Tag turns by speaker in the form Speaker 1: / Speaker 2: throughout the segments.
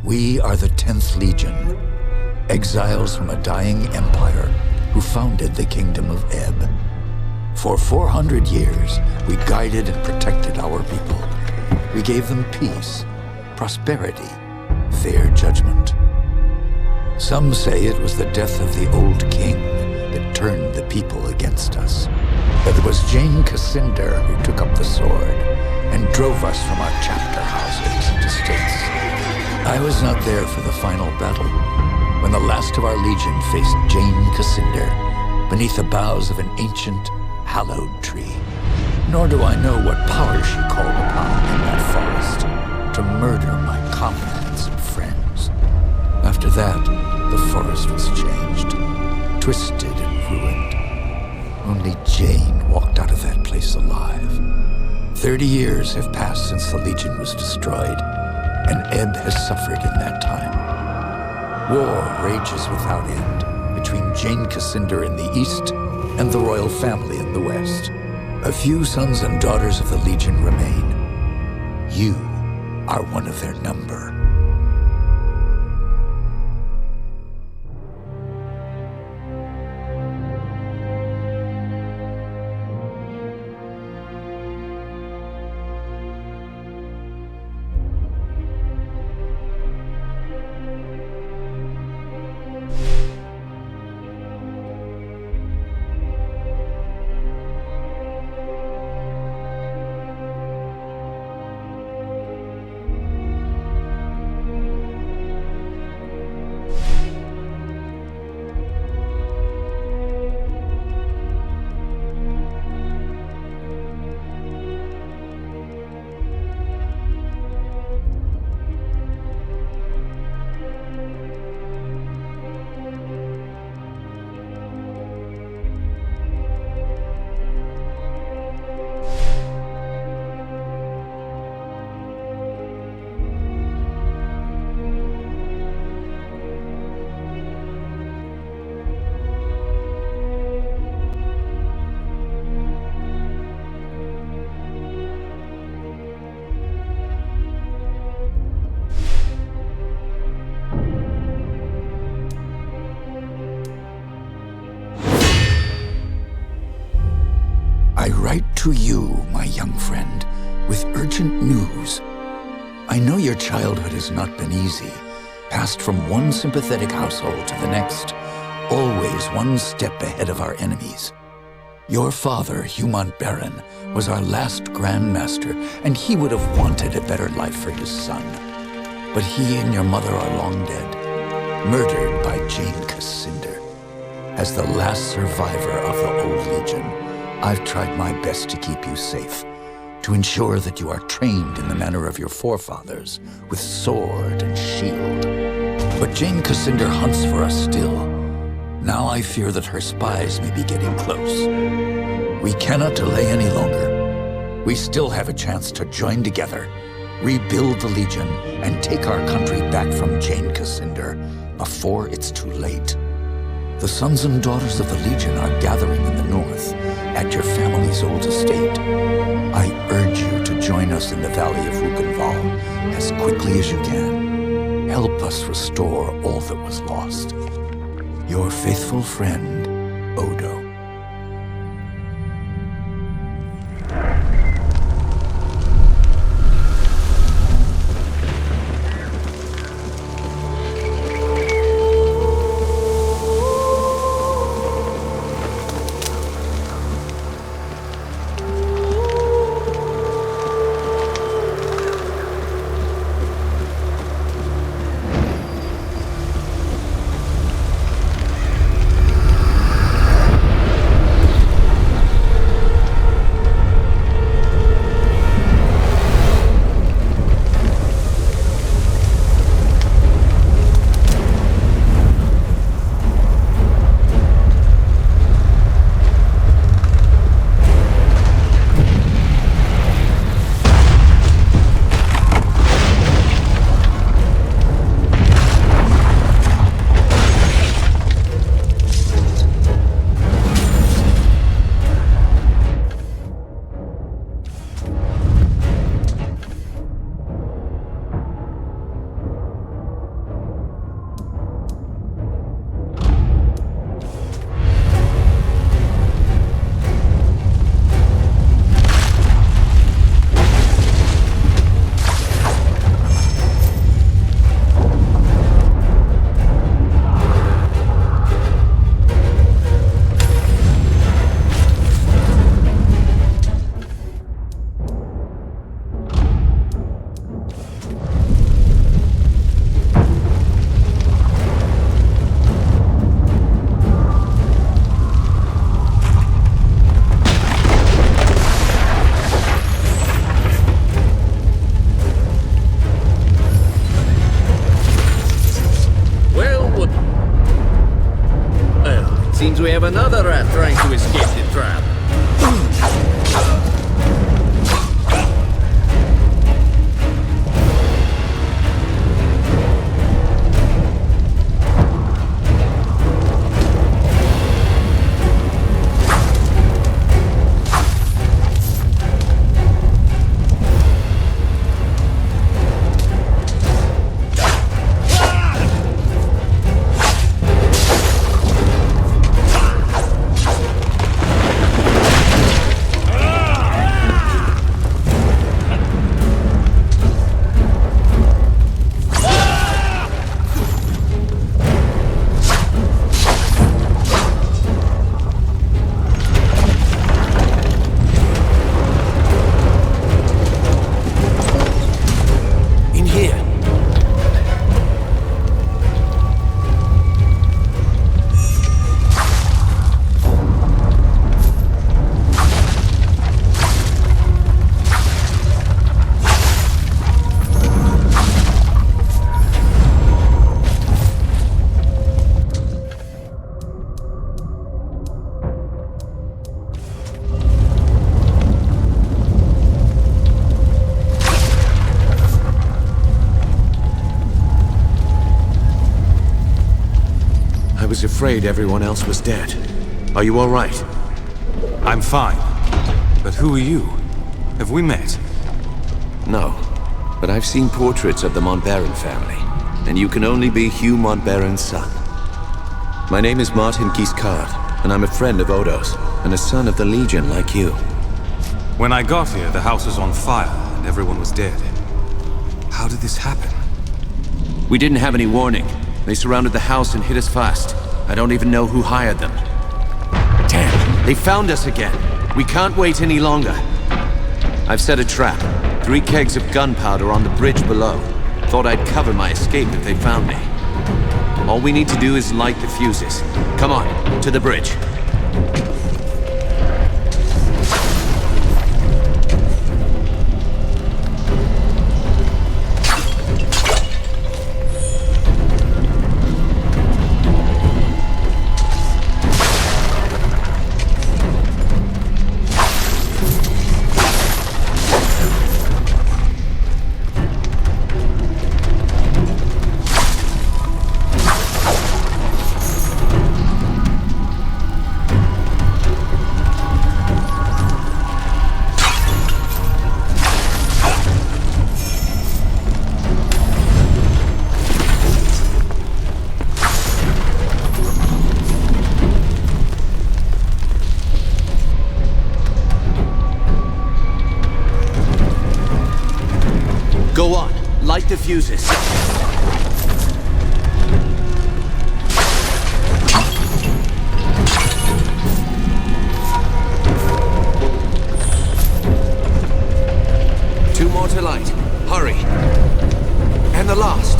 Speaker 1: We are the 10th Legion, exiles from a dying empire who founded the Kingdom of Ebb. For 400 years, we guided and protected our people. We gave them peace, prosperity, fair judgment. Some say it was the death of the old king that turned the people against us. But it was Jane Cassinder who took up the sword and drove us from our chapter houses and estates. I was not there for the final battle, when the last of our legion faced Jane Cassinder beneath the boughs of an ancient, hallowed tree. Nor do I know what power she called upon in that forest to murder my comrades and friends. After that, the forest was changed, twisted and ruined. Only Jane walked out of that place alive. 30 years have passed since the Legion was destroyed, and Ebb has suffered in that time. War rages without end between Jane Cassinder in the east and the royal family in the west. A few sons and daughters of the Legion remain. You are one of their number. Write to you, my young friend, with urgent news. I know your childhood has not been easy, passed from one sympathetic household to the next, always one step ahead of our enemies. Your father, Humont Baron, was our last Grand Master, and he would have wanted a better life for his son. But he and your mother are long dead, murdered by Jane Cassinder. As the last survivor of the old Legion, I've tried my best to keep you safe, to ensure that you are trained in the manner of your forefathers, with sword and shield. But Jane Cassinder hunts for us still. Now I fear that her spies may be getting close. We cannot delay any longer. We still have a chance to join together, rebuild the Legion, and take our country back from Jane Cassinder before it's too late. The sons and daughters of the Legion are gathering in the north, at your family's old estate. I urge you to join us in the valley of Rukkenval as quickly as you can. Help us restore all that was lost. Your faithful friend, Odo.
Speaker 2: of another rat trying to escape the trap.
Speaker 3: I was afraid everyone else was dead. Are you all right?
Speaker 4: I'm fine. But who are you? Have we met?
Speaker 3: No. But I've seen portraits of the Montbaron family, and you can only be Hugh Montbaron's son. My name is Martin Giscard, and I'm a friend of Odo's, and a son of the Legion like you.
Speaker 4: When I got here, the house was on fire, and everyone was dead. How did this happen?
Speaker 3: We didn't have any warning. They surrounded the house and hit us fast. I don't even know who hired them. Damn, they found us again. We can't wait any longer. I've set a trap. 3 kegs of gunpowder on the bridge below. Thought I'd cover my escape if they found me. All we need to do is light the fuses. Come on, to the bridge. Go on, light the fuses. Two more to light. Hurry. And the last.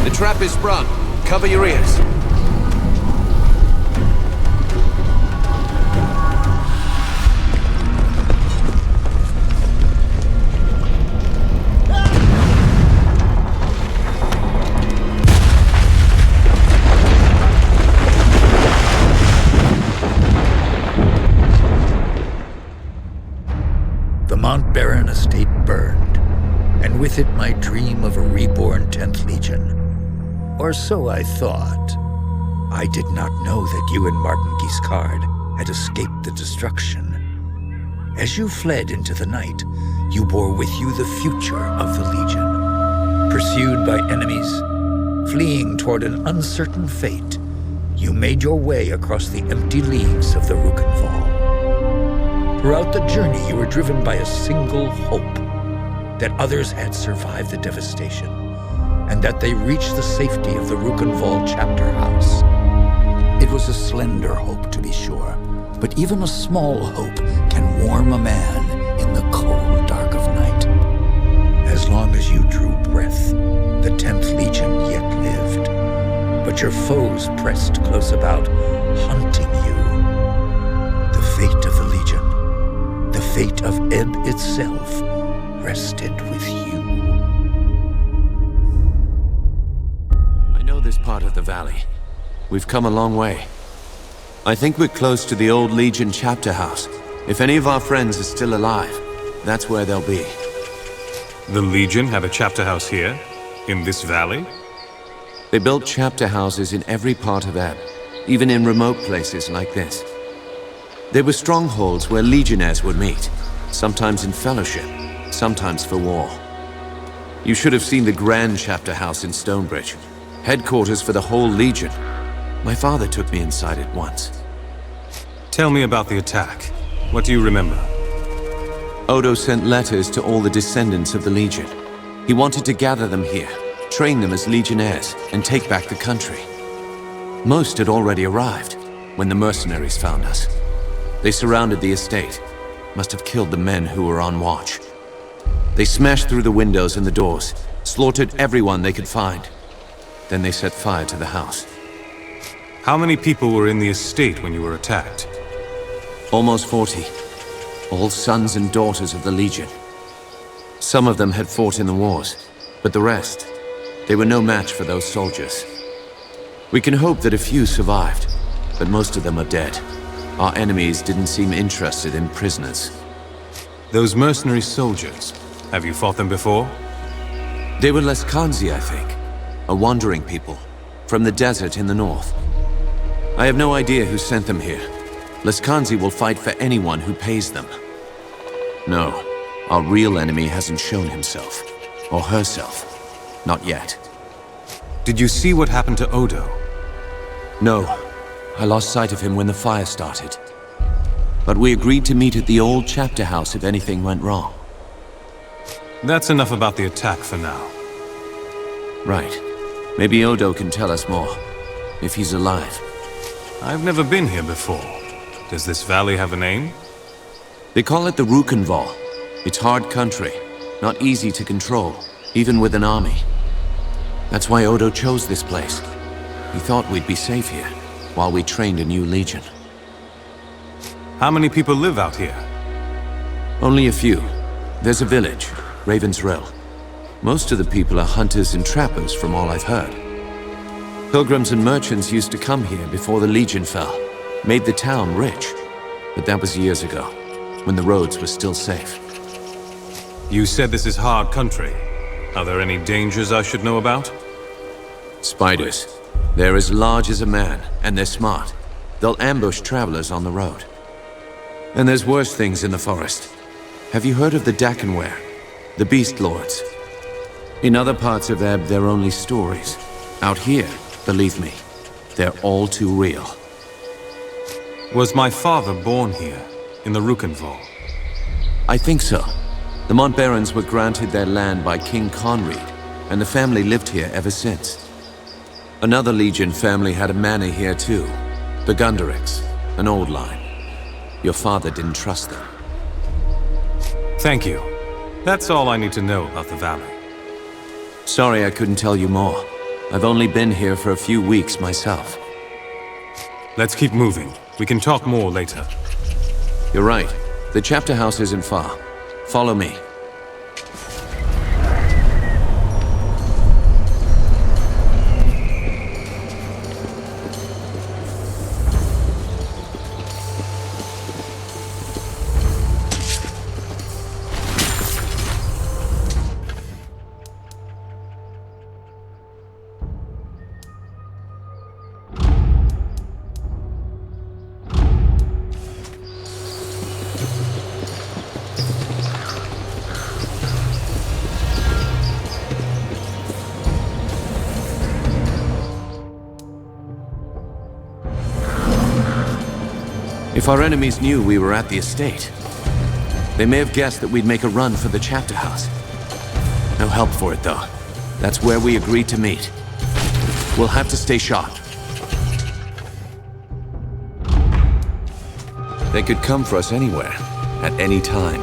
Speaker 3: The trap is sprung. Cover your ears.
Speaker 1: The Montbaron estate burned, and with it my dream of a reborn 10th Legion. Or so I thought. I did not know that you and Martin Giscard had escaped the destruction. As you fled into the night, you bore with you the future of the Legion. Pursued by enemies, fleeing toward an uncertain fate, you made your way across the empty leagues of the Rukkenval. Throughout the journey, you were driven by a single hope, that others had survived the devastation, and that they reached the safety of the Rukkenval chapter house. It was a slender hope, to be sure, but even a small hope can warm a man in the cold dark of night. As long as you drew breath, the 10th Legion yet but your foes pressed close about, hunting you. The fate of the Legion, the fate of Ebb itself, rested with you.
Speaker 3: I know this part of the valley. We've come a long way. I think we're close to the old Legion chapter house. If any of our friends are still alive, that's where they'll be.
Speaker 4: The Legion have a chapter house here? In this valley?
Speaker 3: They built chapter houses in every part of Ebb, even in remote places like this. They were strongholds where legionnaires would meet, sometimes in fellowship, sometimes for war. You should have seen the grand chapter house in Stonebridge, headquarters for the whole Legion. My father took me inside it once.
Speaker 4: Tell me about the attack. What do you remember?
Speaker 3: Odo sent letters to all the descendants of the Legion. He wanted to gather them here, train them as legionnaires, and take back the country. Most had already arrived when the mercenaries found us. They surrounded the estate, must have killed the men who were on watch. They smashed through the windows and the doors, slaughtered everyone they could find. Then they set fire to the house.
Speaker 4: How many people were in the estate when you were attacked?
Speaker 3: Almost 40. All sons and daughters of the Legion. Some of them had fought in the wars, but the rest, they were no match for those soldiers. We can hope that a few survived, but most of them are dead. Our enemies didn't seem interested in prisoners.
Speaker 4: Those mercenary soldiers, have you fought them before?
Speaker 3: They were Leskanzi, I think. A wandering people, from the desert in the north. I have no idea who sent them here. Leskanzi will fight for anyone who pays them. No, our real enemy hasn't shown himself. Or herself. Not yet.
Speaker 4: Did you see what happened to Odo?
Speaker 3: No. I lost sight of him when the fire started. But we agreed to meet at the old chapter house if anything went wrong.
Speaker 4: That's enough about the attack for now.
Speaker 3: Right. Maybe Odo can tell us more. If he's alive.
Speaker 4: I've never been here before. Does this valley have a name?
Speaker 3: They call it the Rukkenval. It's hard country. Not easy to control, even with an army. That's why Odo chose this place. He thought we'd be safe here, while we trained a new legion.
Speaker 4: How many people live out here?
Speaker 3: Only a few. There's a village, Raven's Rill. Most of the people are hunters and trappers from all I've heard. Pilgrims and merchants used to come here before the Legion fell, made the town rich. But that was years ago, when the roads were still safe.
Speaker 4: You said this is hard country. Are there any dangers I should know about?
Speaker 3: Spiders. They're as large as a man, and they're smart. They'll ambush travelers on the road. And there's worse things in the forest. Have you heard of the Dakenware? The Beast Lords? In other parts of Ebb, they're only stories. Out here, believe me, they're all too real.
Speaker 4: Was my father born here, in the Rukkenval?
Speaker 3: I think so. The Montbarons were granted their land by King Conrid, and the family lived here ever since. Another Legion family had a manor here too. The Gunderics, an old line. Your father didn't trust them.
Speaker 4: Thank you. That's all I need to know about the valley.
Speaker 3: Sorry I couldn't tell you more. I've only been here for a few weeks myself.
Speaker 4: Let's keep moving. We can talk more later.
Speaker 3: You're right. The chapter house isn't far. Follow me. If our enemies knew we were at the estate, they may have guessed that we'd make a run for the chapter house. No help for it, though. That's where we agreed to meet. We'll have to stay sharp. They could come for us anywhere, at any time.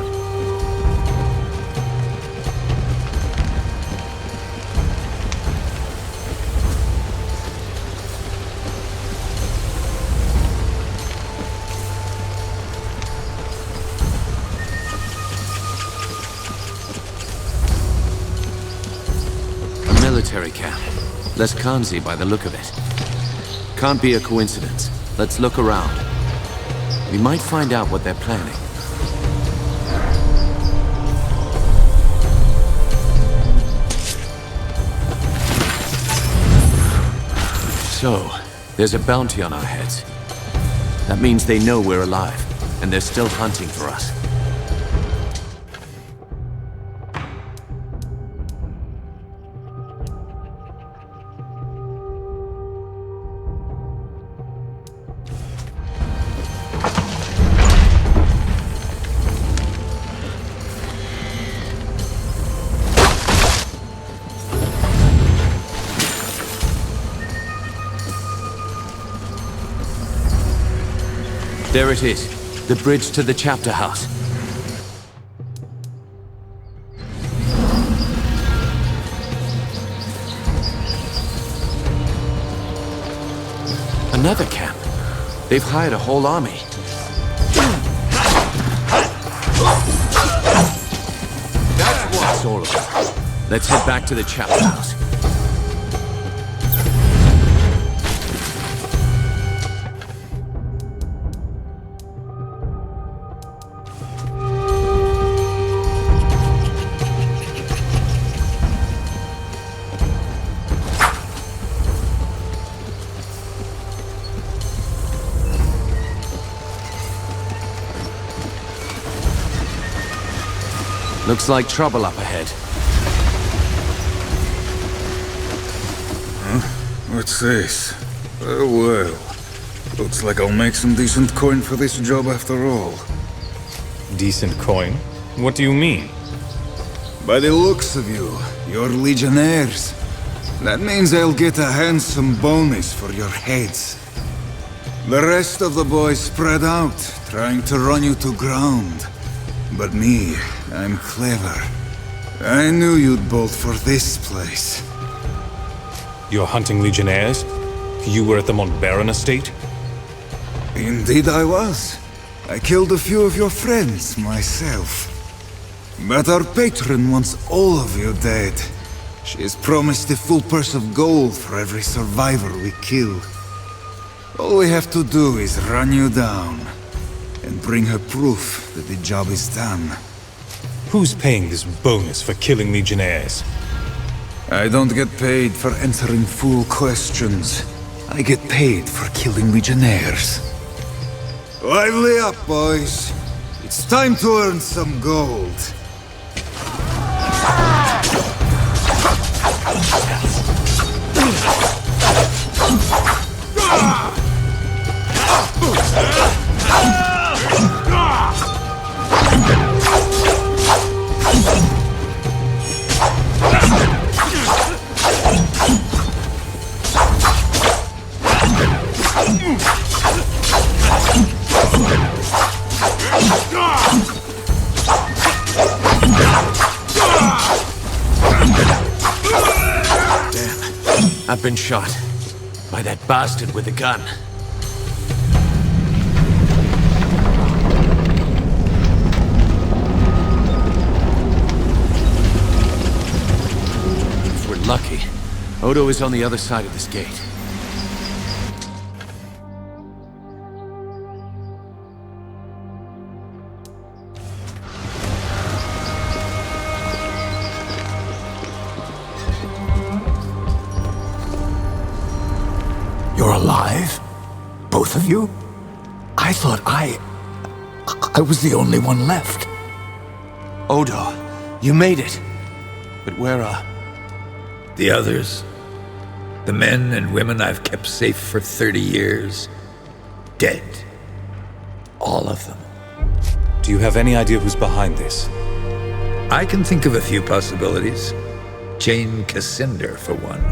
Speaker 3: military camp. Less Kanzi by the look of it. Can't be a coincidence. Let's look around. We might find out what they're planning. So, there's a bounty on our heads. That means they know we're alive, and they're still hunting for us. There it is, the bridge to the chapter house. Another camp. They've hired a whole army. That's what it's all about. Let's head back to the chapter house. Looks like trouble up ahead.
Speaker 5: Huh? What's this? Oh well. Looks like I'll make some decent coin for this job after all.
Speaker 6: Decent coin? What do you mean?
Speaker 5: By the looks of you, you're legionnaires. That means I'll get a handsome bonus for your heads. The rest of the boys spread out, trying to run you to ground. But me, I'm clever. I knew you'd bolt for this place.
Speaker 6: You're hunting legionnaires? You were at the Montbaron estate?
Speaker 5: Indeed I was. I killed a few of your friends myself. But our patron wants all of you dead. She has promised a full purse of gold for every survivor we kill. All we have to do is run you down and bring her proof that the job is done.
Speaker 6: Who's paying this bonus for killing legionnaires?
Speaker 5: I don't get paid for answering fool questions. I get paid for killing legionnaires. Lively up, boys. It's time to earn some gold.
Speaker 3: I've been shot by that bastard with a gun. If we're lucky, Odo is on the other side of this gate.
Speaker 1: You're alive? Both of you? I thought I was the only one left.
Speaker 3: Odo, you made it. But where are...
Speaker 7: The others? The men and women I've kept safe for 30 years? Dead. All of them.
Speaker 6: Do you have any idea who's behind this?
Speaker 7: I can think of a few possibilities. Jane Cassinder, for one.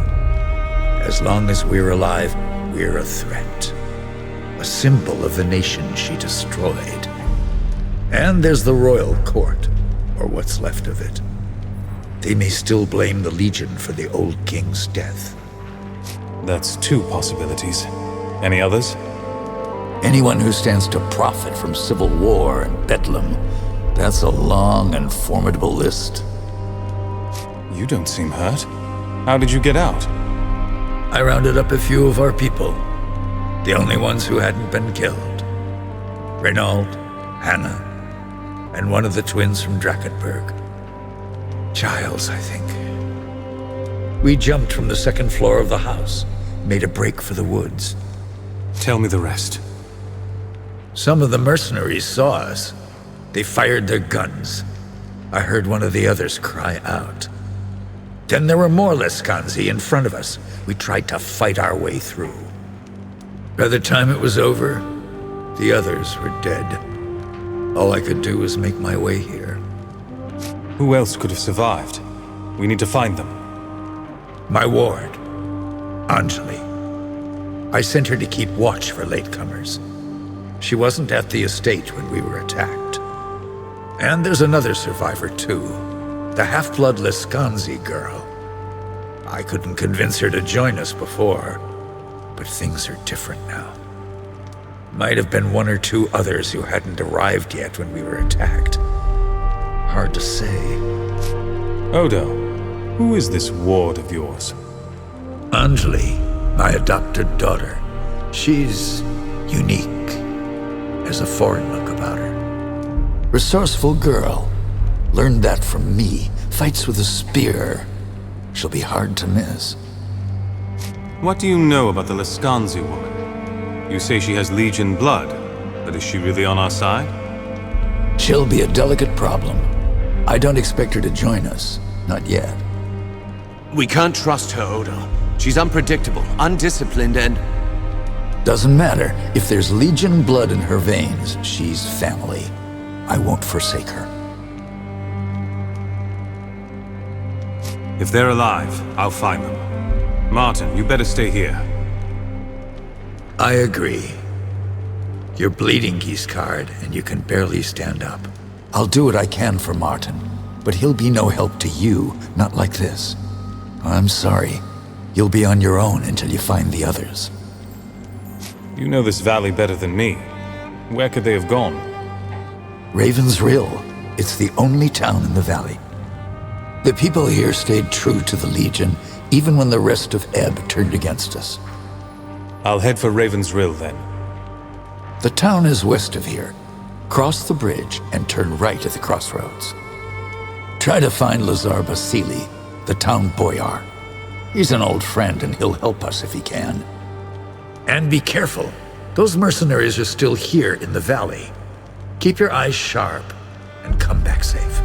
Speaker 7: As long as we're alive, we're a threat. A symbol of the nation she destroyed. And there's the royal court, or what's left of it. They may still blame the Legion for the old king's death.
Speaker 6: That's two possibilities. Any others?
Speaker 1: Anyone who stands to profit from civil war and bedlam. That's a long and formidable list.
Speaker 6: You don't seem hurt. How did you get out?
Speaker 7: I rounded up a few of our people, the only ones who hadn't been killed. Renaud, Hannah, and one of the twins from Drakkenberg. Giles, I think. We jumped from the second floor of the house, made a break for the woods.
Speaker 4: Tell me the rest.
Speaker 7: Some of the mercenaries saw us. They fired their guns. I heard one of the others cry out. Then there were more Lescanzi in front of us. We tried to fight our way through. By the time it was over, the others were dead. All I could do was make my way here.
Speaker 4: Who else could have survived? We need to find them.
Speaker 7: My ward, Anjali. I sent her to keep watch for latecomers. She wasn't at the estate when we were attacked. And there's another survivor, too. The half-blood Lescanzi girl. I couldn't convince her to join us before, but things are different now. Might have been one or two others who hadn't arrived yet when we were attacked. Hard to say.
Speaker 4: Odo, who is this ward of yours?
Speaker 7: Anjali, my adopted daughter. She's unique. Has a foreign look about her.
Speaker 1: Resourceful girl. Learned that from me. Fights with a spear. She'll be hard to miss.
Speaker 4: What do you know about the Lescanzi woman? You say she has Legion blood, but is she really on our side?
Speaker 1: She'll be a delicate problem. I don't expect her to join us. Not yet.
Speaker 3: We can't trust her, Odo. She's unpredictable, undisciplined, and...
Speaker 1: Doesn't matter. If there's Legion blood in her veins, she's family. I won't forsake her.
Speaker 4: If they're alive, I'll find them. Martin, you better stay here.
Speaker 7: I agree. You're bleeding, Giscard, and you can barely stand up.
Speaker 1: I'll do what I can for Martin, but he'll be no help to you, not like this. I'm sorry. You'll be on your own until you find the others.
Speaker 4: You know this valley better than me. Where could they have gone?
Speaker 1: Raven's Rill. It's the only town in the valley. The people here stayed true to the Legion, even when the rest of Ebb turned against us.
Speaker 4: I'll head for Raven's Rill, then.
Speaker 1: The town is west of here. Cross the bridge and turn right at the crossroads. Try to find Lazar Basili, the town boyar. He's an old friend and he'll help us if he can.
Speaker 7: And be careful. Those mercenaries are still here in the valley. Keep your eyes sharp and come back safe.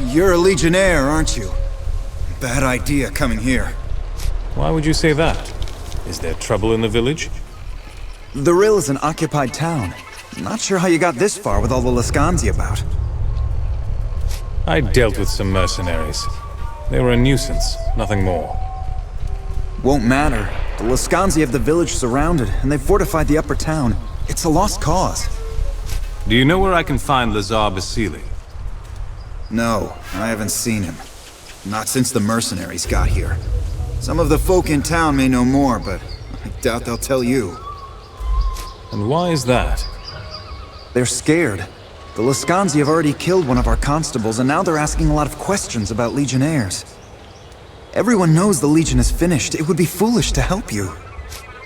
Speaker 5: You're a legionnaire, aren't you? Bad idea coming here.
Speaker 6: Why would you say that? Is there trouble in the village?
Speaker 8: The Rill is an occupied town. Not sure how you got this far with all the Lascanzi about.
Speaker 6: I dealt with some mercenaries. They were a nuisance, nothing more.
Speaker 8: Won't matter. The Lascanzi have the village surrounded, and they've fortified the upper town. It's a lost cause.
Speaker 6: Do you know where I can find Lazar Basili?
Speaker 5: No, I haven't seen him. Not since the mercenaries got here. Some of the folk in town may know more, but I doubt they'll tell you.
Speaker 6: And why is that?
Speaker 8: They're scared. The Lascanzi have already killed one of our constables, and now they're asking a lot of questions about legionnaires. Everyone knows the Legion is finished. It would be foolish to help you.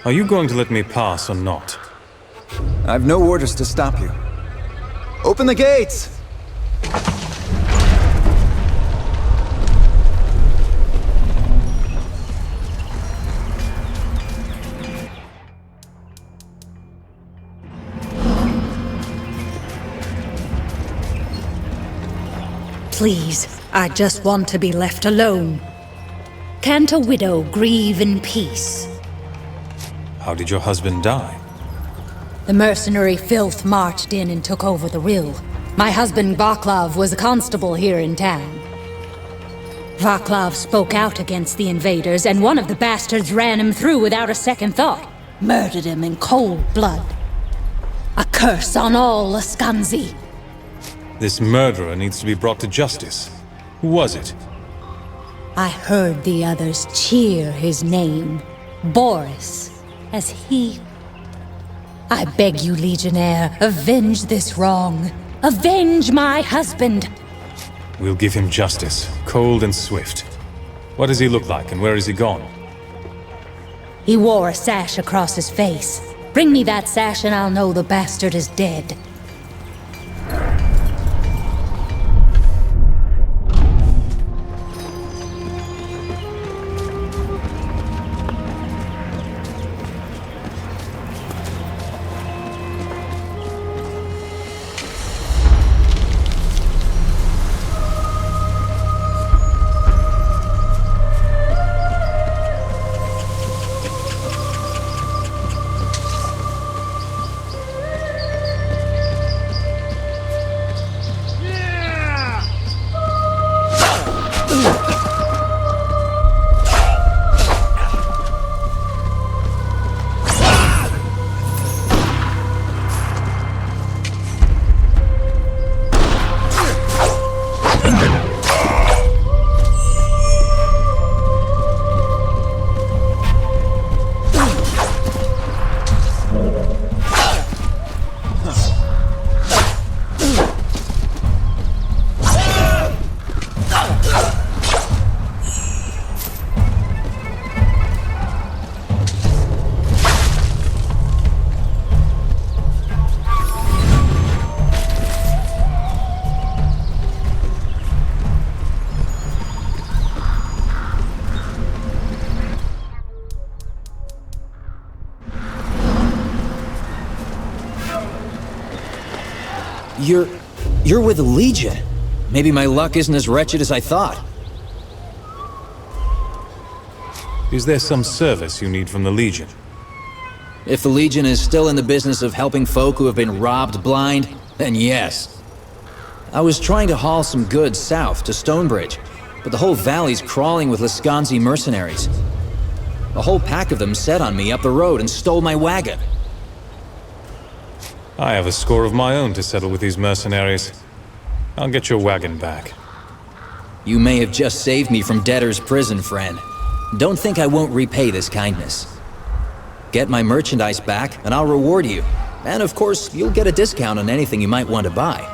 Speaker 6: Are you going to let me pass or not?
Speaker 8: I've no orders to stop you. Open the gates!
Speaker 9: Please, I just want to be left alone. Can't a widow grieve in peace?
Speaker 6: How did your husband die?
Speaker 9: The mercenary filth marched in and took over the Rill. My husband Vaclav was a constable here in town. Vaclav spoke out against the invaders, and one of the bastards ran him through without a second thought. Murdered him in cold blood. A curse on all Lascanzi.
Speaker 6: This murderer needs to be brought to justice. Who was it?
Speaker 9: I heard the others cheer his name. Boris, as he... I beg you, Legionnaire, avenge this wrong. Avenge my husband!
Speaker 6: We'll give him justice, cold and swift. What does he look like, and where is he gone?
Speaker 9: He wore a sash across his face. Bring me that sash and I'll know the bastard is dead.
Speaker 10: You're with the Legion. Maybe my luck isn't as wretched as I thought.
Speaker 6: Is there some service you need from the Legion?
Speaker 10: If the Legion is still in the business of helping folk who have been robbed blind, then yes. I was trying to haul some goods south to Stonebridge, but the whole valley's crawling with Lascanzi mercenaries. A whole pack of them set on me up the road and stole my wagon.
Speaker 6: I have a score of my own to settle with these mercenaries. I'll get your wagon back.
Speaker 10: You may have just saved me from debtor's prison, friend. Don't think I won't repay this kindness. Get my merchandise back, and I'll reward you. And of course, you'll get a discount on anything you might want to buy.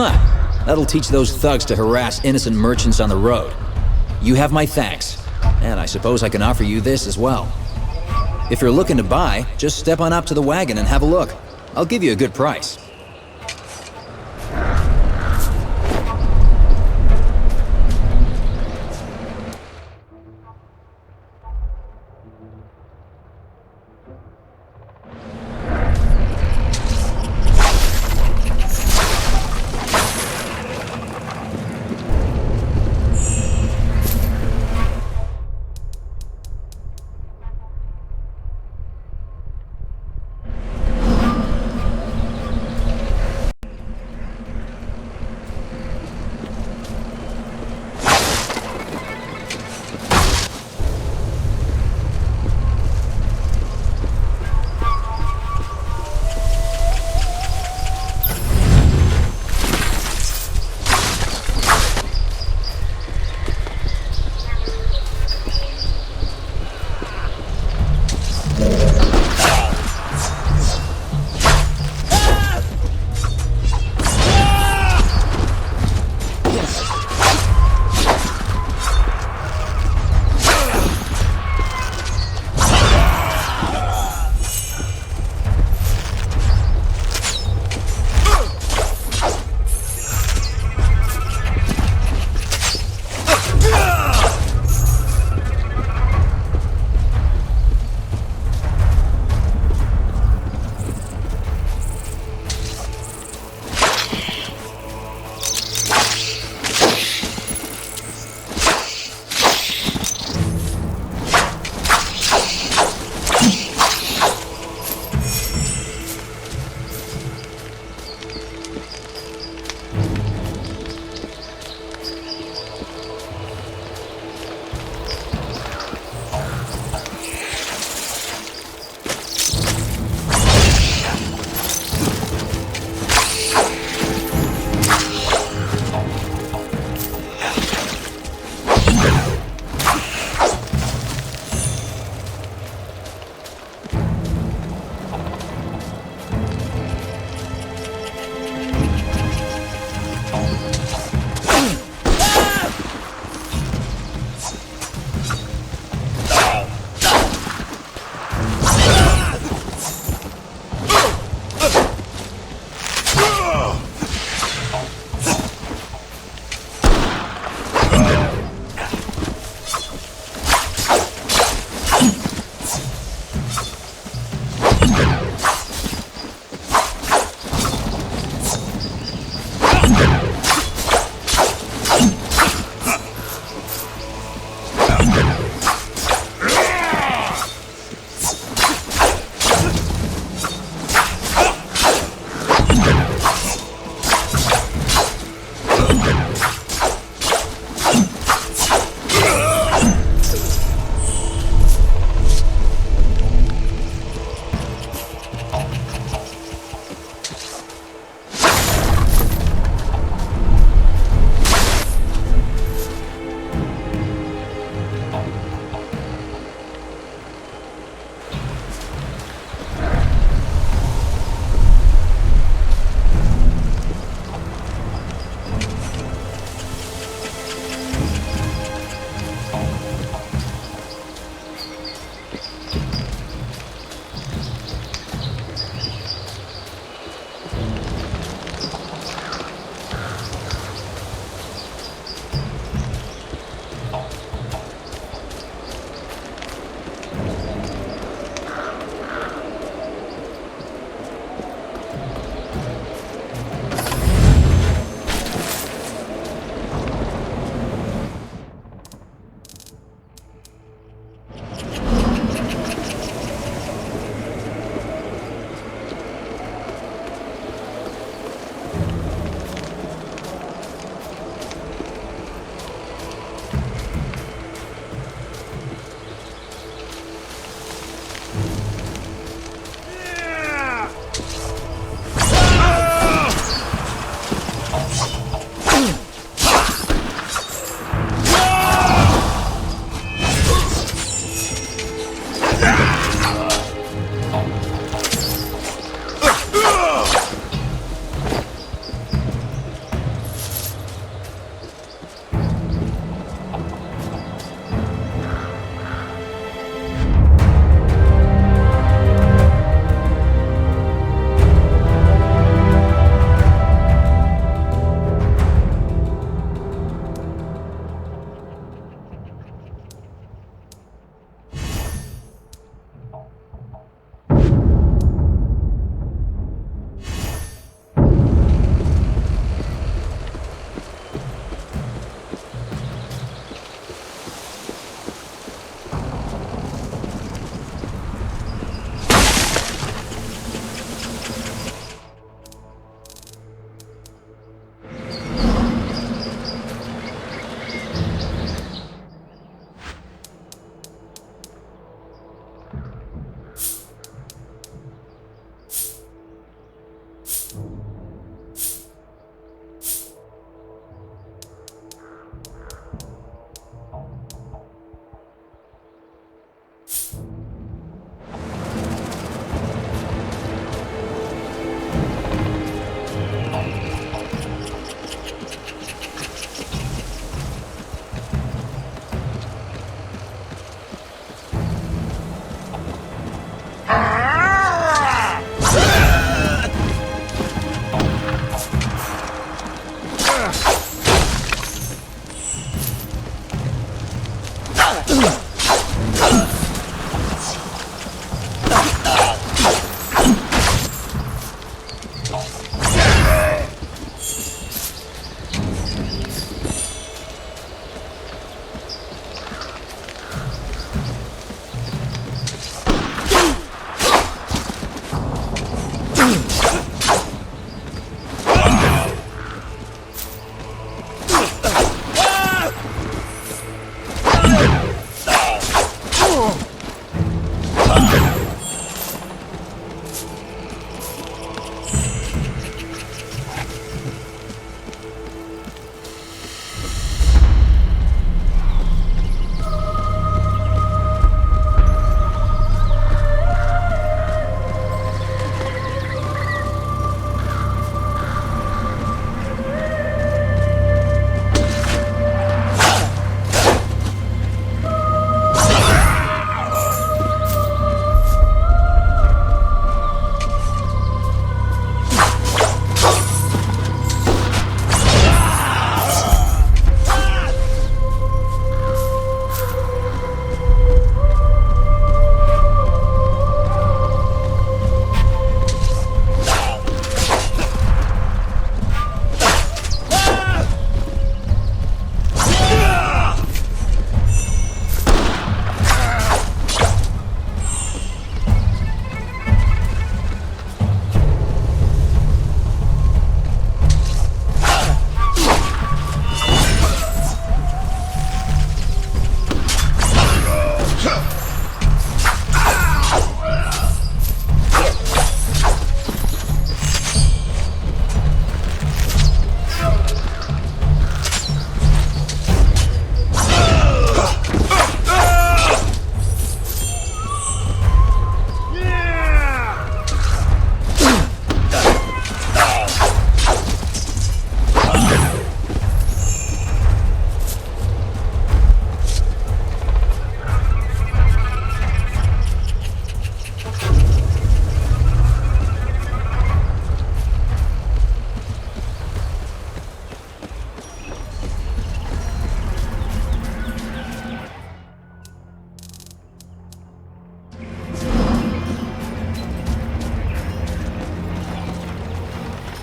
Speaker 10: Huh. That'll teach those thugs to harass innocent merchants on the road. You have my thanks, and I suppose I can offer you this as well. If you're looking to buy, just step on up to the wagon and have a look. I'll give you a good price.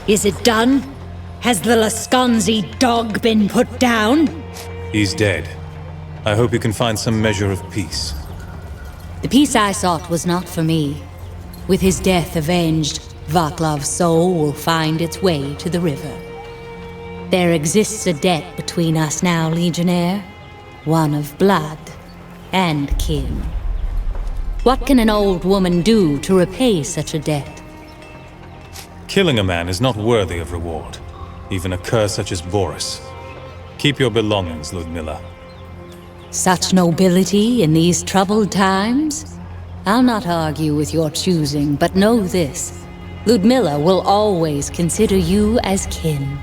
Speaker 9: Is it done? Has the Lasconzi dog been put down?
Speaker 6: He's dead. I hope you can find some measure of peace.
Speaker 9: The peace I sought was not for me. With his death avenged, Vaclav's soul will find its way to the river. There exists a debt between us now, Legionnaire. One of blood and kin. What can an old woman do to repay such a debt?
Speaker 6: Killing a man is not worthy of reward, even a cur such as Boris. Keep your belongings, Ludmilla.
Speaker 9: Such nobility in these troubled times? I'll not argue with your choosing, but know this. Ludmilla will always consider you as kin.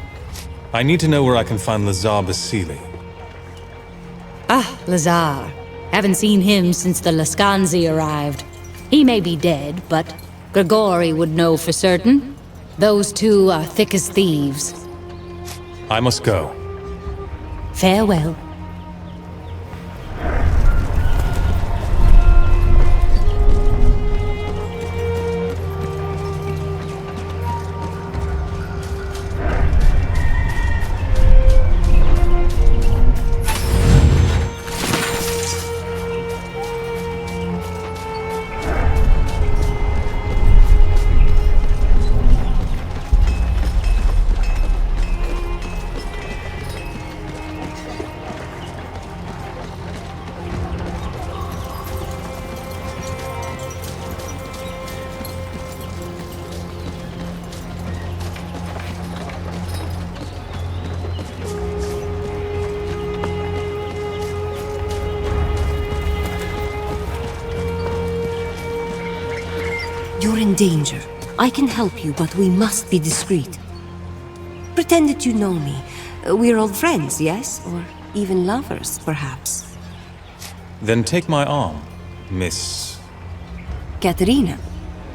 Speaker 6: I need to know where I can find Lazar Basili.
Speaker 9: Ah, Lazar. Haven't seen him since the Lascanzi arrived. He may be dead, but Grigori would know for certain. Those two are thick as thieves.
Speaker 6: I must go.
Speaker 9: Farewell.
Speaker 11: You're in danger. I can help you, but we must be discreet. Pretend that you know me. We're old friends, yes? Or even lovers, perhaps.
Speaker 6: Then take my arm, Miss...
Speaker 11: Katerina.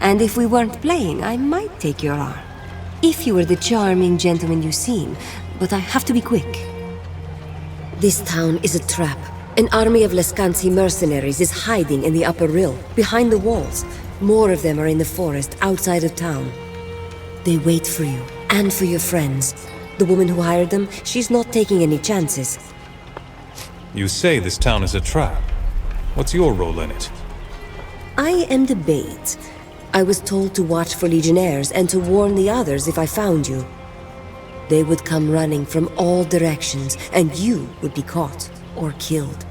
Speaker 11: And if we weren't playing, I might take your arm. If you were the charming gentleman you seem, but I have to be quick. This town is a trap. An army of Lascanzi mercenaries is hiding in the upper rill, behind the walls. More of them are in the forest outside of town. They wait for you, and for your friends. The woman who hired them, she's not taking any chances.
Speaker 6: You say this town is a trap. What's your role in it?
Speaker 11: I am the bait. I was told to watch for legionnaires and to warn the others if I found you. They would come running from all directions, and you would be caught or killed.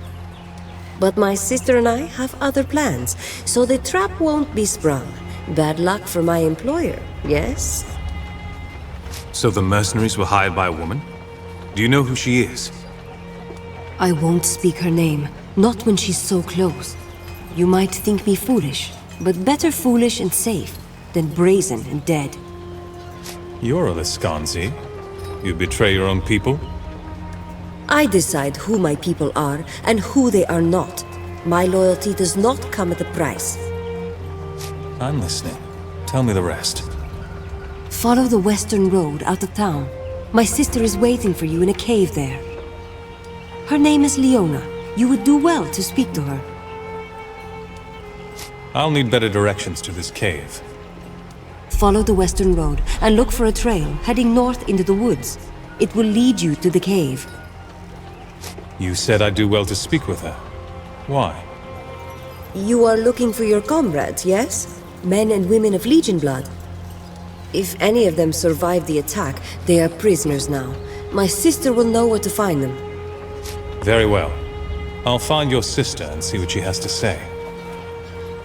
Speaker 11: But my sister and I have other plans, so the trap won't be sprung. Bad luck for my employer, yes?
Speaker 6: So the mercenaries were hired by a woman? Do you know who she is?
Speaker 11: I won't speak her name, not when she's so close. You might think me foolish, but better foolish and safe than brazen and dead.
Speaker 6: You're a Lascanzi. You betray your own people?
Speaker 11: I decide who my people are and who they are not. My loyalty does not come at a price.
Speaker 6: I'm listening. Tell me the rest.
Speaker 11: Follow the western road out of town. My sister is waiting for you in a cave there. Her name is Leona. You would do well to speak to her.
Speaker 6: I'll need better directions to this cave.
Speaker 11: Follow the western road and look for a trail heading north into the woods. It will lead you to the cave.
Speaker 6: You said I'd do well to speak with her. Why?
Speaker 11: You are looking for your comrades, yes? Men and women of Legion blood. If any of them survive the attack, they are prisoners now. My sister will know where to find them.
Speaker 6: Very well. I'll find your sister and see what she has to say.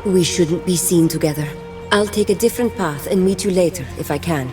Speaker 11: We shouldn't be seen together. I'll take a different path and meet you later, if I can.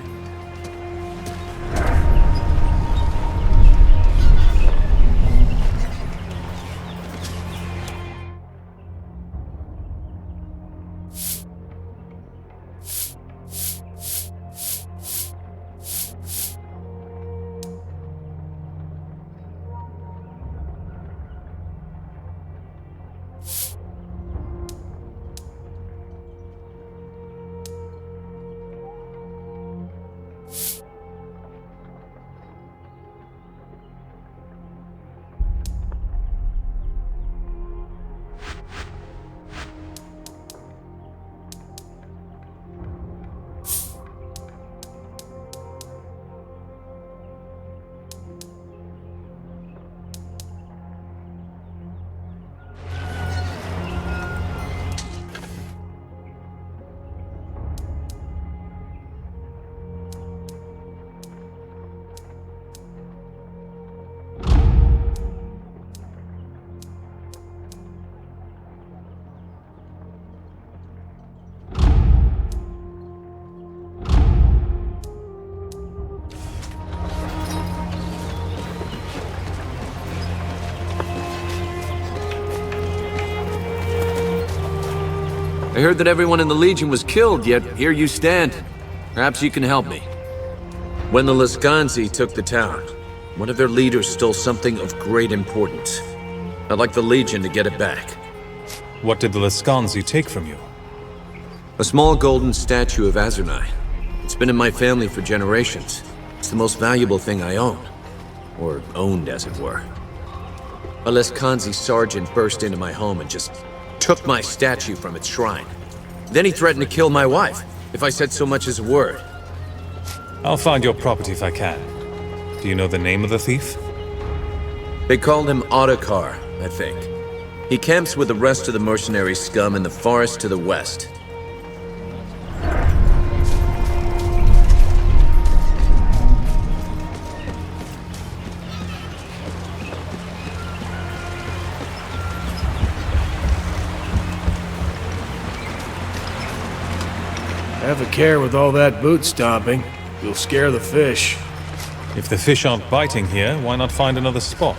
Speaker 3: I heard that everyone in the Legion was killed, yet here you stand. Perhaps you can help me. When the Lescanzi took the town, one of their leaders stole something of great importance. I'd like the Legion to get it back.
Speaker 6: What did the Lescanzi take from you?
Speaker 3: A small golden statue of Azunai. It's been in my family for generations. It's the most valuable thing I own. Or owned, as it were. A Lescanzi sergeant burst into my home and just took my statue from its shrine. Then he threatened to kill my wife if I said so much as a word.
Speaker 6: I'll find your property if I can. Do you know the name of the thief?
Speaker 3: They called him Ottokar, I think. He camps with the rest of the mercenary scum in the forest to the west.
Speaker 12: Have a care with all that boot stomping. You'll scare the fish.
Speaker 6: If the fish aren't biting here, why not find another spot?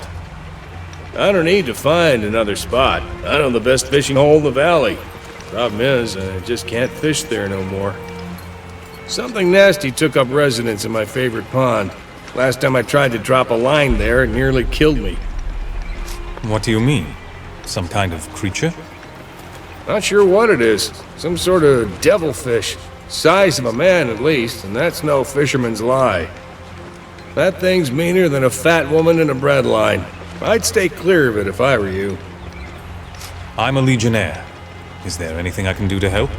Speaker 12: I don't need to find another spot. I know the best fishing hole in the valley. Problem is, I just can't fish there no more. Something nasty took up residence in my favorite pond. Last time I tried to drop a line there, it nearly killed me.
Speaker 6: What do you mean? Some kind of creature?
Speaker 12: Not sure what it is. Some sort of devilfish. Size of a man, at least, and that's no fisherman's lie. That thing's meaner than a fat woman in a bread line. I'd stay clear of it if I were you.
Speaker 6: I'm a legionnaire. Is there anything I can do to help?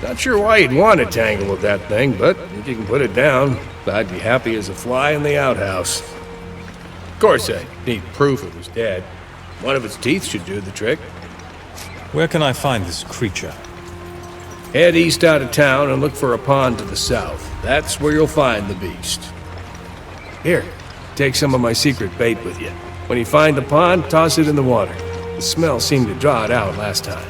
Speaker 12: Not sure why you'd want to tangle with that thing, but if you can put it down, I'd be happy as a fly in the outhouse. Of course, I need proof it was dead. One of its teeth should do the trick.
Speaker 6: Where can I find this creature?
Speaker 12: Head east out of town and look for a pond to the south. That's where you'll find the beast. Here, take some of my secret bait with you. When you find the pond, toss it in the water. The smell seemed to draw it out last time.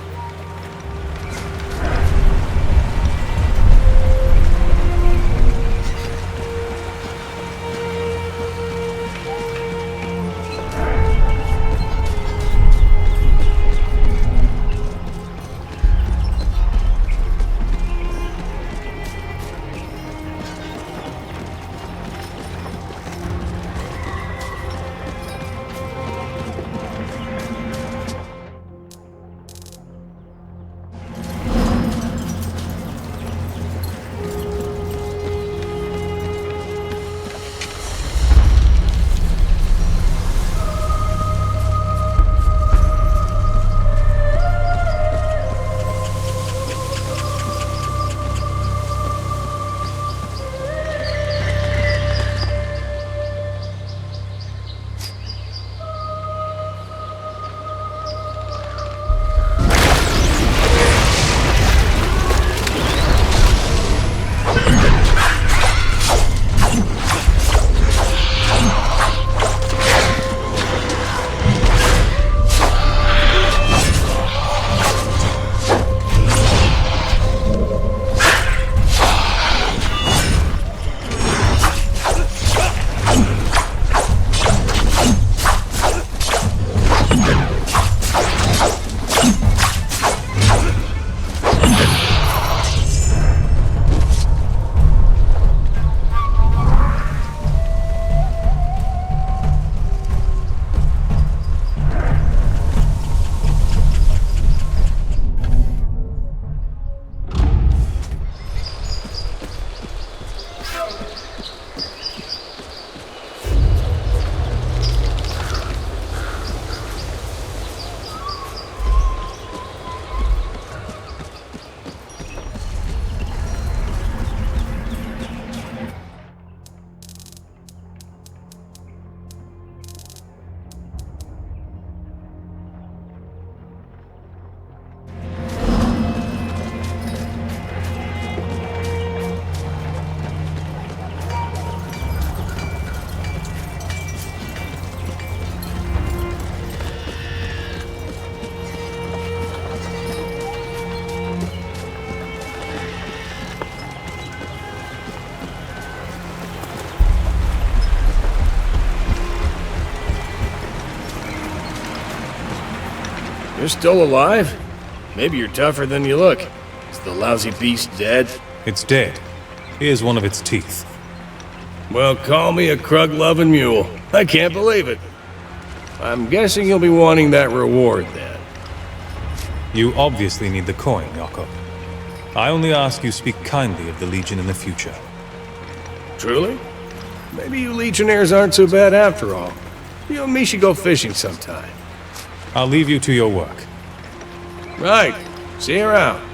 Speaker 12: You're still alive? Maybe you're tougher than you look. Is the lousy beast dead?
Speaker 6: It's dead. Here's one of its teeth.
Speaker 12: Well, call me a krug-loving mule. I can't believe it. I'm guessing you'll be wanting that reward, then.
Speaker 6: You obviously need the coin, Jakob. I only ask you speak kindly of the Legion in the future.
Speaker 12: Truly? Maybe you legionnaires aren't so bad after all. You and me should go fishing sometime.
Speaker 6: I'll leave you to your work.
Speaker 12: Right. See you around.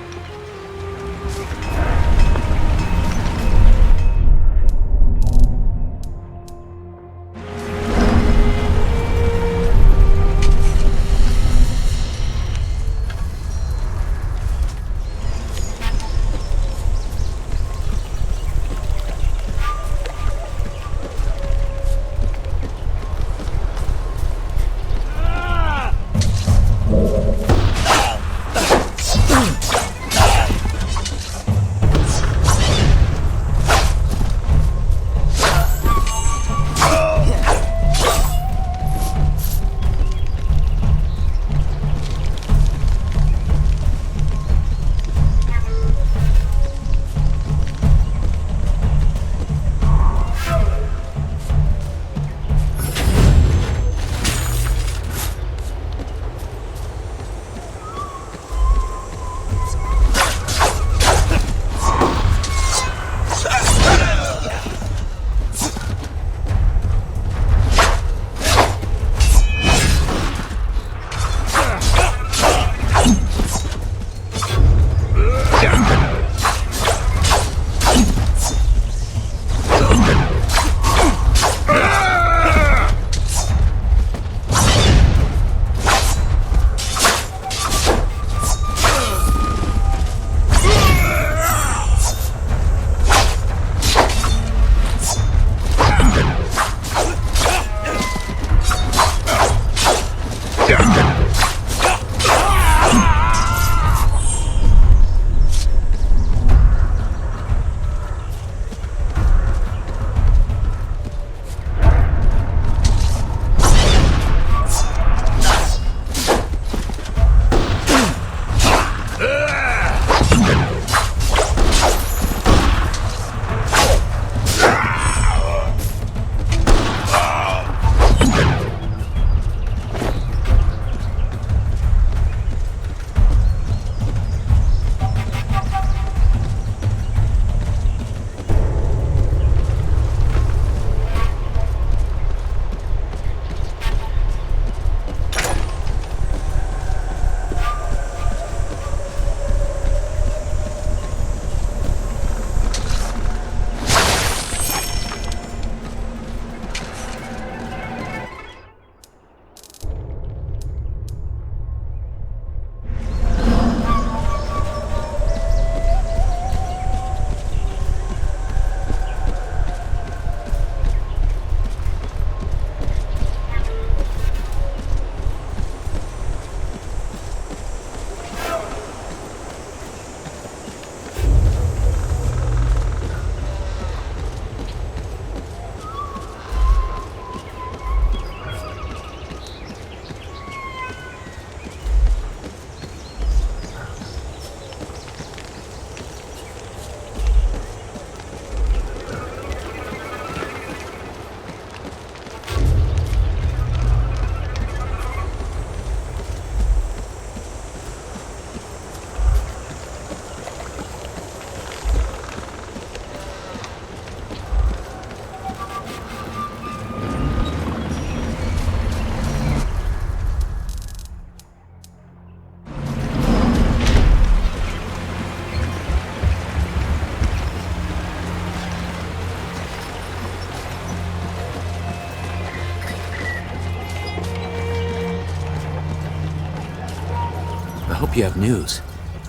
Speaker 3: I hope you have news.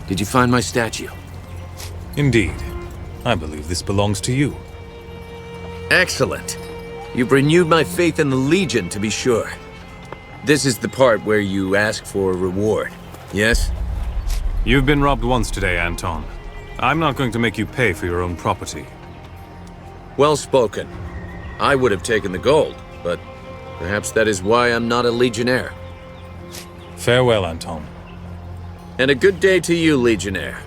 Speaker 3: Did you find my statue?
Speaker 6: Indeed. I believe this belongs to you.
Speaker 3: Excellent. You've renewed my faith in the Legion, to be sure. This is the part where you ask for a reward, yes?
Speaker 6: You've been robbed once today, Anton. I'm not going to make you pay for your own property.
Speaker 3: Well spoken. I would have taken the gold, but perhaps that is why I'm not a legionnaire.
Speaker 6: Farewell, Anton.
Speaker 2: And a good day to you, Legionnaire.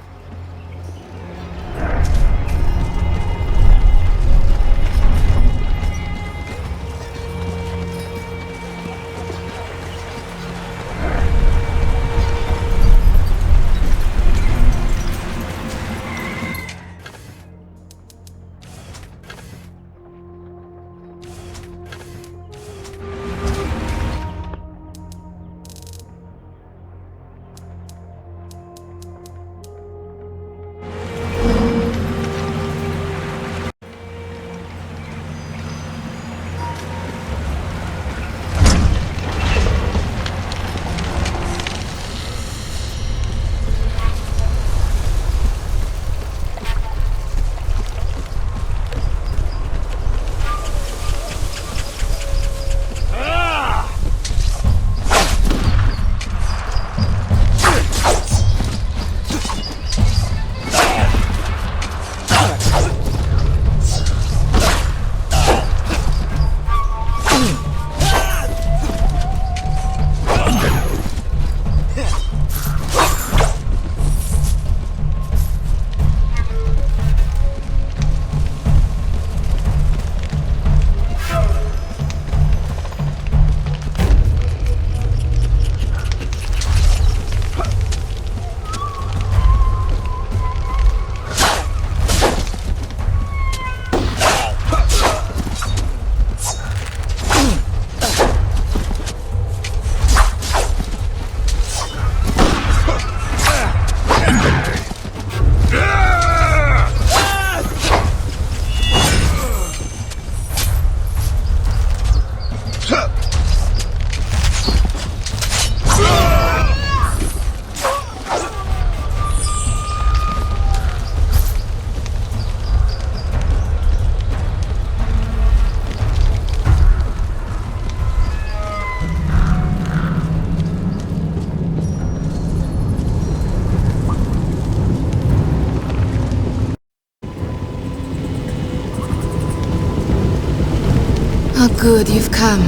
Speaker 13: Oh good, you've come.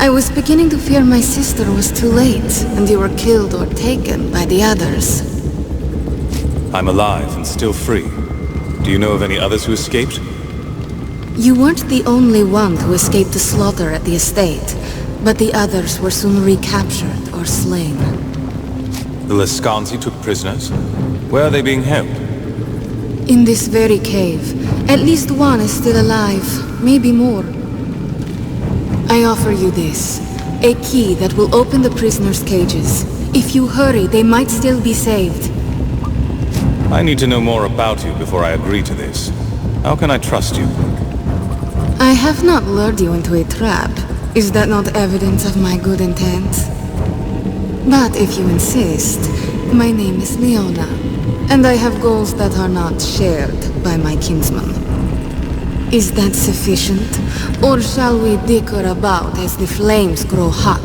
Speaker 13: I was beginning to fear my sister was too late, and you were killed or taken by the others.
Speaker 6: I'm alive and still free. Do you know of any others who escaped?
Speaker 13: You weren't the only one who escaped the slaughter at the estate, but the others were soon recaptured or slain.
Speaker 6: The Lescanzi took prisoners? Where are they being held?
Speaker 13: In this very cave. At least one is still alive, maybe more. I offer you this. A key that will open the prisoners' cages. If you hurry, they might still be saved.
Speaker 6: I need to know more about you before I agree to this. How can I trust you?
Speaker 13: I have not lured you into a trap. Is that not evidence of my good intent? But if you insist, my name is Leona, and I have goals that are not shared by my kinsman. Is that sufficient? Or shall we dicker about as the flames grow hot?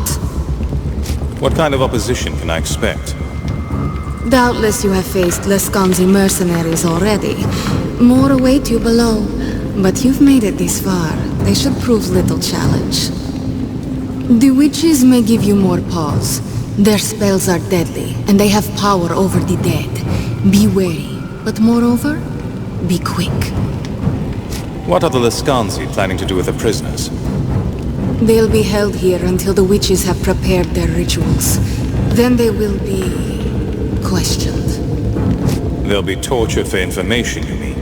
Speaker 6: What kind of opposition can I expect?
Speaker 13: Doubtless you have faced Lescanzi mercenaries already. More await you below. But you've made it this far. They should prove little challenge. The witches may give you more pause. Their spells are deadly, and they have power over the dead. Be wary, but moreover, be quick.
Speaker 6: What are the Lescanzi planning to do with the prisoners?
Speaker 13: They'll be held here until the witches have prepared their rituals. Then they will be questioned.
Speaker 6: They'll be tortured for information, you mean?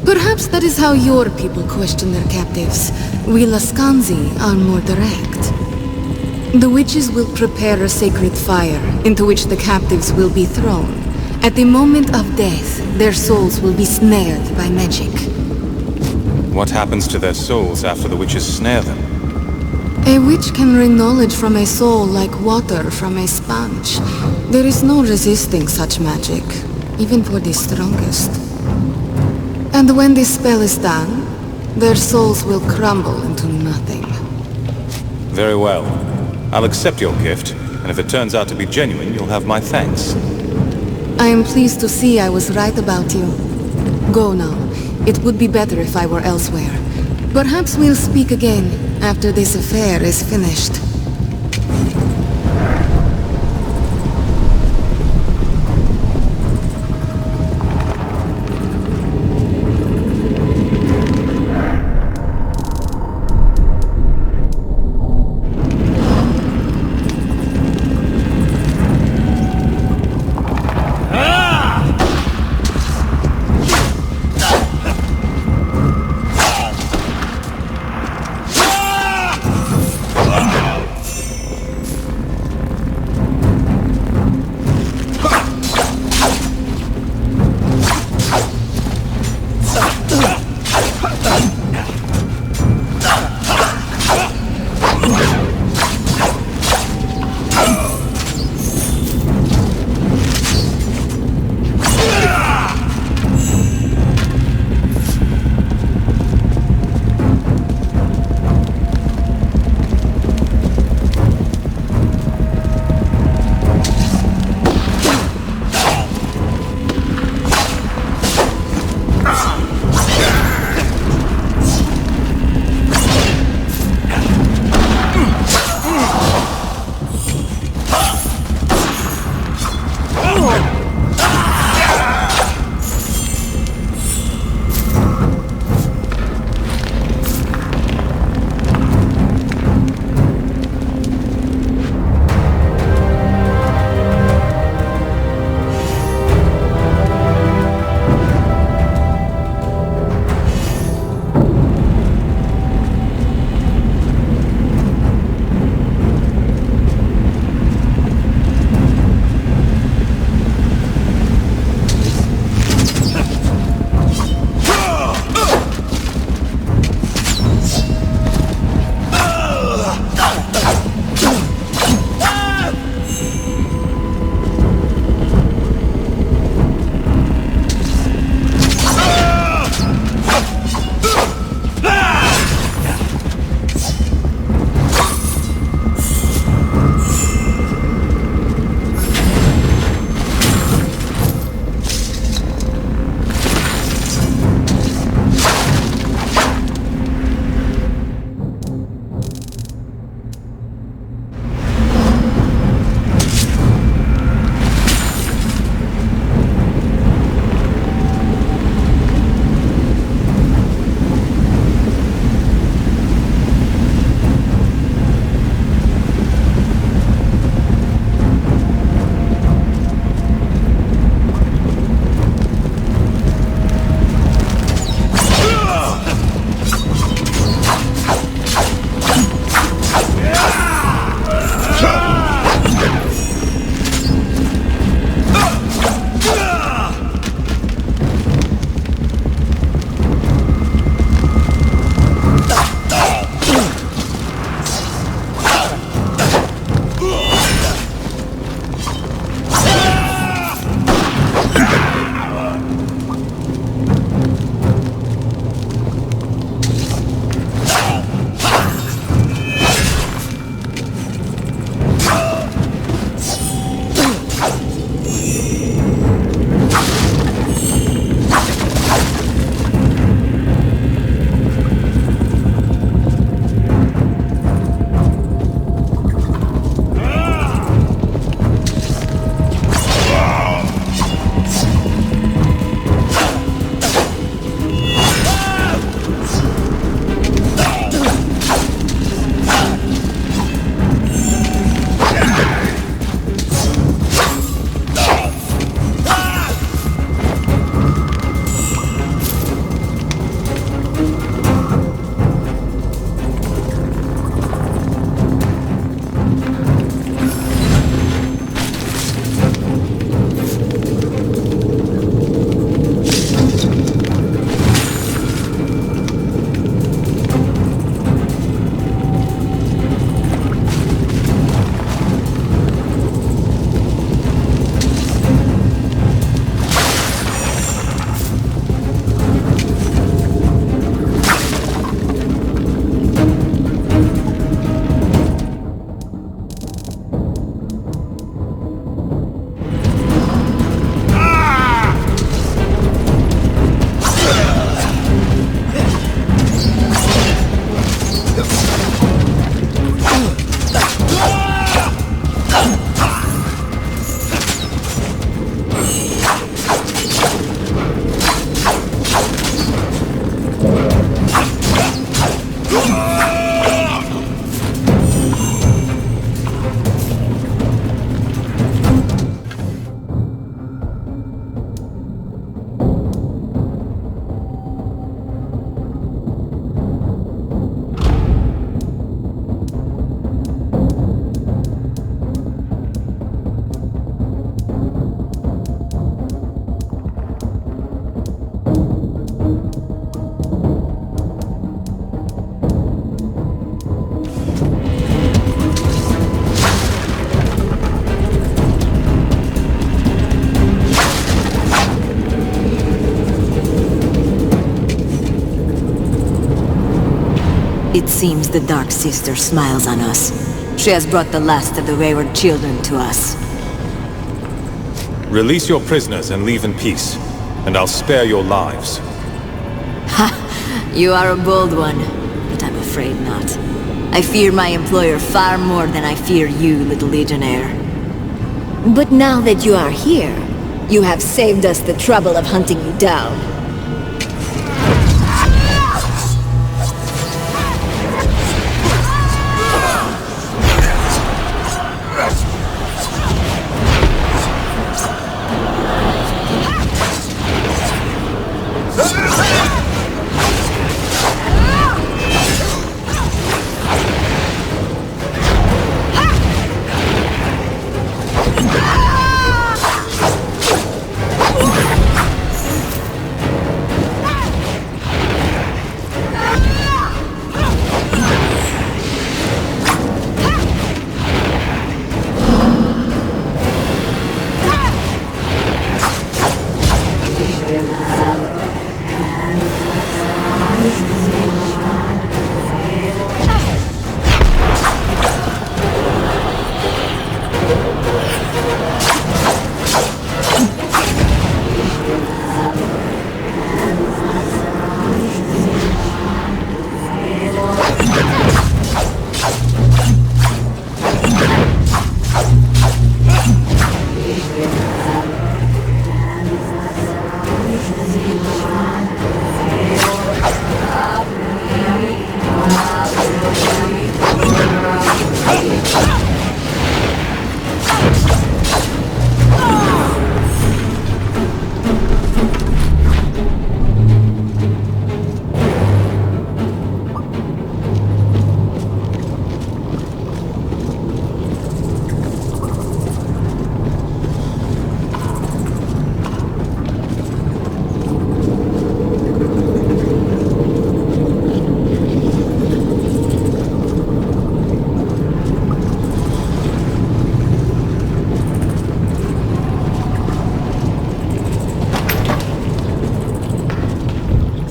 Speaker 13: Perhaps that is how your people question their captives. We Lescanzi are more direct. The witches will prepare a sacred fire into which the captives will be thrown. At the moment of death, their souls will be snared by magic.
Speaker 6: What happens to their souls after the witches snare them?
Speaker 13: A witch can wring knowledge from a soul like water from a sponge. There is no resisting such magic, even for the strongest. And when this spell is done, their souls will crumble into nothing.
Speaker 6: Very well. I'll accept your gift, and if it turns out to be genuine, you'll have my thanks.
Speaker 13: I am pleased to see I was right about you. Go now. It would be better if I were elsewhere. Perhaps we'll speak again after this affair is finished.
Speaker 14: It seems the Dark Sister smiles on us. She has brought the last of the wayward children to us.
Speaker 6: Release your prisoners and leave in peace, and I'll spare your lives.
Speaker 14: Ha! You are a bold one, but I'm afraid not. I fear my employer far more than I fear you, little legionnaire. But now that you are here, you have saved us the trouble of hunting you down.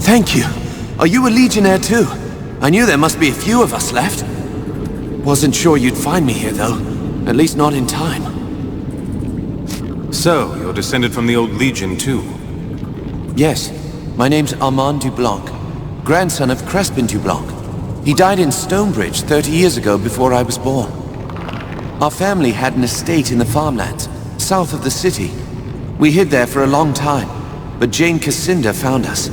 Speaker 3: Thank you. Are you a legionnaire too? I knew there must be a few of us left. Wasn't sure you'd find me here though. At least not in time.
Speaker 4: So, you're descended from the old Legion too?
Speaker 3: Yes. My name's Armand Dublanc, grandson of Crespin Dublanc. He died in Stonebridge 30 years ago before I was born. Our family had an estate in the farmlands, south of the city. We hid there for a long time, but Jane Cassinder found us.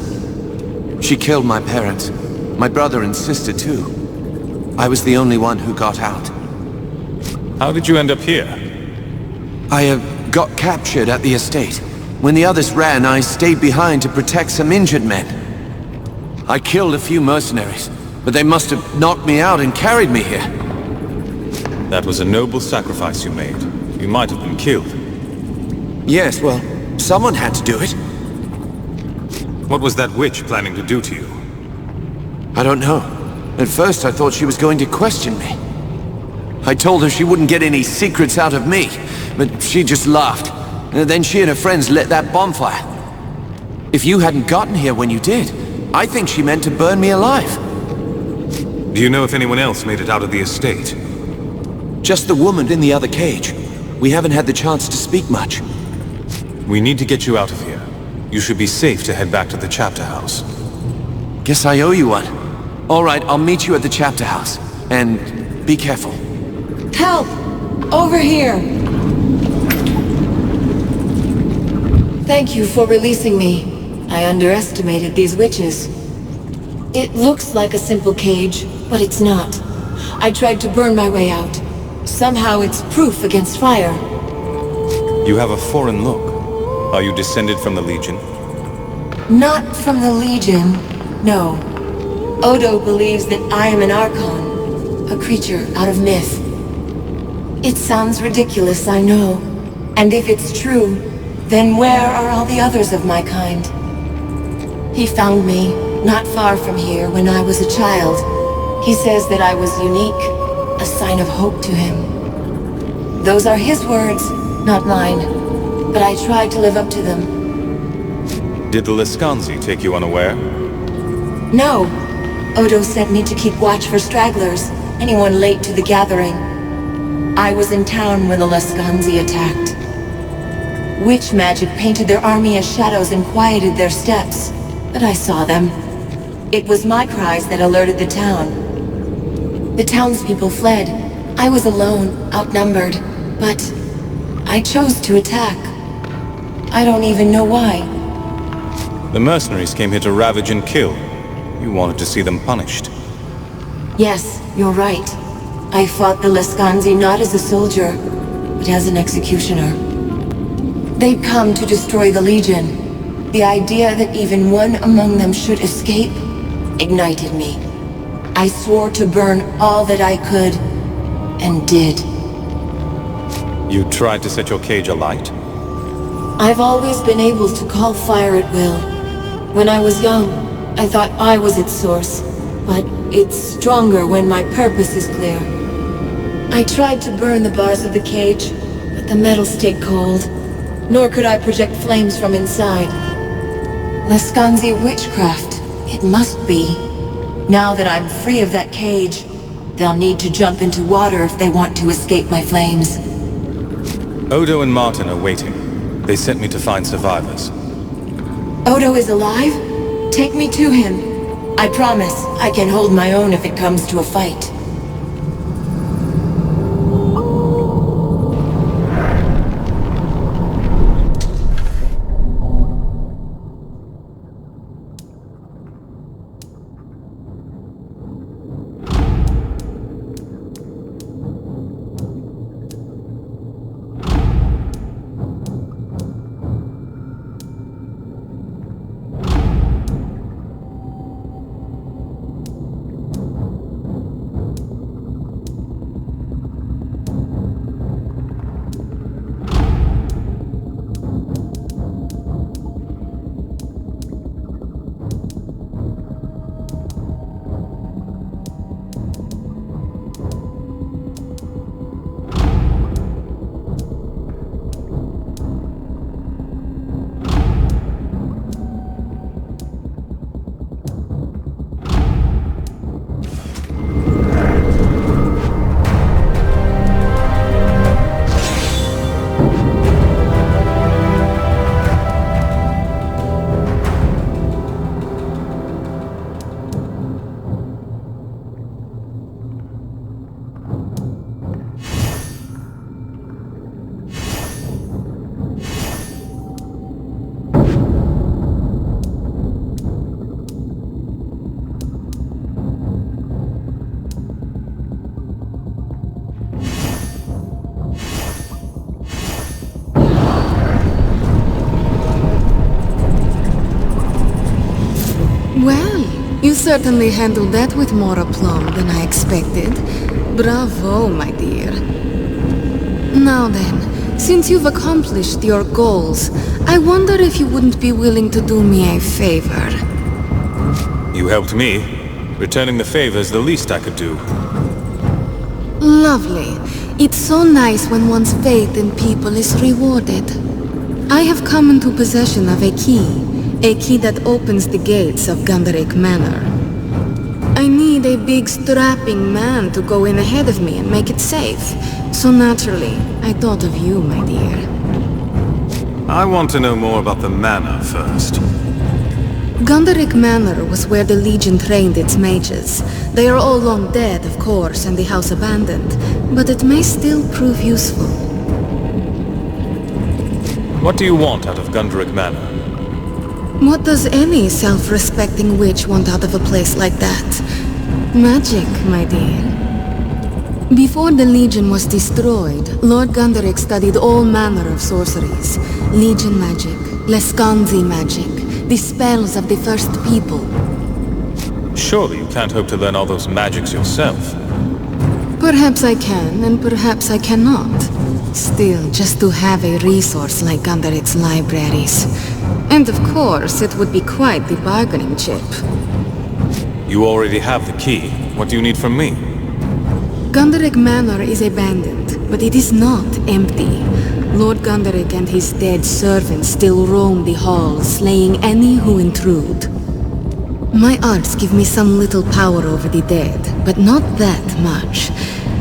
Speaker 3: She killed my parents, my brother and sister too. I was the only one who got out.
Speaker 6: How did you end up here?
Speaker 3: I got captured at the estate. When the others ran, I stayed behind to protect some injured men. I killed a few mercenaries, but they must have knocked me out and carried me here.
Speaker 6: That was a noble sacrifice you made. You might have been killed.
Speaker 3: Yes, well, someone had to do it.
Speaker 4: What was that witch planning to do to you?
Speaker 3: I don't know. At first I thought she was going to question me. I told her she wouldn't get any secrets out of me, but she just laughed. And then she and her friends lit that bonfire. If you hadn't gotten here when you did, I think she meant to burn me alive.
Speaker 4: Do you know if anyone else made it out of the estate?
Speaker 3: Just the woman in the other cage. We haven't had the chance to speak much.
Speaker 6: We need to get you out of here. You should be safe to head back to the chapter house.
Speaker 3: Guess I owe you one. All right, I'll meet you at the chapter house. And be careful.
Speaker 11: Help! Over here! Thank you for releasing me. I underestimated these witches. It looks like a simple cage, but it's not. I tried to burn my way out. Somehow it's proof against fire.
Speaker 6: You have a foreign look. Are you descended from the Legion?
Speaker 11: Not from the Legion, no. Odo believes that I am an Archon, a creature out of myth. It sounds ridiculous, I know. And if it's true, then where are all the others of my kind? He found me, not far from here, when I was a child. He says that I was unique, a sign of hope to him. Those are his words, not mine. But I tried to live up to them.
Speaker 6: Did the Lescanzi take you unaware?
Speaker 11: No.
Speaker 15: Odo sent me to keep watch for stragglers, anyone late to the gathering. I was in town when the Lescanzi attacked. Witch magic painted their army as shadows and quieted their steps, but I saw them. It was my cries that alerted the town. The townspeople fled. I was alone, outnumbered, but I chose to attack. I don't even know why.
Speaker 6: The mercenaries came here to ravage and kill. You wanted to see them punished.
Speaker 15: Yes, you're right. I fought the Lescanzi not as a soldier, but as an executioner. They'd come to destroy the Legion. The idea that even one among them should escape ignited me. I swore to burn all that I could, and did.
Speaker 6: You tried to set your cage alight?
Speaker 15: I've always been able to call fire at will. When I was young, I thought I was its source, but it's stronger when my purpose is clear. I tried to burn the bars of the cage, but the metal stayed cold, nor could I project flames from inside. Lescanzi witchcraft, it must be. Now that I'm free of that cage, they'll need to jump into water if they want to escape my flames.
Speaker 6: Odo and Martin are waiting. They sent me to find survivors.
Speaker 15: Odo is alive? Take me to him. I promise I can hold my own if it comes to a fight.
Speaker 13: You certainly handled that with more aplomb than I expected. Bravo, my dear. Now then, since you've accomplished your goals, I wonder if you wouldn't be willing to do me a favor.
Speaker 6: You helped me. Returning the favor is the least I could do.
Speaker 13: Lovely. It's so nice when one's faith in people is rewarded. I have come into possession of a key that opens the gates of Hendrik Manor. I need a big strapping man to go in ahead of me and make it safe. So naturally, I thought of you, my dear.
Speaker 6: I want to know more about the manor first.
Speaker 13: Hendrik Manor was where the Legion trained its mages. They are all long dead, of course, and the house abandoned, but it may still prove useful.
Speaker 6: What do you want out of Hendrik Manor?
Speaker 13: What does any self-respecting witch want out of a place like that? Magic, my dear. Before the Legion was destroyed, Lord Hendrik studied all manner of sorceries. Legion magic, Lescanzi magic, the spells of the first people.
Speaker 6: Surely you can't hope to learn all those magics yourself.
Speaker 13: Perhaps I can, and perhaps I cannot. Still, just to have a resource like Hendrik's libraries. And of course, it would be quite the bargaining chip.
Speaker 6: You already have the key. What do you need from me?
Speaker 13: Hendrik Manor is abandoned, but it is not empty. Lord Hendrik and his dead servants still roam the halls, slaying any who intrude. My arts give me some little power over the dead, but not that much.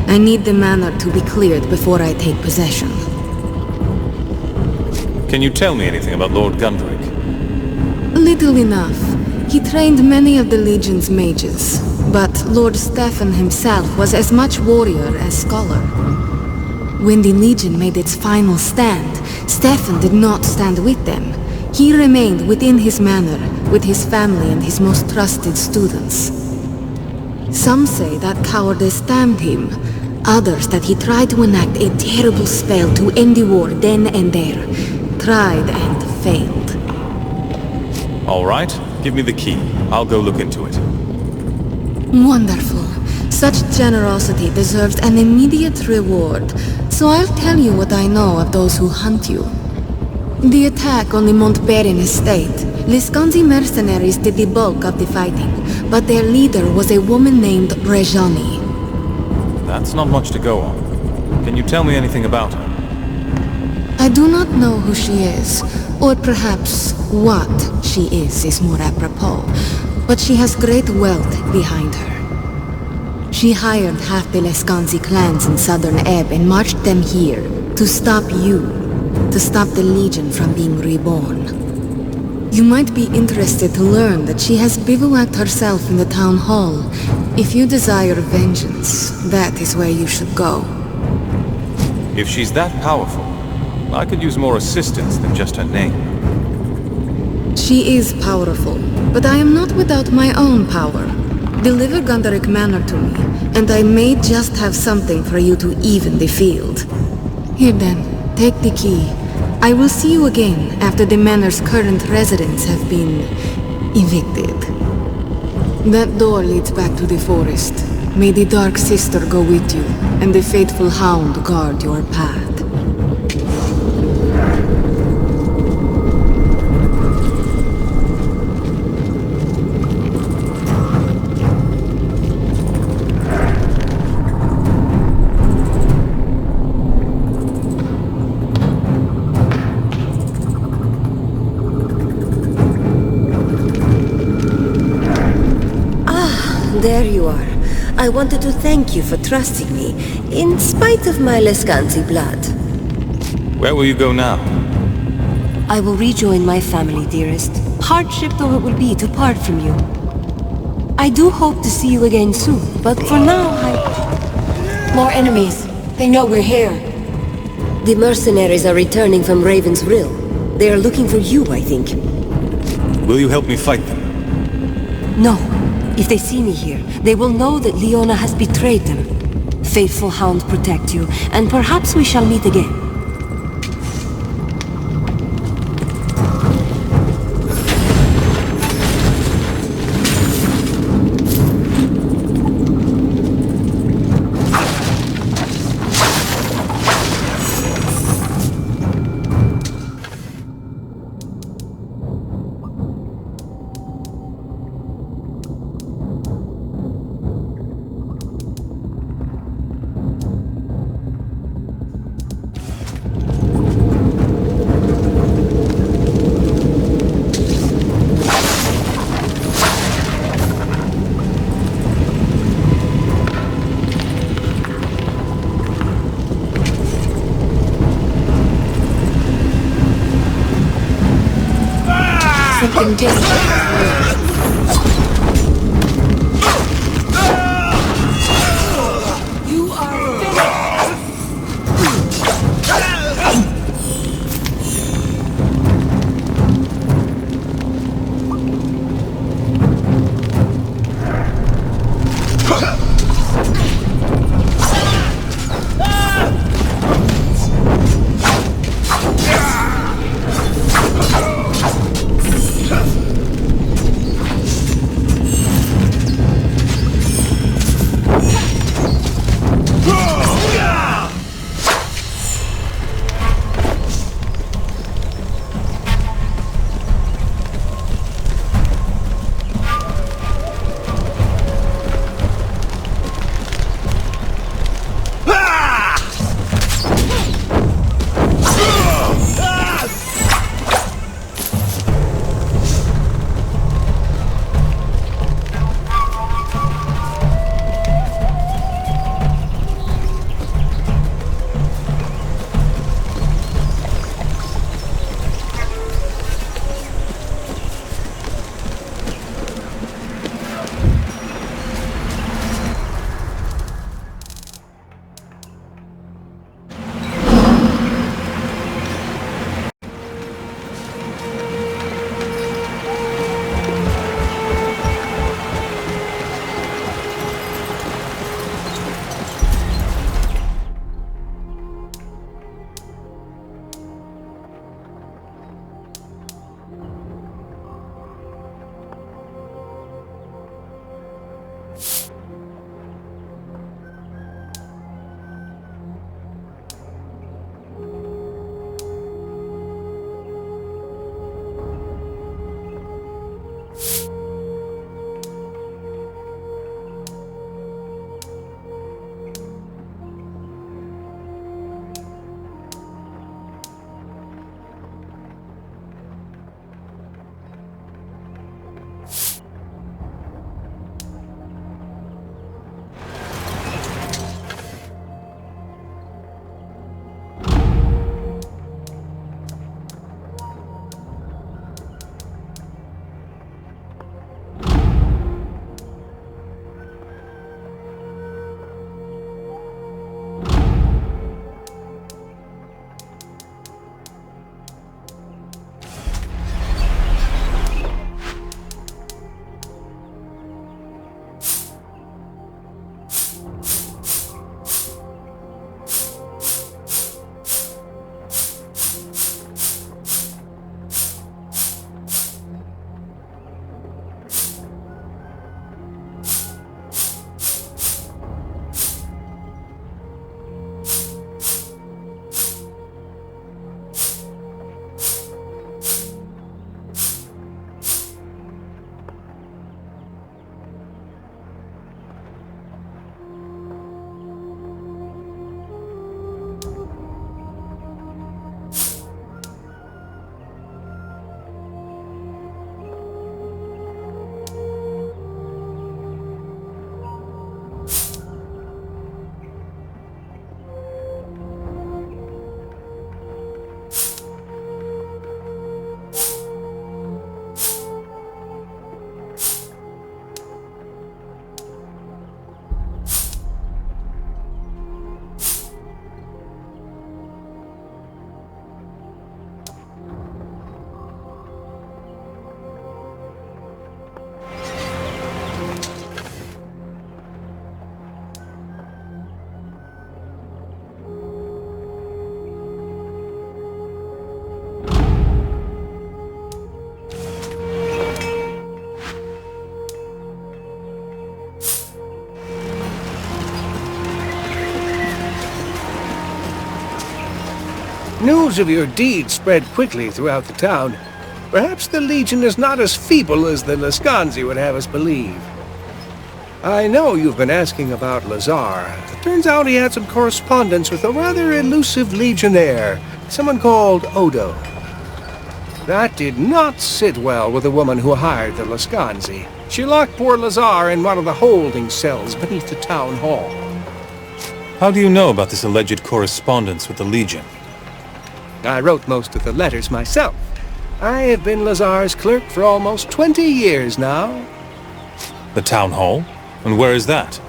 Speaker 13: I need the manor to be cleared before I take possession.
Speaker 6: Can you tell me anything about Lord Gundrick?
Speaker 13: Little enough. He trained many of the Legion's mages, but Lord Stefan himself was as much warrior as scholar. When the Legion made its final stand, Stefan did not stand with them. He remained within his manor, with his family and his most trusted students. Some say that cowardice damned him. Others that he tried to enact a terrible spell to end the war then and there. Tried and failed.
Speaker 6: All right, give me the key. I'll go look into it.
Speaker 13: Wonderful. Such generosity deserves an immediate reward, so I'll tell you what I know of those who hunt you. The attack on the Montbarren estate, Lescanzi mercenaries did the bulk of the fighting, but their leader was a woman named Rejani.
Speaker 6: That's not much to go on. Can you tell me anything about her?
Speaker 13: I do not know who she is, or perhaps what she is more apropos, but she has great wealth behind her. She hired half the Lescanzi clans in southern Ebb and marched them here to stop you, to stop the Legion from being reborn. You might be interested to learn that she has bivouacked herself in the town hall. If you desire vengeance, that is where you should go.
Speaker 6: If she's that powerful, I could use more assistance than just her name.
Speaker 13: She is powerful, but I am not without my own power. Deliver Gundrick Manor to me, and I may just have something for you to even the field. Here then, take the key. I will see you again after the manor's current residents have been evicted. That door leads back to the forest. May the Dark Sister go with you, and the faithful Hound guard your path.
Speaker 11: There you are. I wanted to thank you for trusting me, in spite of my Lescanzi blood.
Speaker 6: Where will you go now?
Speaker 11: I will rejoin my family, dearest. Hardship though it will be to part from you. I do hope to see you again soon, but for now,
Speaker 15: More enemies. They know we're here.
Speaker 11: The mercenaries are returning from Raven's Rill. They are looking for you, I think.
Speaker 6: Will you help me fight them?
Speaker 11: No. If they see me here, they will know that Leona has betrayed them. Faithful Hound protect you, and perhaps we shall meet again.
Speaker 15: Something dangerous. You are finished!
Speaker 12: News of your deed spread quickly throughout the town. Perhaps the Legion is not as feeble as the Lascanzi would have us believe. I know you've been asking about Lazar. It turns out he had some correspondence with a rather elusive legionnaire, someone called Odo. That did not sit well with the woman who hired the Lascanzi. She locked poor Lazar in one of the holding cells beneath the town hall.
Speaker 6: How do you know about this alleged correspondence with the Legion?
Speaker 12: I wrote most of the letters myself. I have been Lazar's clerk for almost 20 years now.
Speaker 6: The town hall? And where is that?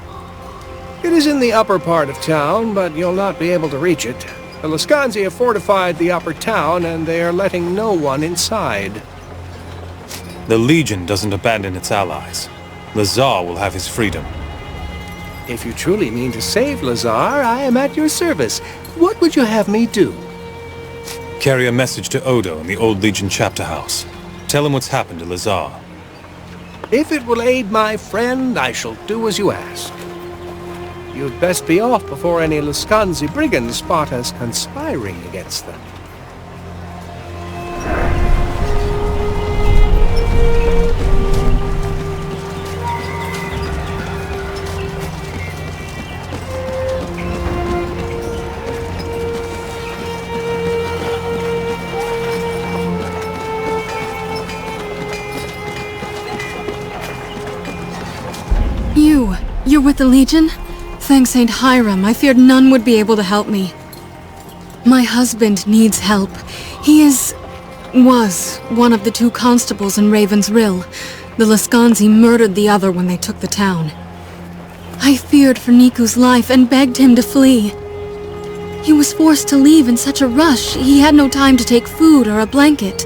Speaker 12: It is in the upper part of town, but you'll not be able to reach it. The Lascanzi have fortified the upper town, and they are letting no one inside.
Speaker 6: The Legion doesn't abandon its allies. Lazar will have his freedom.
Speaker 12: If you truly mean to save Lazar, I am at your service. What would you have me do?
Speaker 6: Carry a message to Odo in the old Legion chapter house. Tell him what's happened to Lazar.
Speaker 12: If it will aid my friend, I shall do as you ask. You'd best be off before any Lascanzi brigands spot us conspiring against them.
Speaker 13: You're with the Legion? Thanks, Saint Hiram. I feared none would be able to help me. My husband needs help. He was one of the 2 constables in Raven's Rill. The Lascanzi murdered the other when they took the town. I feared for Niku's life and begged him to flee. He was forced to leave in such a rush, he had no time to take food or a blanket.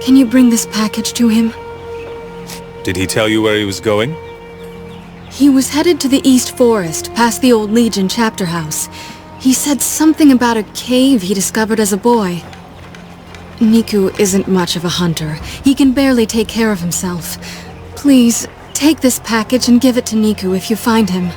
Speaker 13: Can you bring this package to him?
Speaker 6: Did he tell you where he was going?
Speaker 13: He was headed to the East Forest, past the old Legion chapter house. He said something about a cave he discovered as a boy. Niku isn't much of a hunter. He can barely take care of himself. Please, take this package and give it to Niku if you find him.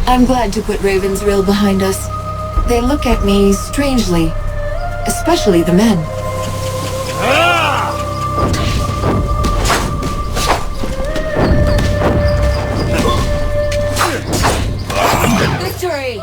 Speaker 15: I'm glad to put Raven's Rill behind us. They look at me strangely, especially the men.
Speaker 11: Victory!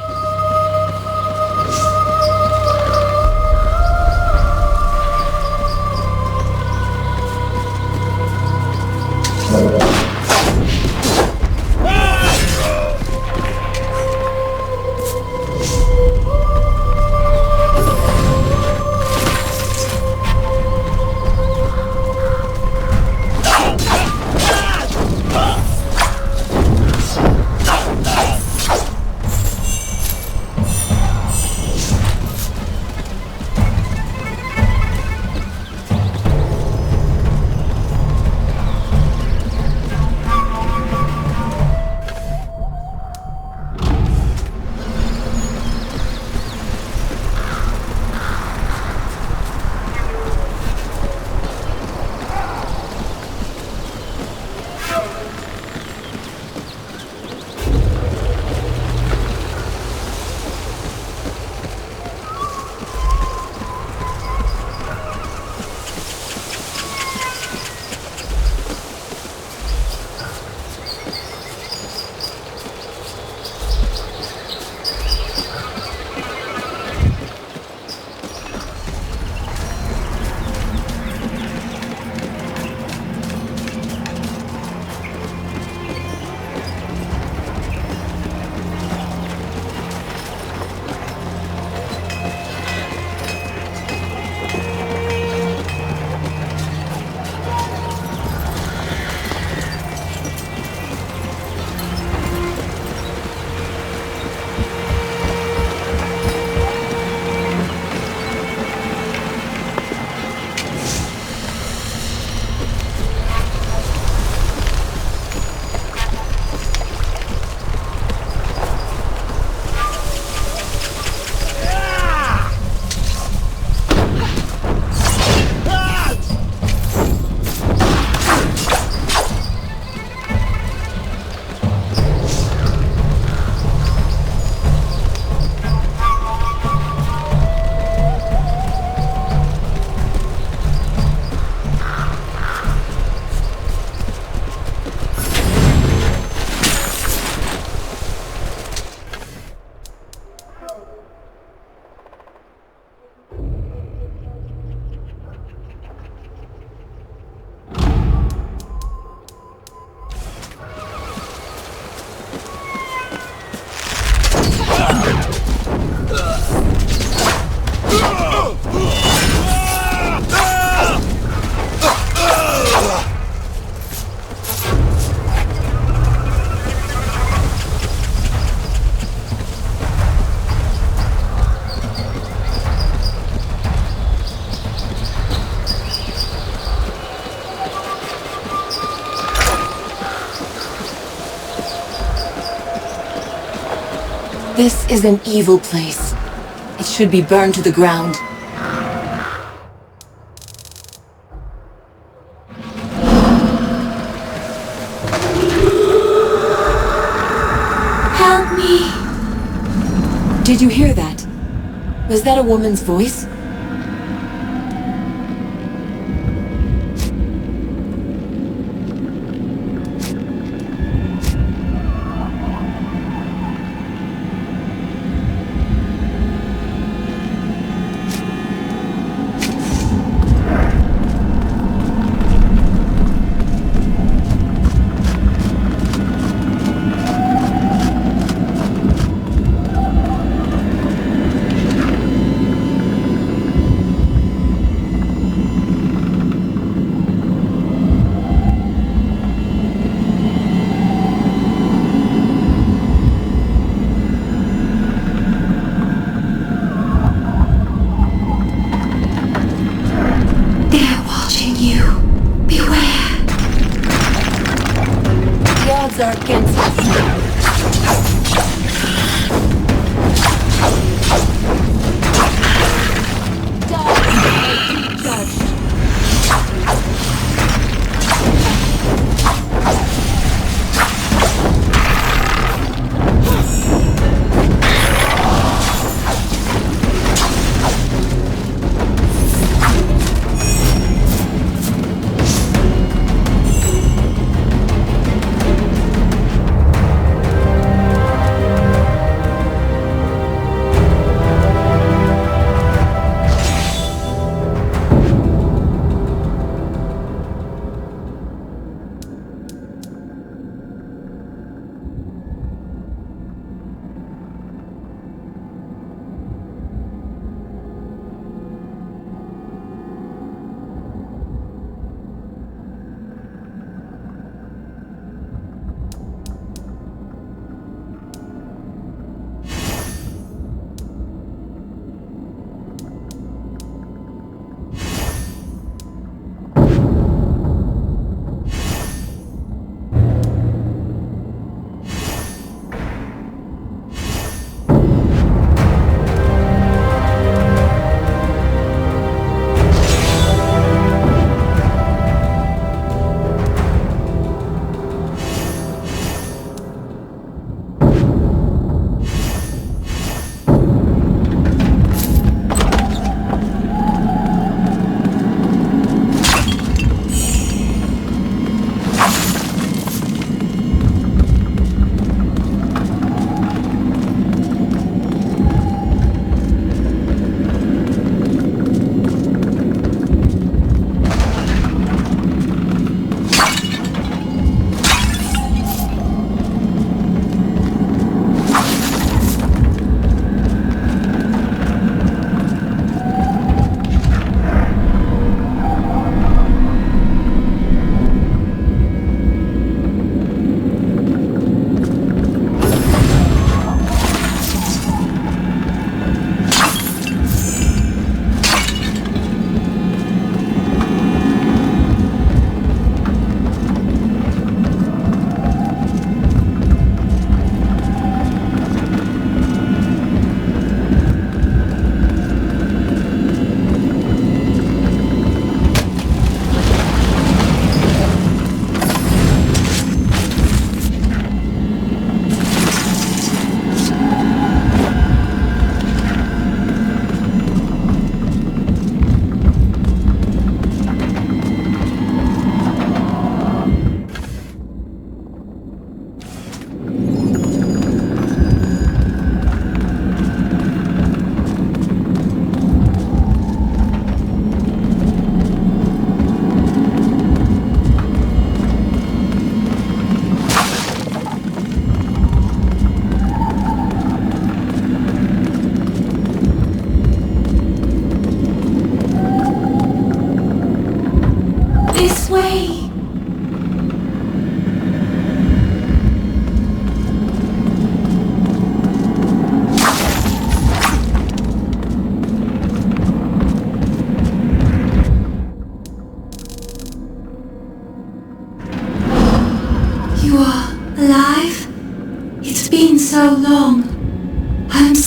Speaker 15: This is an evil place. It should be burned to the ground. Help me! Did you hear that? Was that a woman's voice?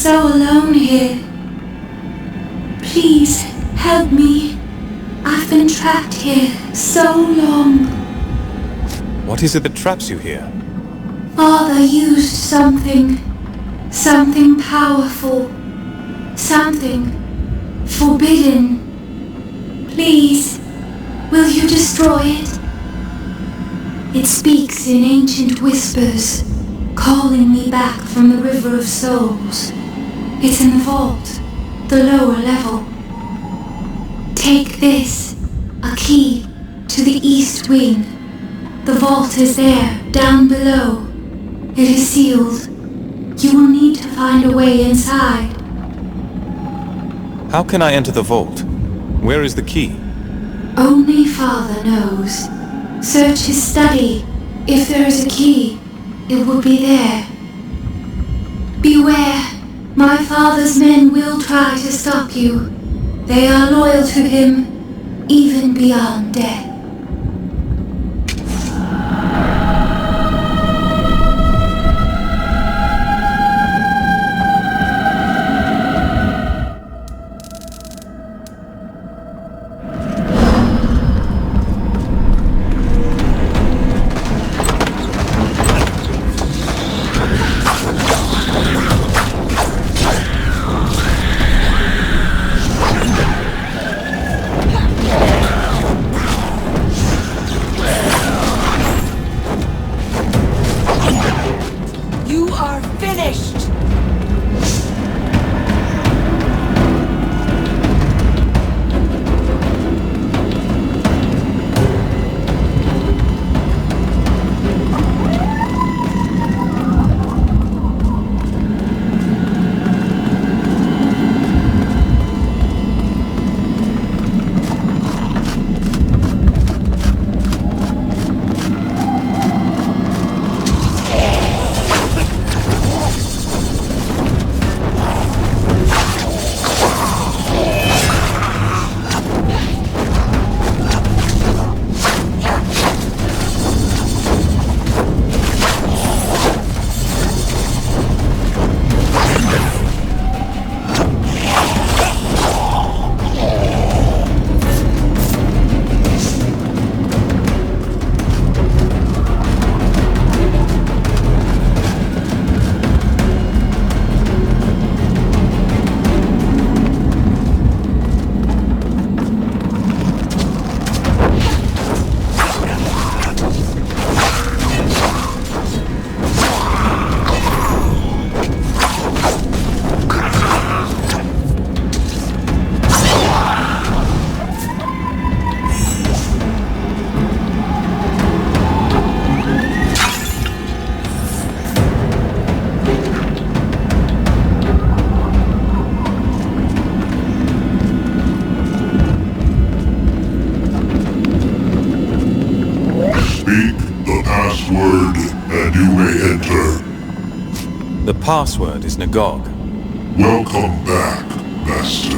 Speaker 15: so alone here. Please, help me. I've been trapped here so long.
Speaker 6: What is it that traps you here?
Speaker 15: Father used something powerful, something forbidden. Please, will you destroy it? It speaks in ancient whispers, calling me back from the River of Souls. It's in the vault, the lower level. Take this, a key to the east wing. The vault is there, down below. It is sealed. You will need to find a way inside.
Speaker 6: How can I enter the vault? Where is the key?
Speaker 15: Only Father knows. Search his study. If there is a key, it will be there. Beware. My father's men will try to stop you. They are loyal to him, even beyond death.
Speaker 6: The password is Nagog.
Speaker 16: Welcome back, Master.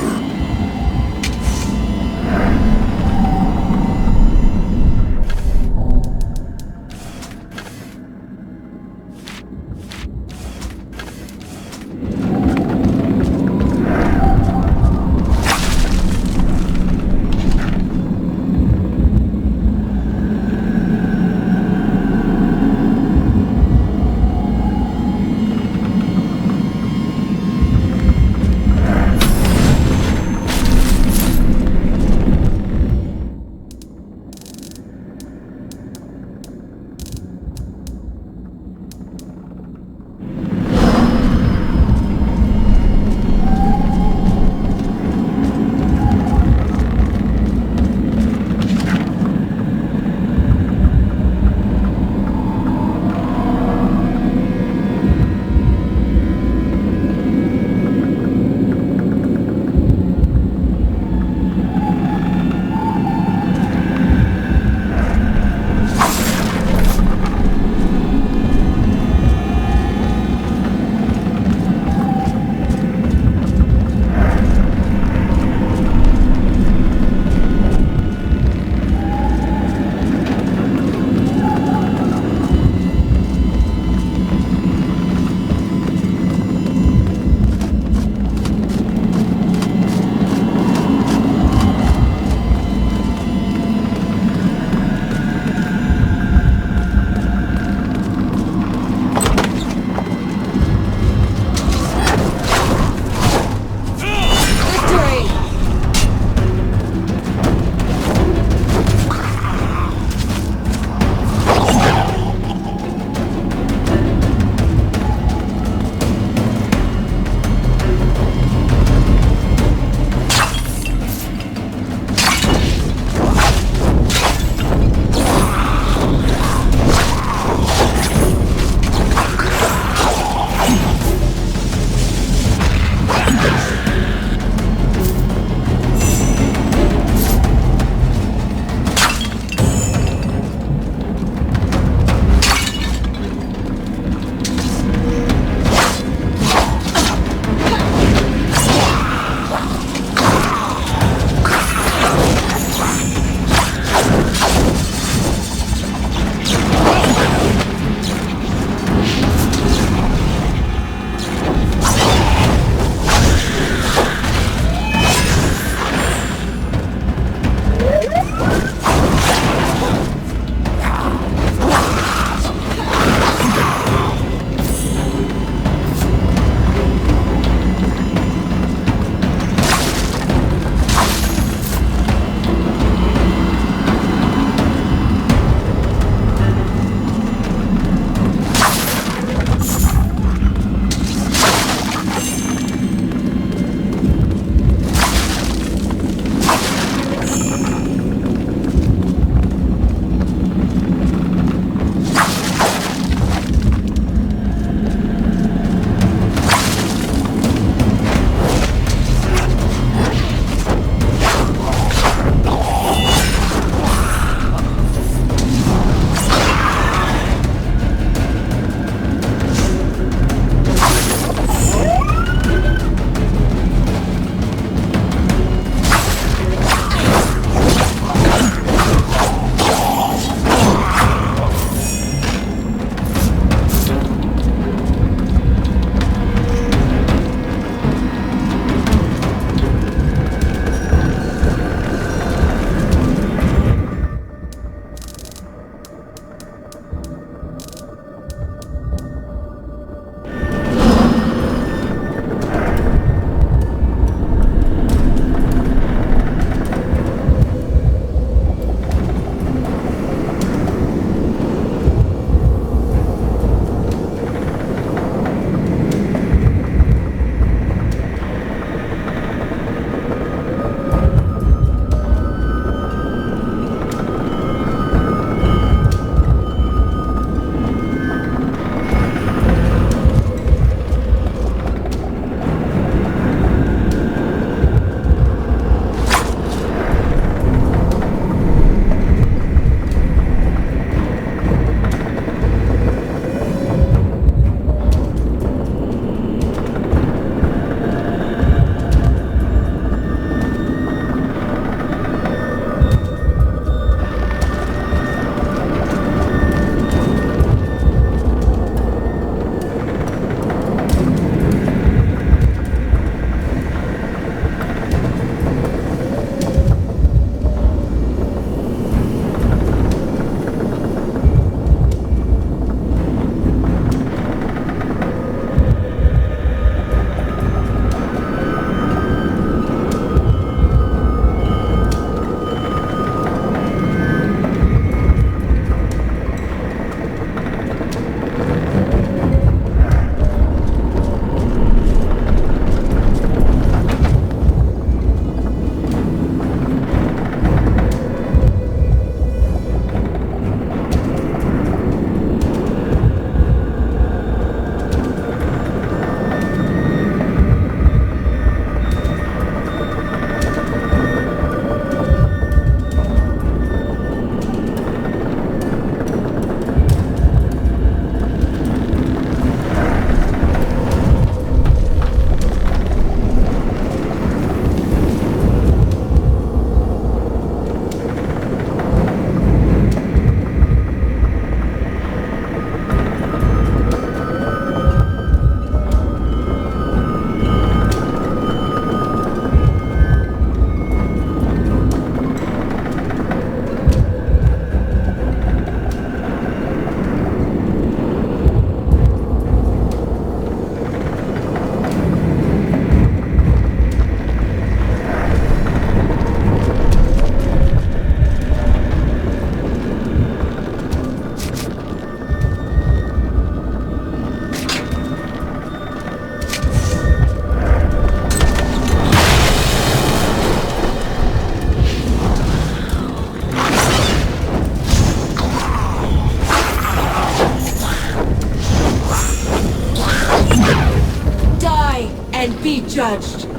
Speaker 15: finished.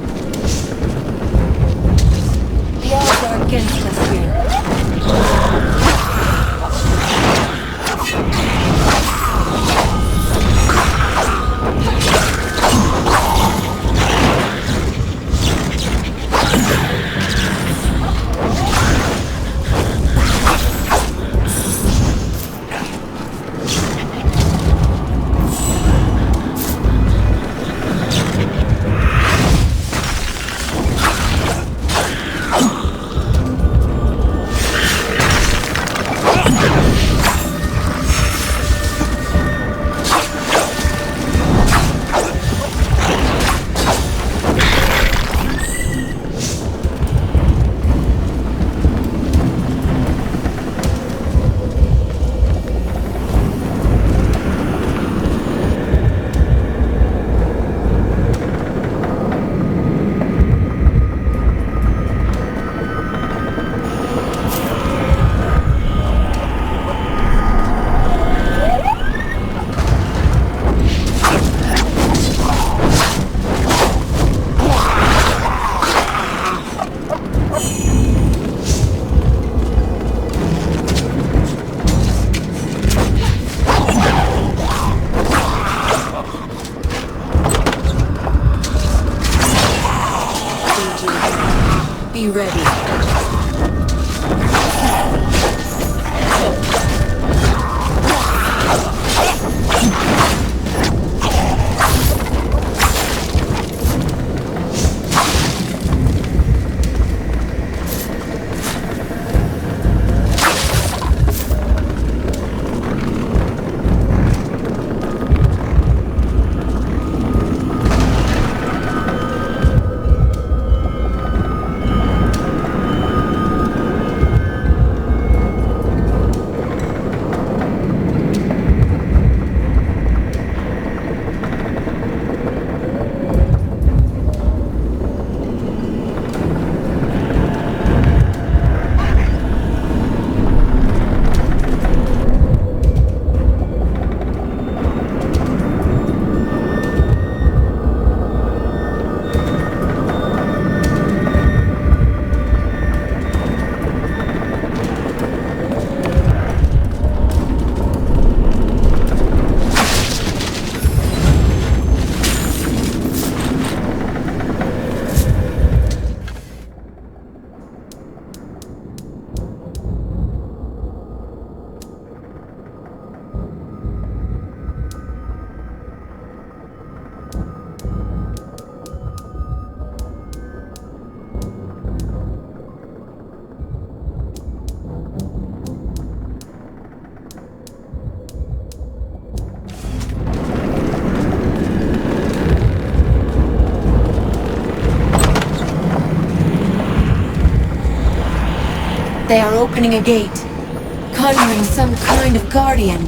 Speaker 15: The odds are against us here. Be ready. They are opening a gate, conjuring some kind of guardian.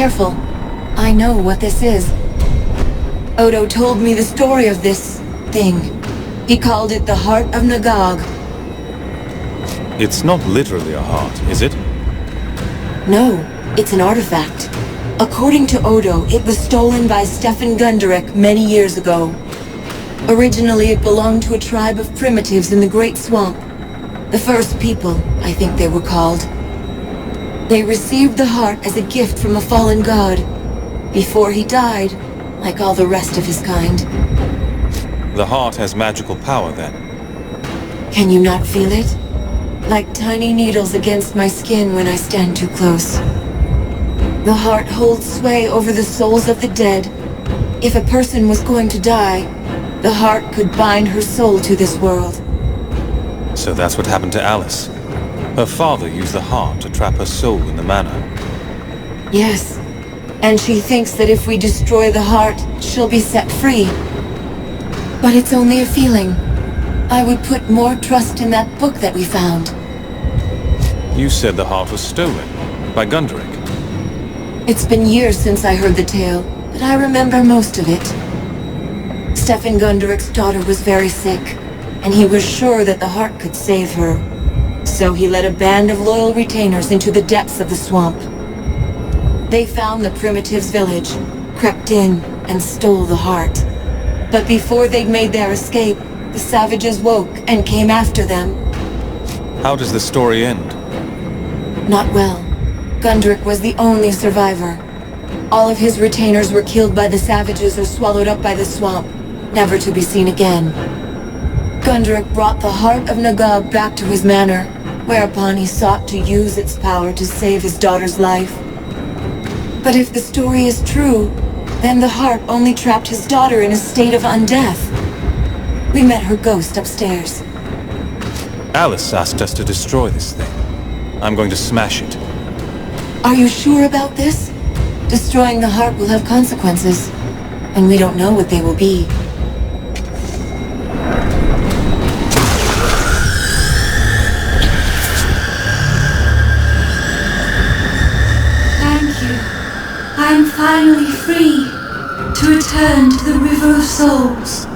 Speaker 15: careful. I know what this is. Odo told me the story of this thing. He called it the Heart of Nagog.
Speaker 6: It's not literally a heart, is it?
Speaker 15: No, it's an artifact. According to Odo, it was stolen by Stefan Hendrik many years ago. Originally, it belonged to a tribe of primitives in the Great Swamp. The first people, I think they were called. They received the heart as a gift from a fallen god, before he died, like all the rest of his kind.
Speaker 6: The heart has magical power, then?
Speaker 15: Can you not feel it? Like tiny needles against my skin when I stand too close. The heart holds sway over the souls of the dead. If a person was going to die, the heart could bind her soul to this world.
Speaker 6: So that's what happened to Alice. Her father used the heart to trap her soul in the manor.
Speaker 15: Yes, and she thinks that if we destroy the heart, she'll be set free. But it's only a feeling. I would put more trust in that book that we found.
Speaker 6: You said the heart was stolen by Hendrik.
Speaker 15: It's been years since I heard the tale, but I remember most of it. Stefan Hendrik's daughter was very sick, and he was sure that the heart could save her. So he led a band of loyal retainers into the depths of the swamp. They found the primitives' village, crept in, and stole the heart. But before they'd made their escape, the savages woke and came after them.
Speaker 6: How does the story end?
Speaker 15: Not well. Hendrik was the only survivor. All of his retainers were killed by the savages or swallowed up by the swamp, never to be seen again. Hendrik brought the heart of Nagog back to his manor, whereupon he sought to use its power to save his daughter's life. But if the story is true, then the heart only trapped his daughter in a state of undeath. We met her ghost upstairs.
Speaker 6: Alice asked us to destroy this thing. I'm going to smash it.
Speaker 15: Are you sure about this? Destroying the heart will have consequences, and we don't know what they will be.
Speaker 17: Thank you. I am finally free to return to the River of Souls.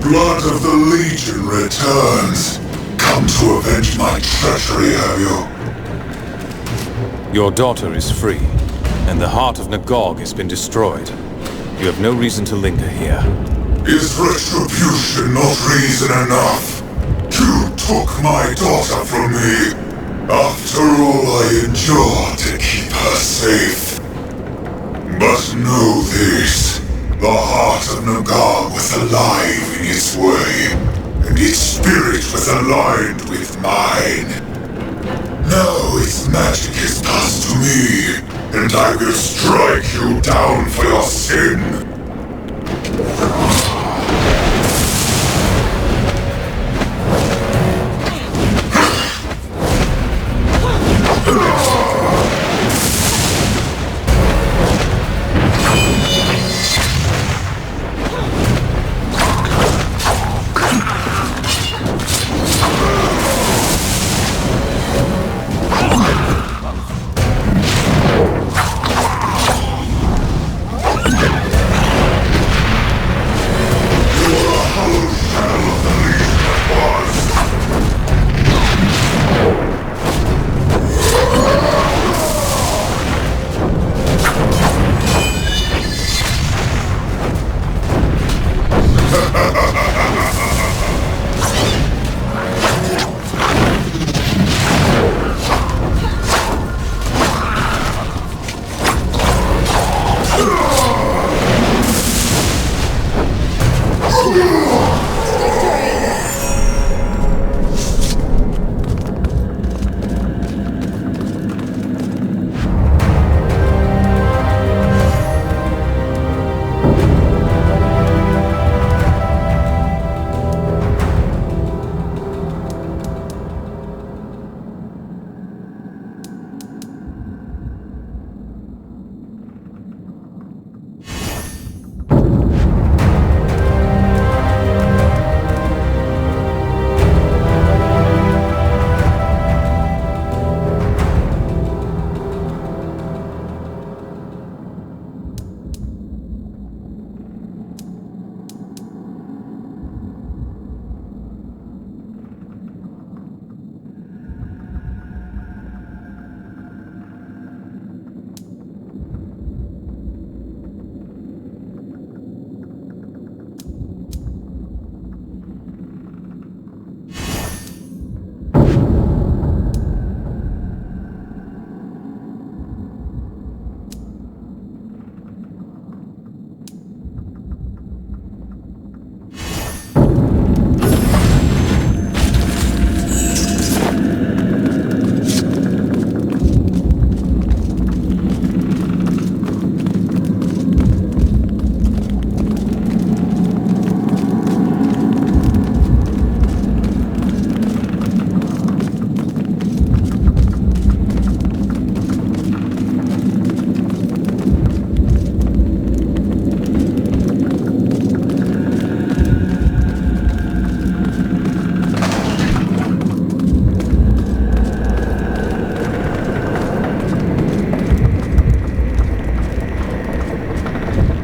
Speaker 16: Blood of the Legion returns. Come to avenge my treachery, have you?
Speaker 6: Your daughter is free, and the heart of Nagog has been destroyed. You have no reason to linger here.
Speaker 16: Is retribution not reason enough? You took my daughter from me. After all I endured to keep her safe. But know this. The heart of Nagog was alive in its way, and its spirit was aligned with mine. Now its magic is passed to me, and I will strike you down for your sin.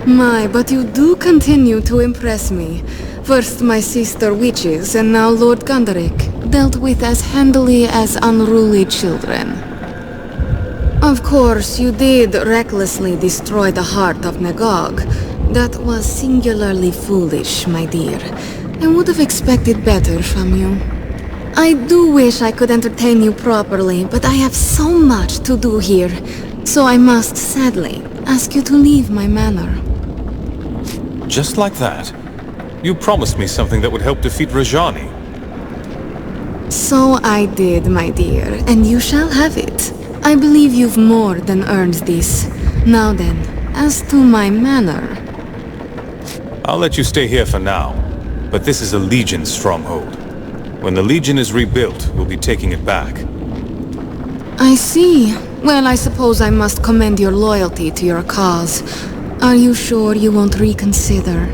Speaker 13: My, but you do continue to impress me. First my sister witches, and now Lord Hendrik, dealt with as handily as unruly children. Of course, you did recklessly destroy the heart of Nagog. That was singularly foolish, my dear. I would have expected better from you. I do wish I could entertain you properly, but I have so much to do here, so I must, sadly, ask you to leave my manor.
Speaker 6: Just like that? You promised me something that would help defeat Rajani.
Speaker 13: So I did, my dear, and you shall have it. I believe you've more than earned this. Now then, as to my manor...
Speaker 6: I'll let you stay here for now, but this is a Legion stronghold. When the Legion is rebuilt, we'll be taking it back.
Speaker 13: I see. Well, I suppose I must commend your loyalty to your cause. Are you sure you won't reconsider?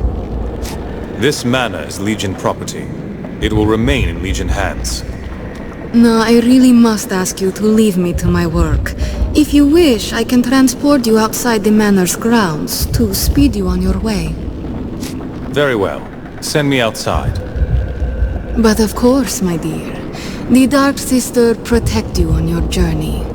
Speaker 6: This manor is Legion property. It will remain in Legion hands.
Speaker 13: No, I really must ask you to leave me to my work. If you wish, I can transport you outside the manor's grounds to speed you on your way.
Speaker 6: Very well. Send me outside.
Speaker 13: But of course, my dear. The Dark Sister protect you on your journey.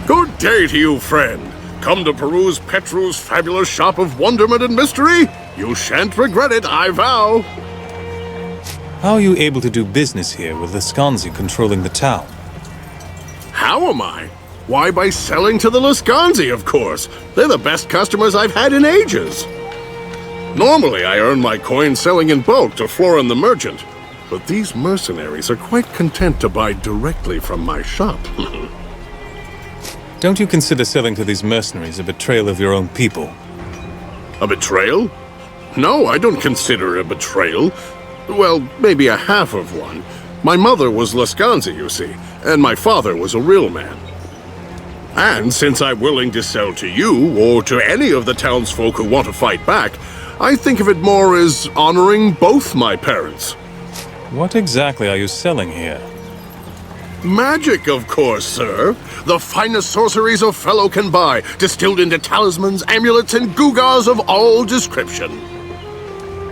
Speaker 18: Good day to you, friend. Come to peruse Petru's fabulous shop of wonderment and mystery? You shan't regret it, I vow.
Speaker 6: How are you able to do business here with Laskanzi controlling the town?
Speaker 18: How am I? Why, by selling to the Laskanzi, of course. They're the best customers I've had in ages. Normally, I earn my coin selling in bulk to Florin the merchant. But these mercenaries are quite content to buy directly from my shop.
Speaker 6: Don't you consider selling to these mercenaries a betrayal of your own people?
Speaker 18: A betrayal? No, I don't consider it a betrayal. Well, maybe a half of one. My mother was Laskanzi, you see, and my father was a real man. And since I'm willing to sell to you, or to any of the townsfolk who want to fight back, I think of it more as honoring both my parents.
Speaker 6: What exactly are you selling here?
Speaker 18: Magic, of course, sir. The finest sorceries a fellow can buy, distilled into talismans, amulets, and gewgaws of all description.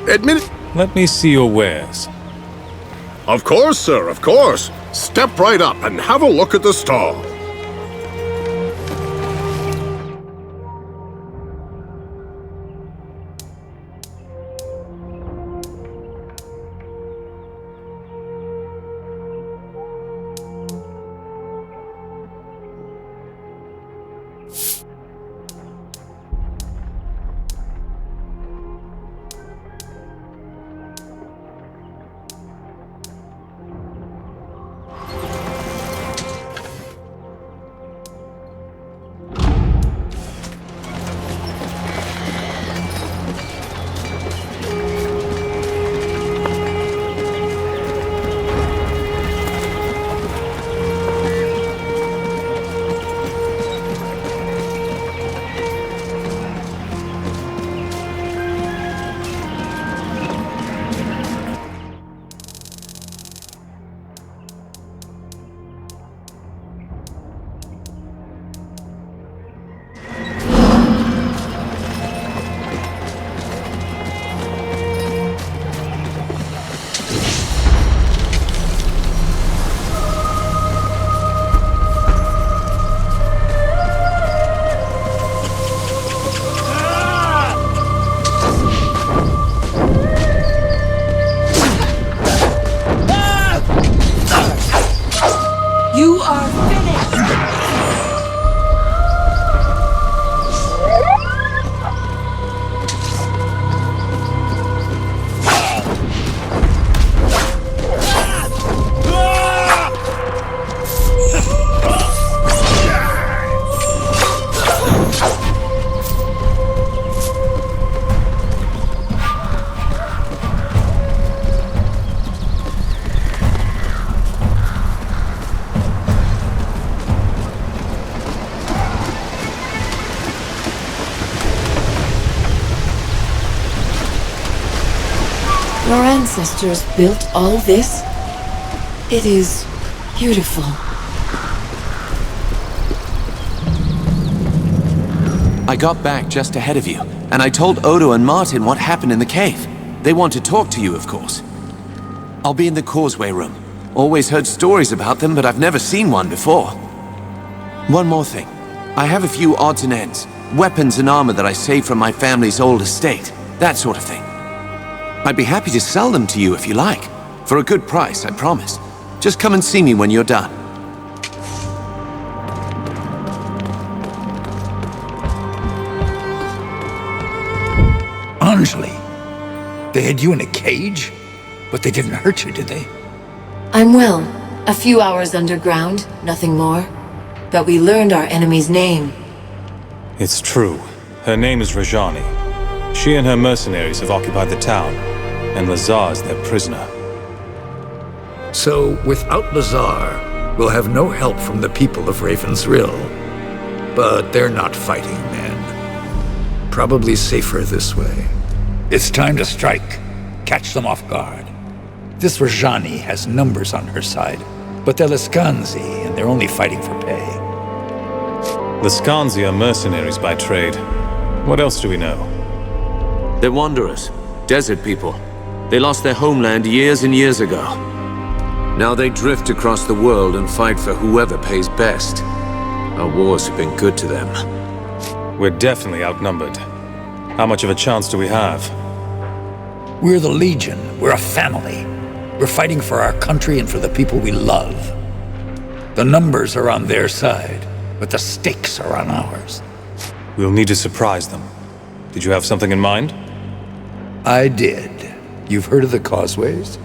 Speaker 18: Admit...
Speaker 6: Let me see your wares.
Speaker 18: Of course, sir, of course. Step right up and have a look at the stall.
Speaker 15: Your ancestors built all this? It is beautiful.
Speaker 3: I got back just ahead of you, and I told Odo and Martin what happened in the cave. They want to talk to you, of course. I'll be in the causeway room. Always heard stories about them, but I've never seen one before. One more thing. I have a few odds and ends. Weapons and armor that I saved from my family's old estate. That sort of thing. I'd be happy to sell them to you if you like. For a good price, I promise. Just come and see me when you're done.
Speaker 7: Anjali, they had you in a cage? But they didn't hurt you, did they?
Speaker 15: I'm well. A few hours underground, nothing more. But we learned our enemy's name.
Speaker 6: It's true. Her name is Rajani. She and her mercenaries have occupied the town, and Lazar is their prisoner.
Speaker 7: So, without Lazar, we'll have no help from the people of Raven's Rill. But they're not fighting men. Probably safer this way. It's time to strike. Catch them off guard. This Rajani has numbers on her side, but they're Lescanzi, and they're only fighting for pay.
Speaker 6: The Scanzi are mercenaries by trade. What else do we know?
Speaker 3: They're wanderers, desert people. They lost their homeland years and years ago. Now they drift across the world and fight for whoever pays best. Our wars have been good to them.
Speaker 6: We're definitely outnumbered. How much of a chance do we have?
Speaker 7: We're the Legion. We're a family. We're fighting for our country and for the people we love. The numbers are on their side, but the stakes are on ours.
Speaker 6: We'll need to surprise them. Did you have something in mind?
Speaker 7: I did. You've heard of the causeways?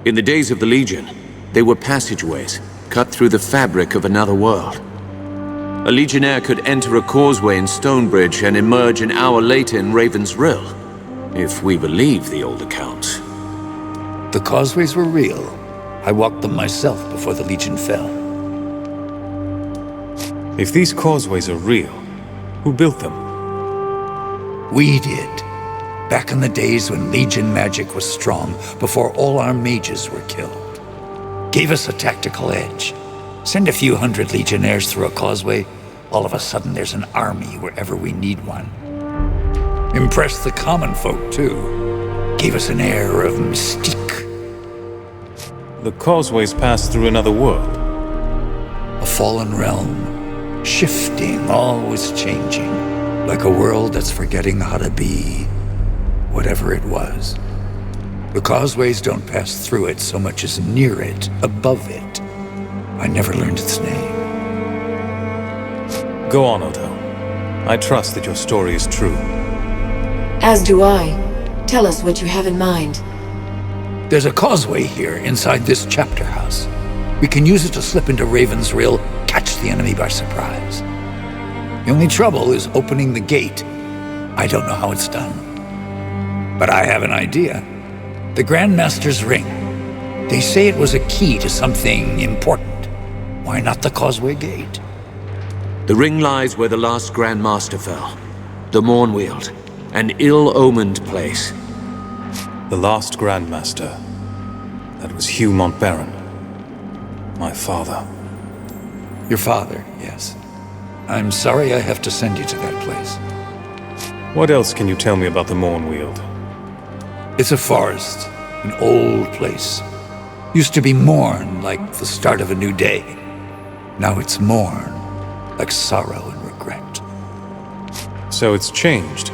Speaker 3: In the days of the Legion, they were passageways, cut through the fabric of another world. A Legionnaire could enter a causeway in Stonebridge and emerge an hour later in Raven's Rill, if we believe the old accounts.
Speaker 7: The causeways were real. I walked them myself before the Legion fell.
Speaker 6: If these causeways are real, who built them?
Speaker 7: We did. Back in the days when Legion magic was strong, before all our mages were killed. Gave us a tactical edge. Send a few hundred Legionnaires through a causeway, all of a sudden there's an army wherever we need one. Impressed the common folk, too. Gave us an air of mystique.
Speaker 6: The causeways pass through another world.
Speaker 7: A fallen realm. Shifting, always changing. Like a world that's forgetting how to be whatever it was. The causeways don't pass through it so much as near it, above it. I never learned its name.
Speaker 6: Go on, Odo. I trust that your story is true.
Speaker 15: As do I. Tell us what you have in mind.
Speaker 7: There's a causeway here inside this chapter house. We can use it to slip into Raven's Rill, catch the enemy by surprise. The only trouble is opening the gate. I don't know how it's done. But I have an idea. The Grandmaster's ring. They say it was a key to something important. Why not the causeway gate?
Speaker 3: The ring lies where the last Grandmaster fell. The Mournweald. An ill-omened place.
Speaker 6: The last Grandmaster. That was Hugh Montbaron. My father.
Speaker 7: Your father, yes. I'm sorry I have to send you to that place.
Speaker 6: What else can you tell me about the Mournweald?
Speaker 7: It's a forest. An old place. Used to be morn, like the start of a new day. Now it's mourn, like sorrow and regret.
Speaker 6: So it's changed.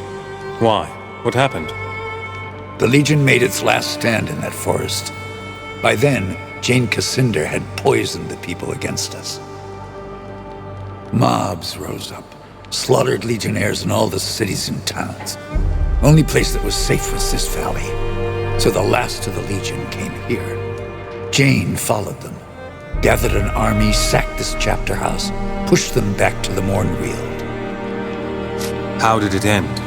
Speaker 6: Why? What happened?
Speaker 7: The Legion made its last stand in that forest. By then, Jane Cassinder had poisoned the people against us. Mobs rose up, slaughtered Legionnaires in all the cities and towns. The only place that was safe was this valley. So the last of the Legion came here. Jane followed them, gathered an army, sacked this chapter house, pushed them back to the Mournweald.
Speaker 6: How did it end?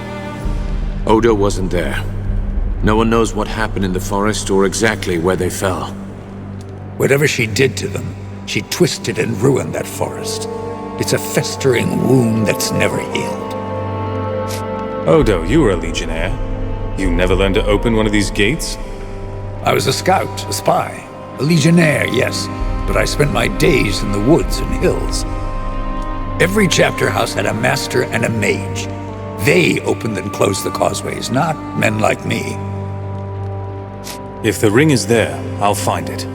Speaker 3: Odo wasn't there. No one knows what happened in the forest or exactly where they fell.
Speaker 7: Whatever she did to them, she twisted and ruined that forest. It's a festering wound that's never healed.
Speaker 6: Odo, you were a Legionnaire. You never learned to open one of these gates?
Speaker 7: I was a scout, a spy, a legionnaire, yes, but I spent my days in the woods and hills. Every chapter house had a master and a mage. They opened and closed the causeways, not men like me.
Speaker 6: If the ring is there, I'll find it.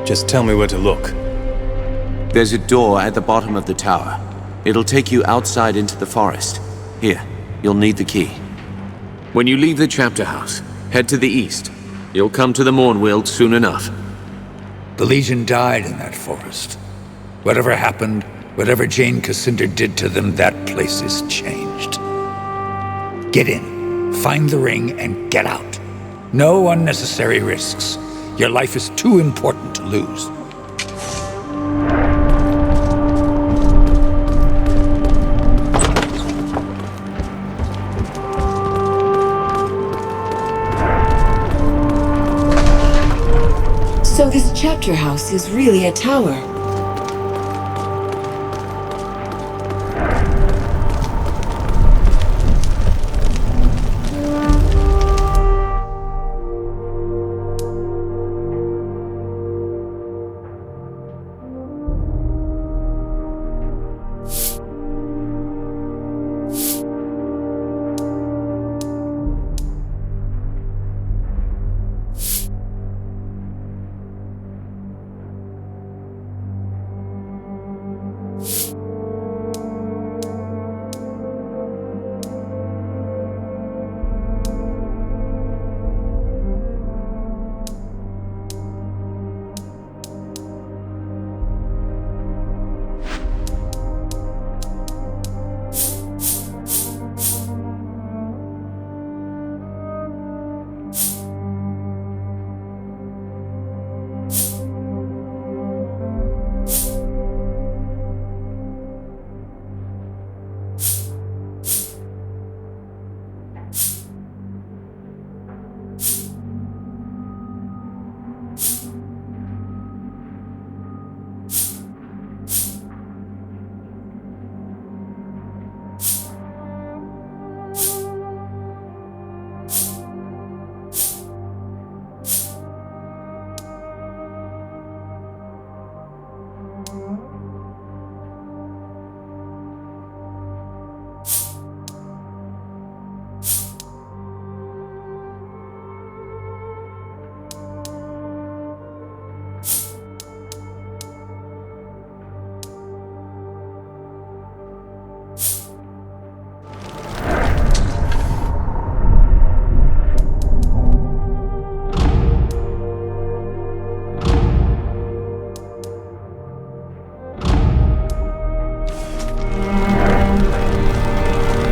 Speaker 6: Just tell me where to look.
Speaker 3: There's a door at the bottom of the tower. It'll take you outside into the forest. Here, you'll need the key. When you leave the chapter house, head to the east. You'll come to the Mournweald soon enough.
Speaker 7: The Legion died in that forest. Whatever happened, whatever Jane Cassinder did to them, that place is changed. Get in, find the ring, and get out. No unnecessary risks. Your life is too important to lose.
Speaker 15: So this chapter house is really a tower.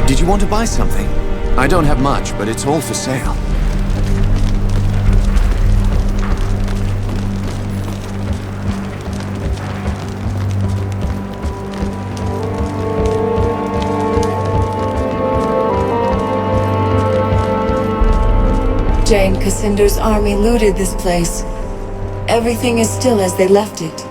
Speaker 3: Did you want to buy something? I don't have much, but it's all for sale.
Speaker 15: Jane Cassinder's army looted this place. Everything is still as they left it.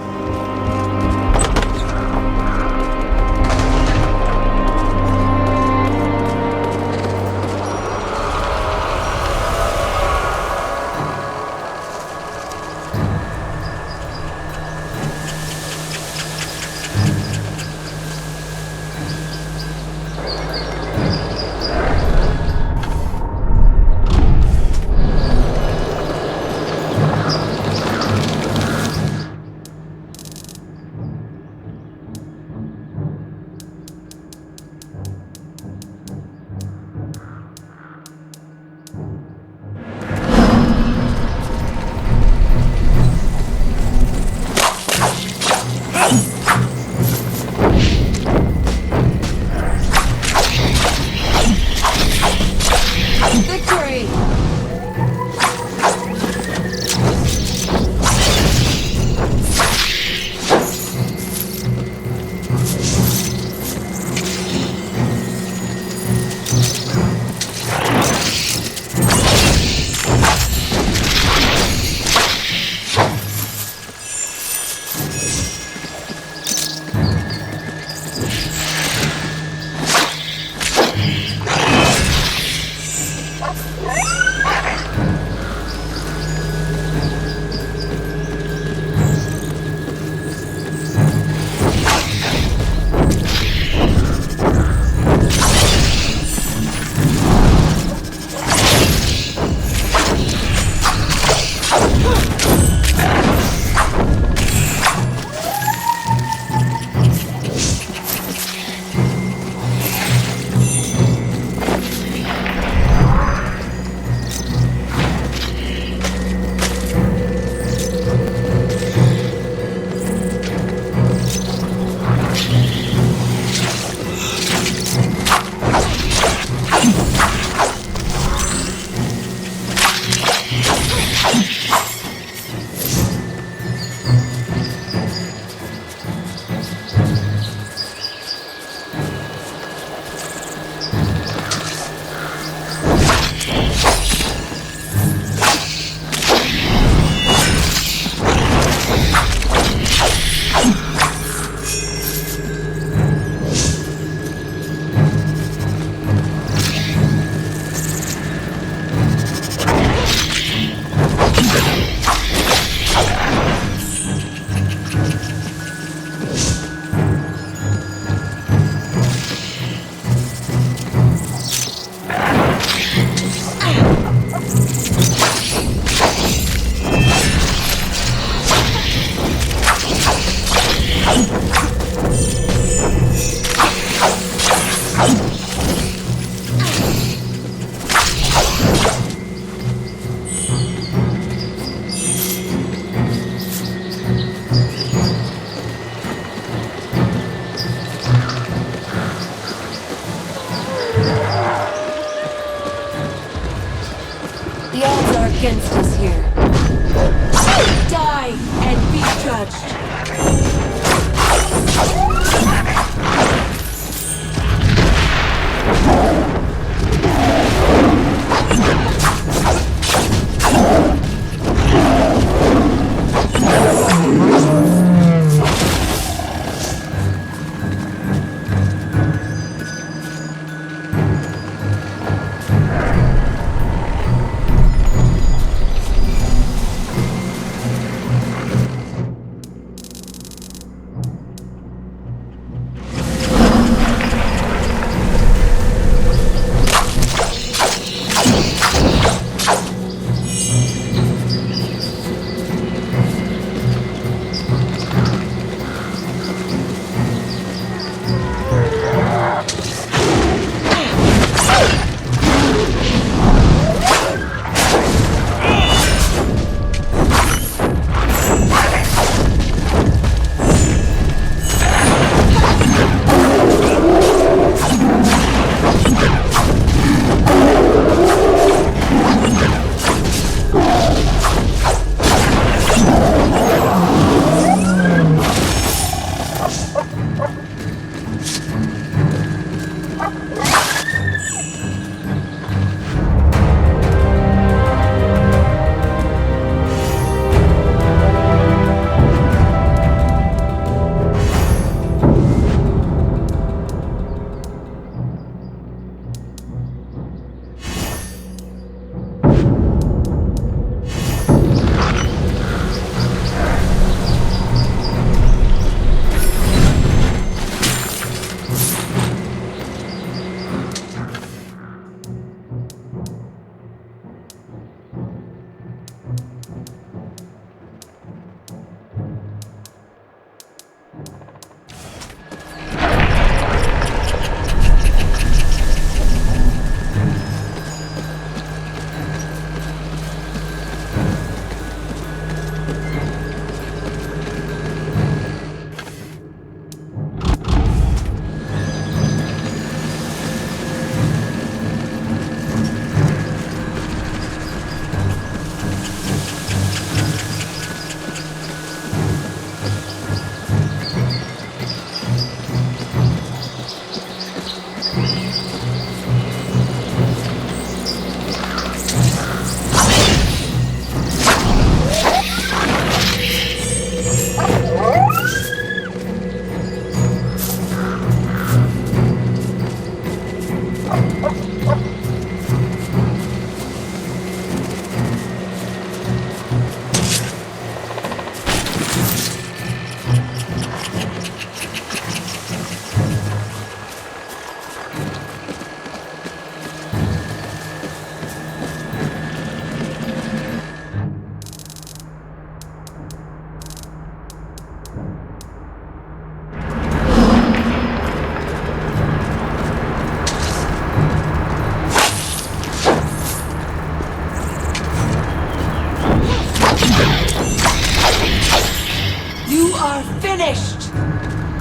Speaker 15: The odds are against us here. Die and be judged.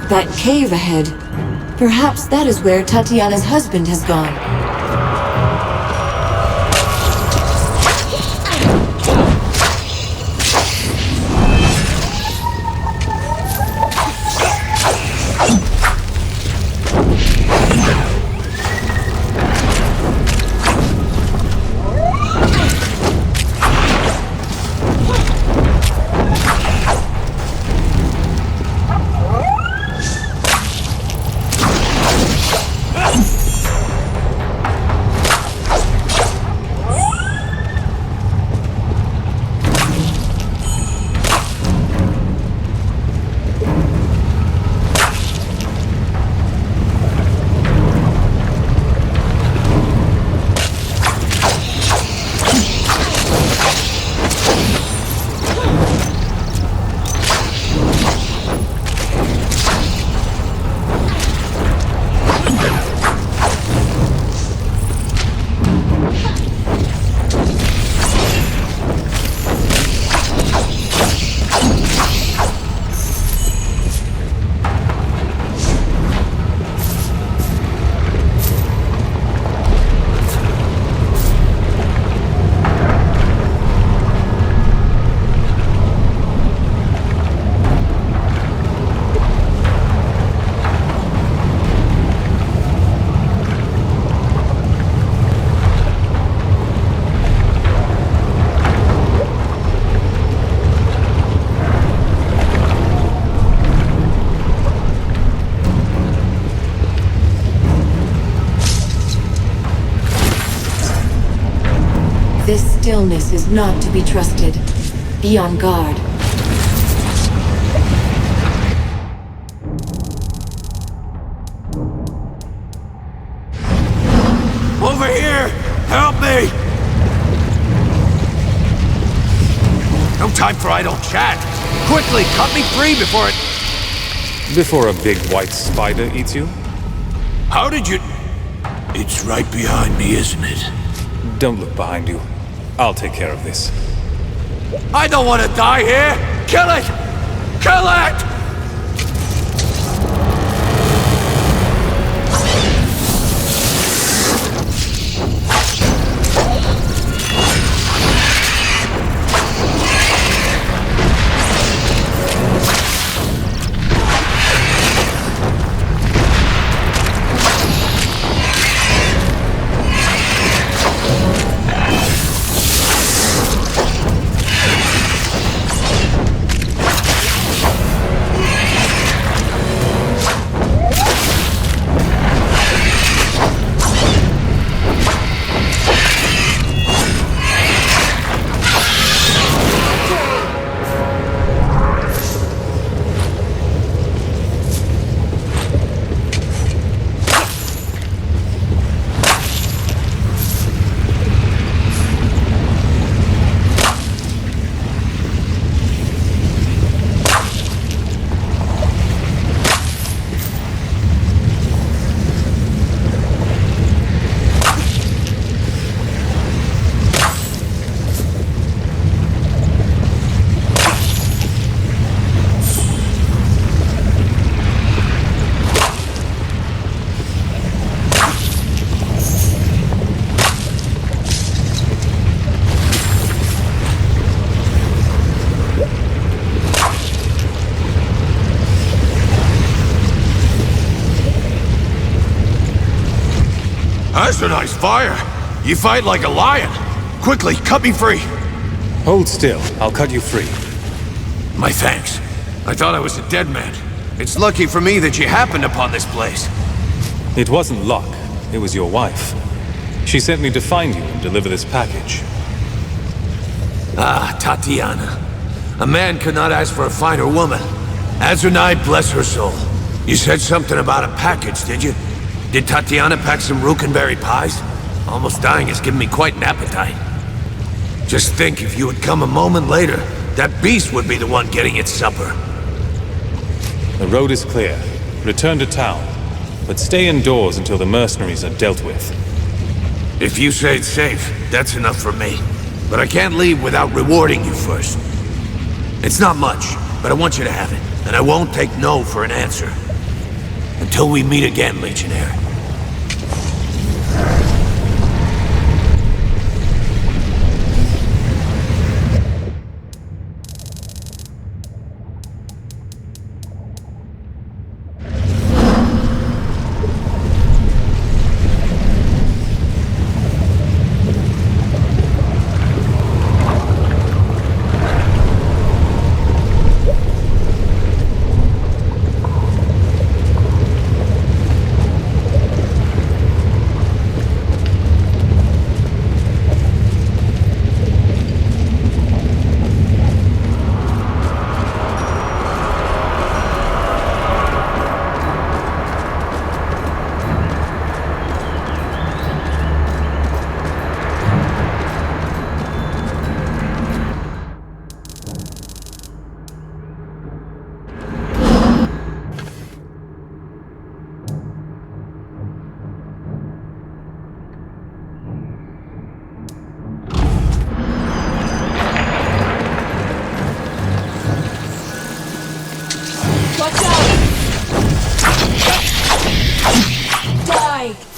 Speaker 15: That cave ahead. Perhaps that is where Tatiana's husband has gone. This stillness is not to be trusted. Be on guard.
Speaker 3: Over here! Help me! No time for idle chat! Quickly, cut me free before it...
Speaker 6: Before a big white spider eats you?
Speaker 3: How did you...
Speaker 1: It's right behind me, isn't it?
Speaker 6: Don't look behind you. I'll take care of this.
Speaker 3: I don't want to die here! Kill it! Kill it! Azunai's fire! You fight like a lion! Quickly, cut me free!
Speaker 6: Hold still. I'll cut you free.
Speaker 3: My thanks. I thought I was a dead man. It's lucky for me that you happened upon this place.
Speaker 6: It wasn't luck. It was your wife. She sent me to find you and deliver this package.
Speaker 3: Ah, Tatiana. A man could not ask for a finer woman. Azunai, bless her soul. You said something about a package, did you? Did Tatiana pack some Rukkenberry pies? Almost dying has given me quite an appetite. Just think, if you had come a moment later, that beast would be the one getting its supper.
Speaker 6: The road is clear. Return to town. But stay indoors until the mercenaries are dealt with.
Speaker 3: If you say it's safe, that's enough for me. But I can't leave without rewarding you first. It's not much, but I want you to have it. And I won't take no for an answer. Until we meet again, Legionnaire.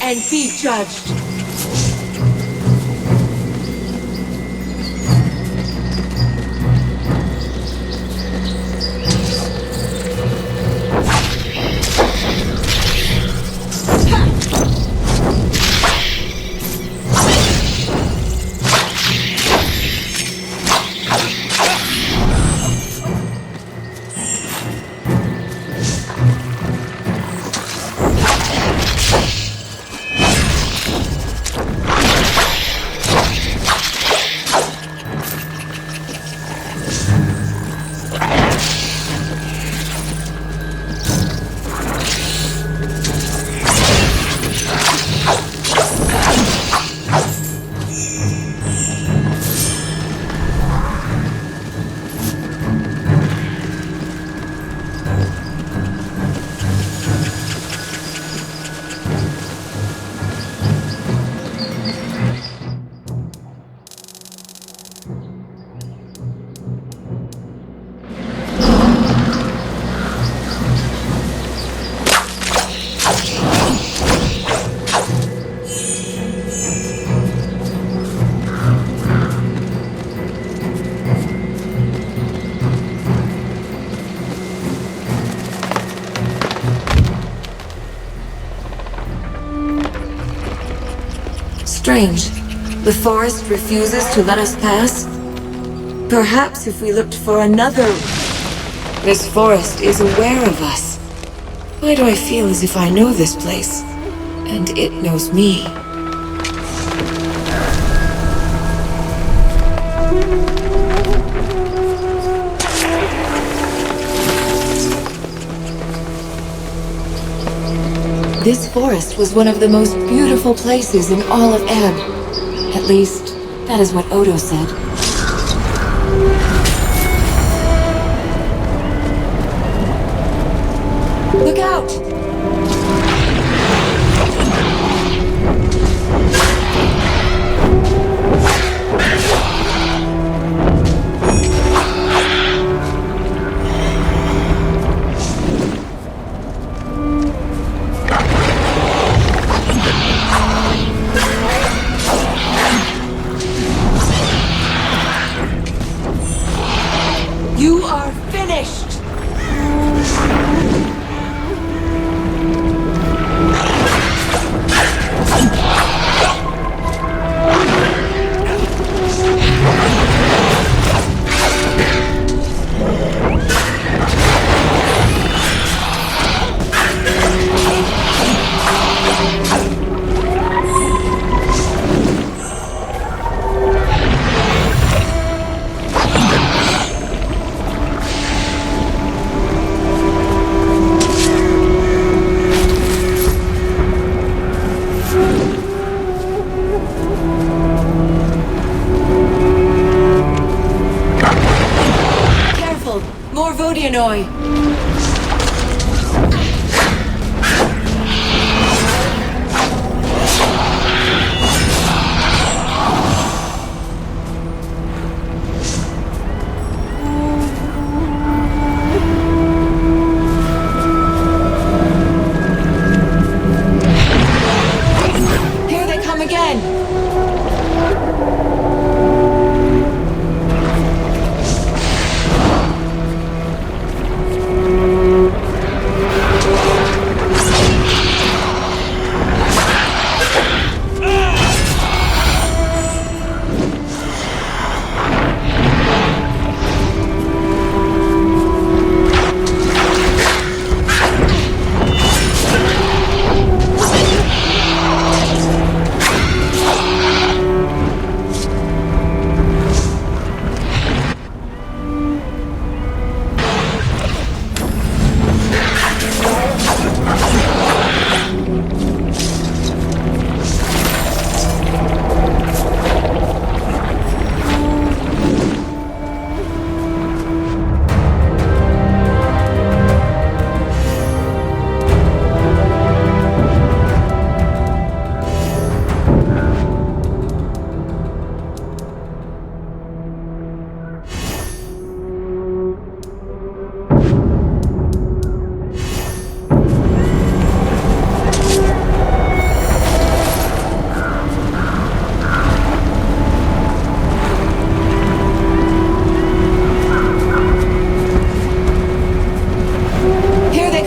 Speaker 15: And be judged. Strange. The forest refuses to let us pass? Perhaps if we looked for another... This forest is aware of us. Why do I feel as if I know this place? And it knows me. This forest was one of the most beautiful places in all of Ebb. At least, that is what Odo said. Look out! You are finished! Illinois. Here they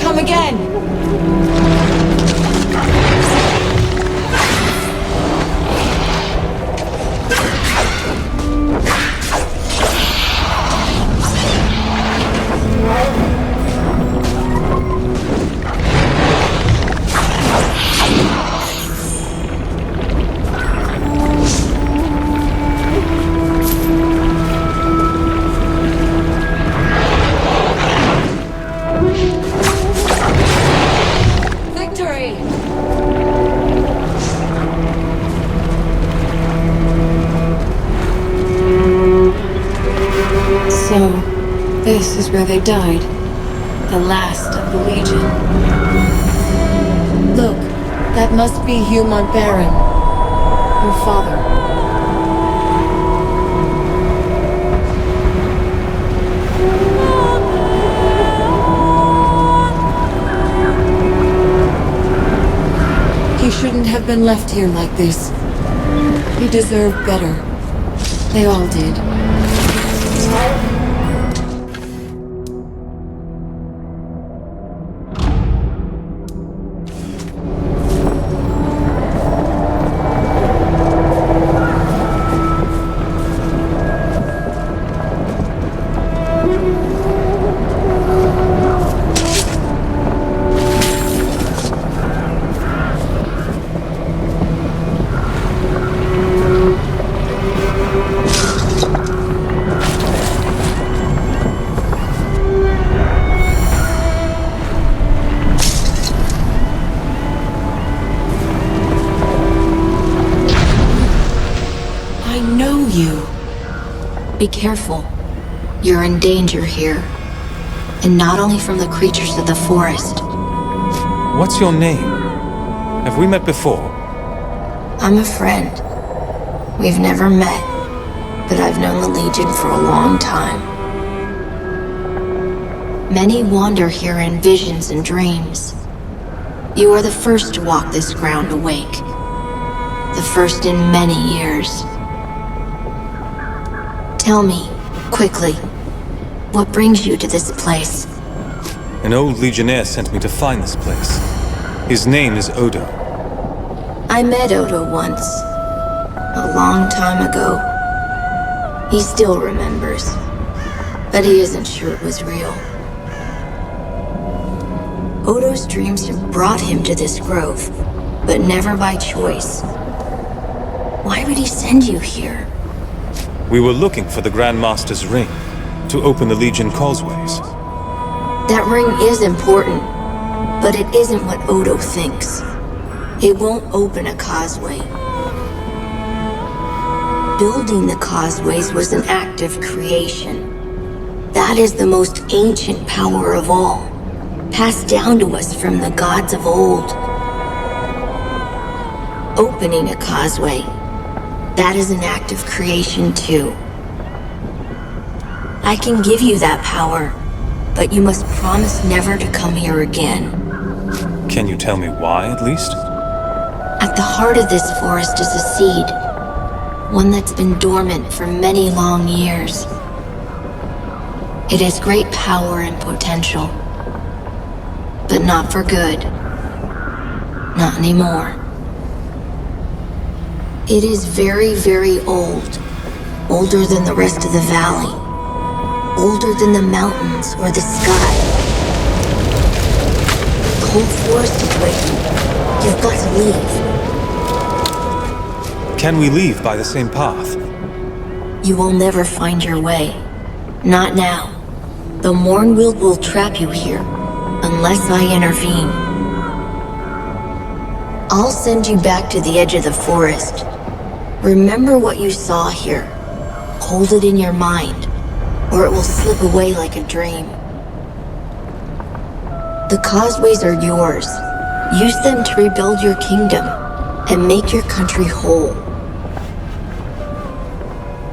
Speaker 15: come again. So, this is where they died. The last of the Legion. Look, that must be Hugh Montbaron. Your father. He shouldn't have been left here like this. He deserved better. They all did. I know you.
Speaker 14: Be careful. You're in danger here. And not only from the creatures of the forest.
Speaker 6: What's your name? Have we met before?
Speaker 14: I'm a friend. We've never met, but I've known the Legion for a long time. Many wander here in visions and dreams. You are the first to walk this ground awake. The first in many years. Tell me, quickly, what brings you to this place?
Speaker 6: An old legionnaire sent me to find this place. His name is Odo.
Speaker 14: I met Odo once. A long time ago. He still remembers. But he isn't sure it was real. Odo's dreams have brought him to this grove, but never by choice. Why would he send you here?
Speaker 6: We were looking for the Grand Master's ring to open the Legion causeways.
Speaker 14: That ring is important, but it isn't what Odo thinks. It won't open a causeway. Building the causeways was an act of creation. That is the most ancient power of all, passed down to us from the gods of old. Opening a causeway, that is an act of creation too. I can give you that power, but you must promise never to come here again.
Speaker 6: Can you tell me why, at least?
Speaker 14: At the heart of this forest is a seed, one that's been dormant for many long years. It has great power and potential, but not for good. Not anymore. It is very, very old, older than the rest of the valley. Older than the mountains or the sky. The whole forest is waiting. You've got to leave.
Speaker 6: Can we leave by the same path?
Speaker 14: You will never find your way. Not now. The Mournwield will trap you here, unless I intervene. I'll send you back to the edge of the forest. Remember what you saw here. Hold it in your mind, or it will slip away like a dream. The causeways are yours. Use them to rebuild your kingdom and make your country whole.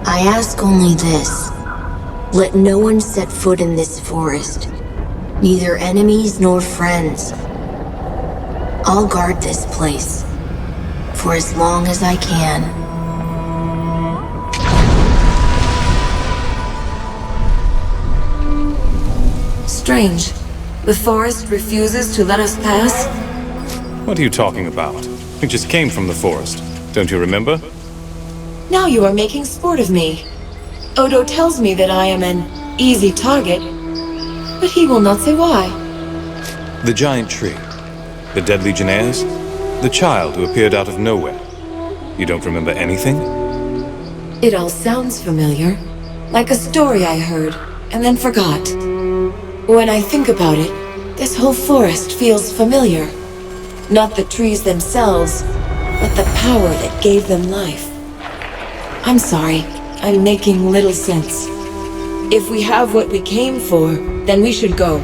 Speaker 14: I ask only this. Let no one set foot in this forest, neither enemies nor friends. I'll guard this place for as long as I can.
Speaker 15: Strange. The forest refuses to let us pass?
Speaker 6: What are you talking about? We just came from the forest. Don't you remember?
Speaker 15: Now you are making sport of me. Odo tells me that I am an easy target, but he will not say why.
Speaker 6: The giant tree. The dead legionnaires. The child who appeared out of nowhere. You don't remember anything?
Speaker 15: It all sounds familiar. Like a story I heard, and then forgot. When I think about it, this whole forest feels familiar. Not the trees themselves, but the power that gave them life. I'm sorry, I'm making little sense. If we have what we came for, then we should go.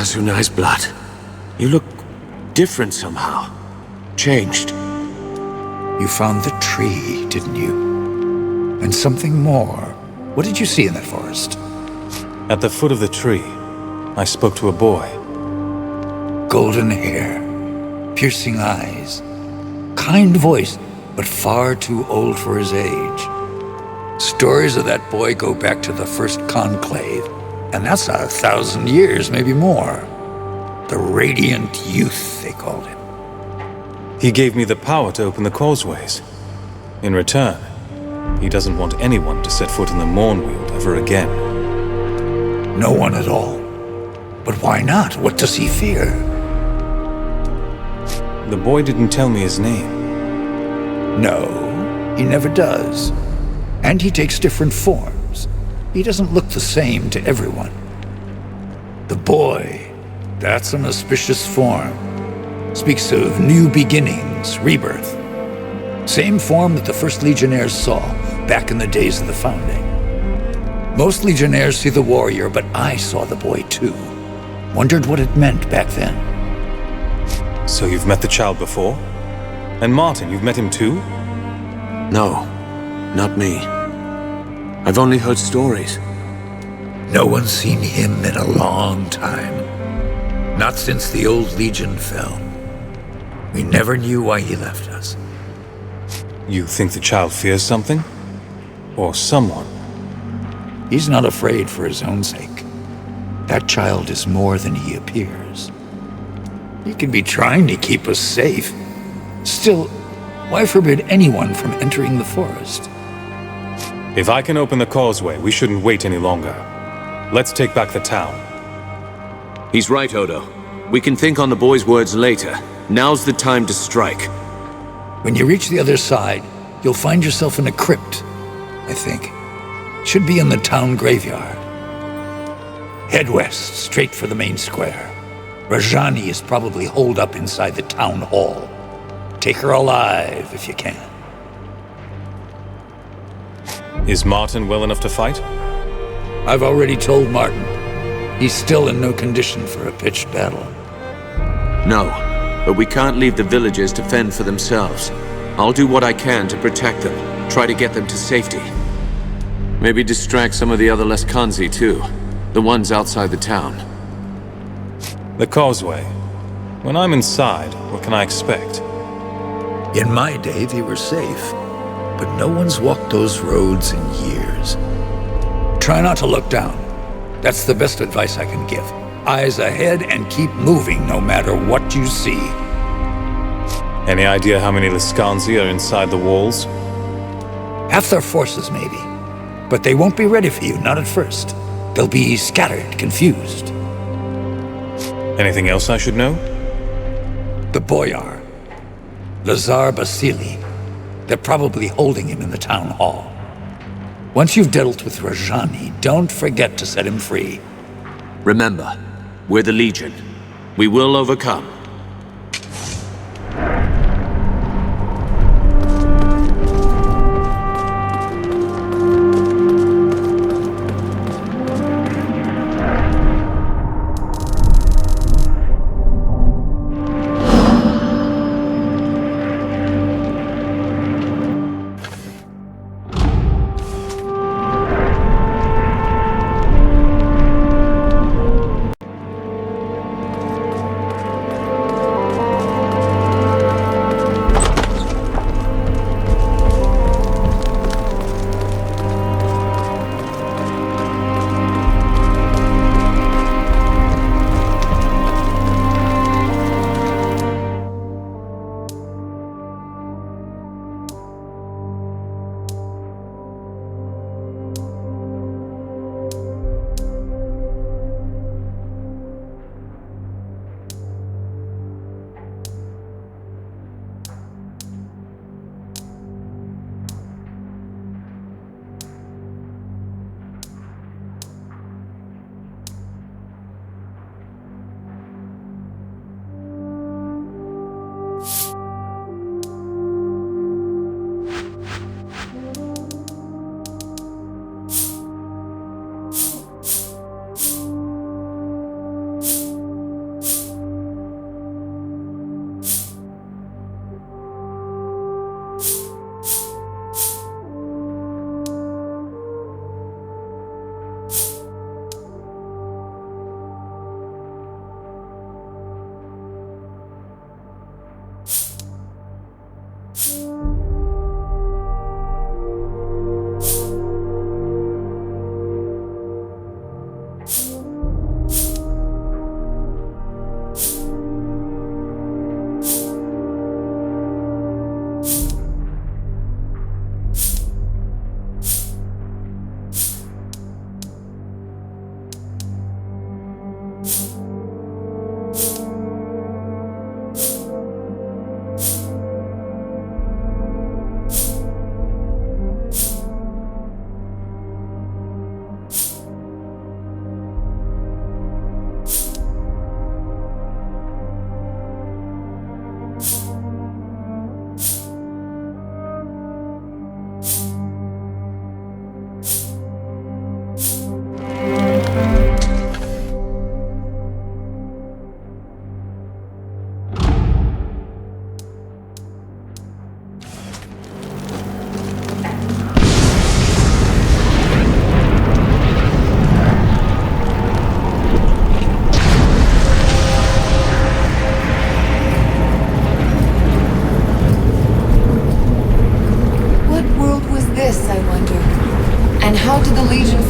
Speaker 3: Azunai's blood. You look different somehow. Changed.
Speaker 7: You found the tree, didn't you? And something more. What did you see in that forest?
Speaker 6: At the foot of the tree, I spoke to a boy.
Speaker 7: Golden hair, piercing eyes, kind voice, but far too old for his age. Stories of that boy go back to the first conclave, and that's 1,000 years, maybe more. The Radiant Youth, they called him.
Speaker 6: He gave me the power to open the causeways. In return, he doesn't want anyone to set foot in the Mournweald ever again.
Speaker 7: No one at all. But why not? What does he fear?
Speaker 6: The boy didn't tell me his name.
Speaker 7: No, he never does. And he takes different forms. He doesn't look the same to everyone. The boy, that's an auspicious form. Speaks of new beginnings, rebirth. Same form that the first legionnaires saw back in the days of the founding. Most legionnaires see the warrior, but I saw the boy too. Wondered what it meant back then.
Speaker 6: So you've met the child before? And Martin, you've met him too?
Speaker 3: No, not me. I've only heard stories.
Speaker 7: No one's seen him in a long time. Not since the old Legion fell. We never knew why he left us.
Speaker 6: You think the child fears something? Or someone?
Speaker 7: He's not afraid for his own sake. That child is more than he appears. He could be trying to keep us safe. Still, why forbid anyone from entering the forest?
Speaker 6: If I can open the causeway, we shouldn't wait any longer. Let's take back the town.
Speaker 3: He's right, Odo. We can think on the boy's words later. Now's the time to strike.
Speaker 7: When you reach the other side, you'll find yourself in a crypt, I think. Should be in the town graveyard. Head west, straight for the main square. Rajani is probably holed up inside the town hall. Take her alive if you can.
Speaker 6: Is Martin well enough to fight?
Speaker 7: I've already told Martin. He's still in no condition for a pitched battle.
Speaker 3: No, but we can't leave the villagers to fend for themselves. I'll do what I can to protect them, try to get them to safety. Maybe distract some of the other Leskanzi too, the ones outside the town.
Speaker 6: The causeway. When I'm inside, what can I expect?
Speaker 7: In my day, they were safe, but no one's walked those roads in years. Try not to look down. That's the best advice I can give. Eyes ahead and keep moving no matter what you see.
Speaker 6: Any idea how many Leskanzi are inside the walls?
Speaker 7: Half their forces, maybe. But they won't be ready for you, not at first. They'll be scattered, confused.
Speaker 6: Anything else I should know?
Speaker 7: The Boyar. Lazar Basili. They're probably holding him in the town hall. Once you've dealt with Rajani, don't forget to set him free.
Speaker 3: Remember, we're the Legion. We will overcome.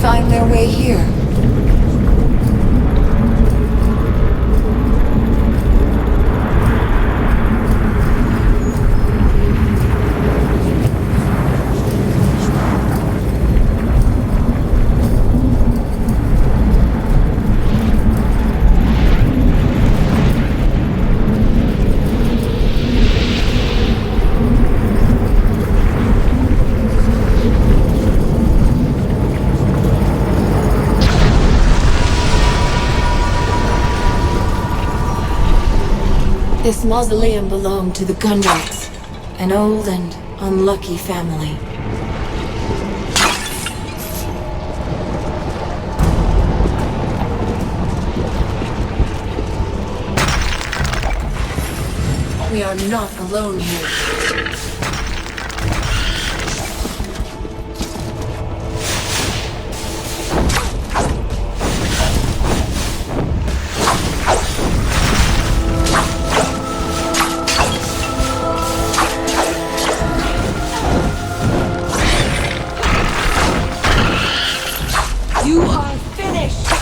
Speaker 15: find their way here? This mausoleum belonged to the Hendriks, an old and unlucky family. We are not alone here.
Speaker 17: You are finished!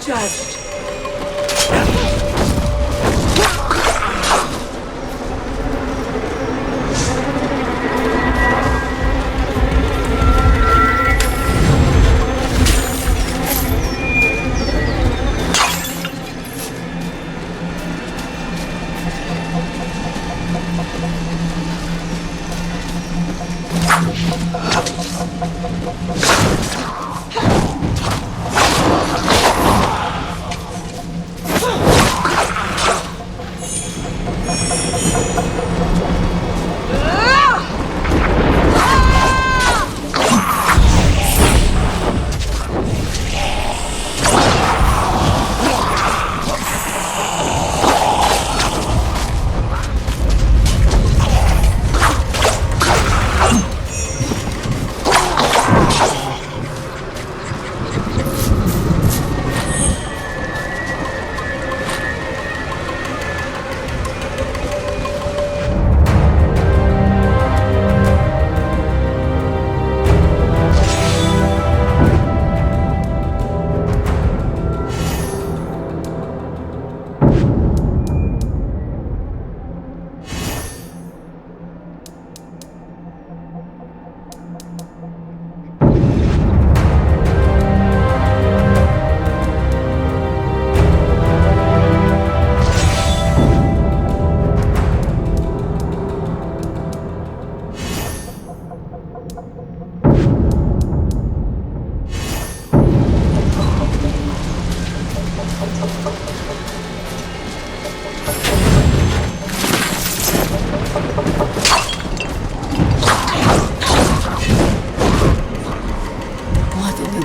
Speaker 17: judged.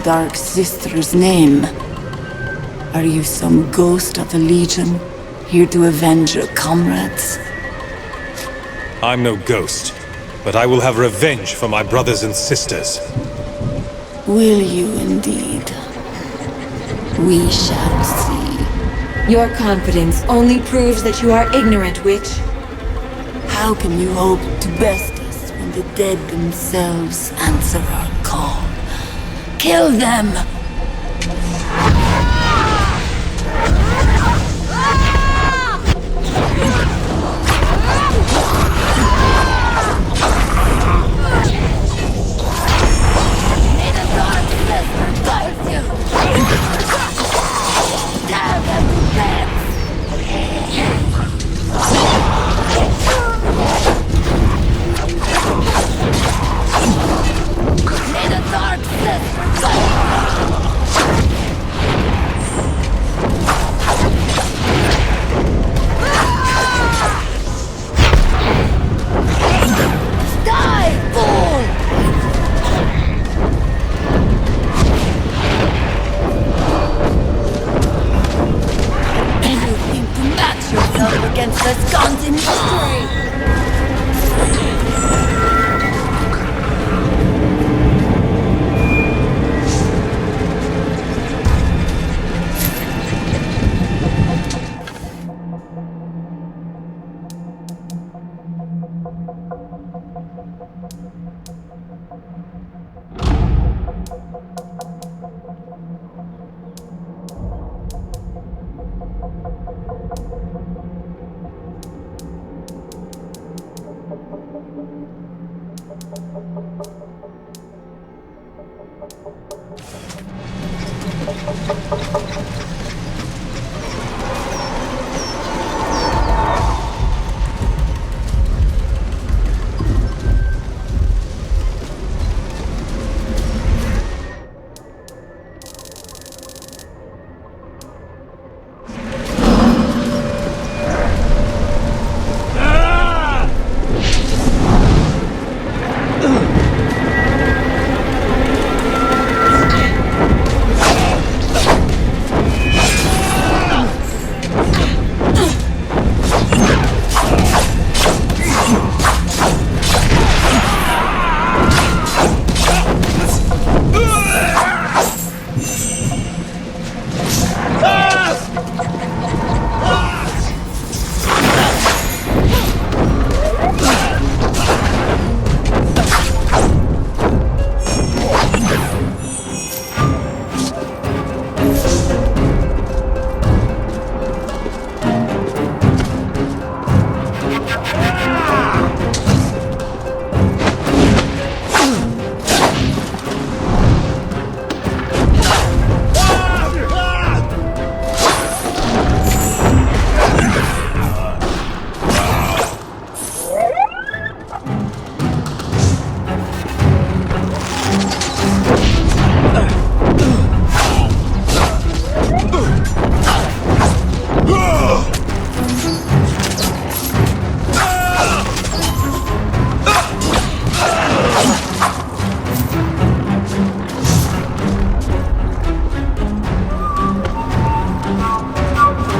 Speaker 15: Dark Sister's name? Are you some ghost of the Legion, here to avenge your comrades?
Speaker 6: I'm no ghost, but I will have revenge for my brothers and sisters.
Speaker 15: Will you indeed? We shall see. Your confidence only proves that you are ignorant, witch. How can you hope to best us when the dead themselves answer our call? Kill them!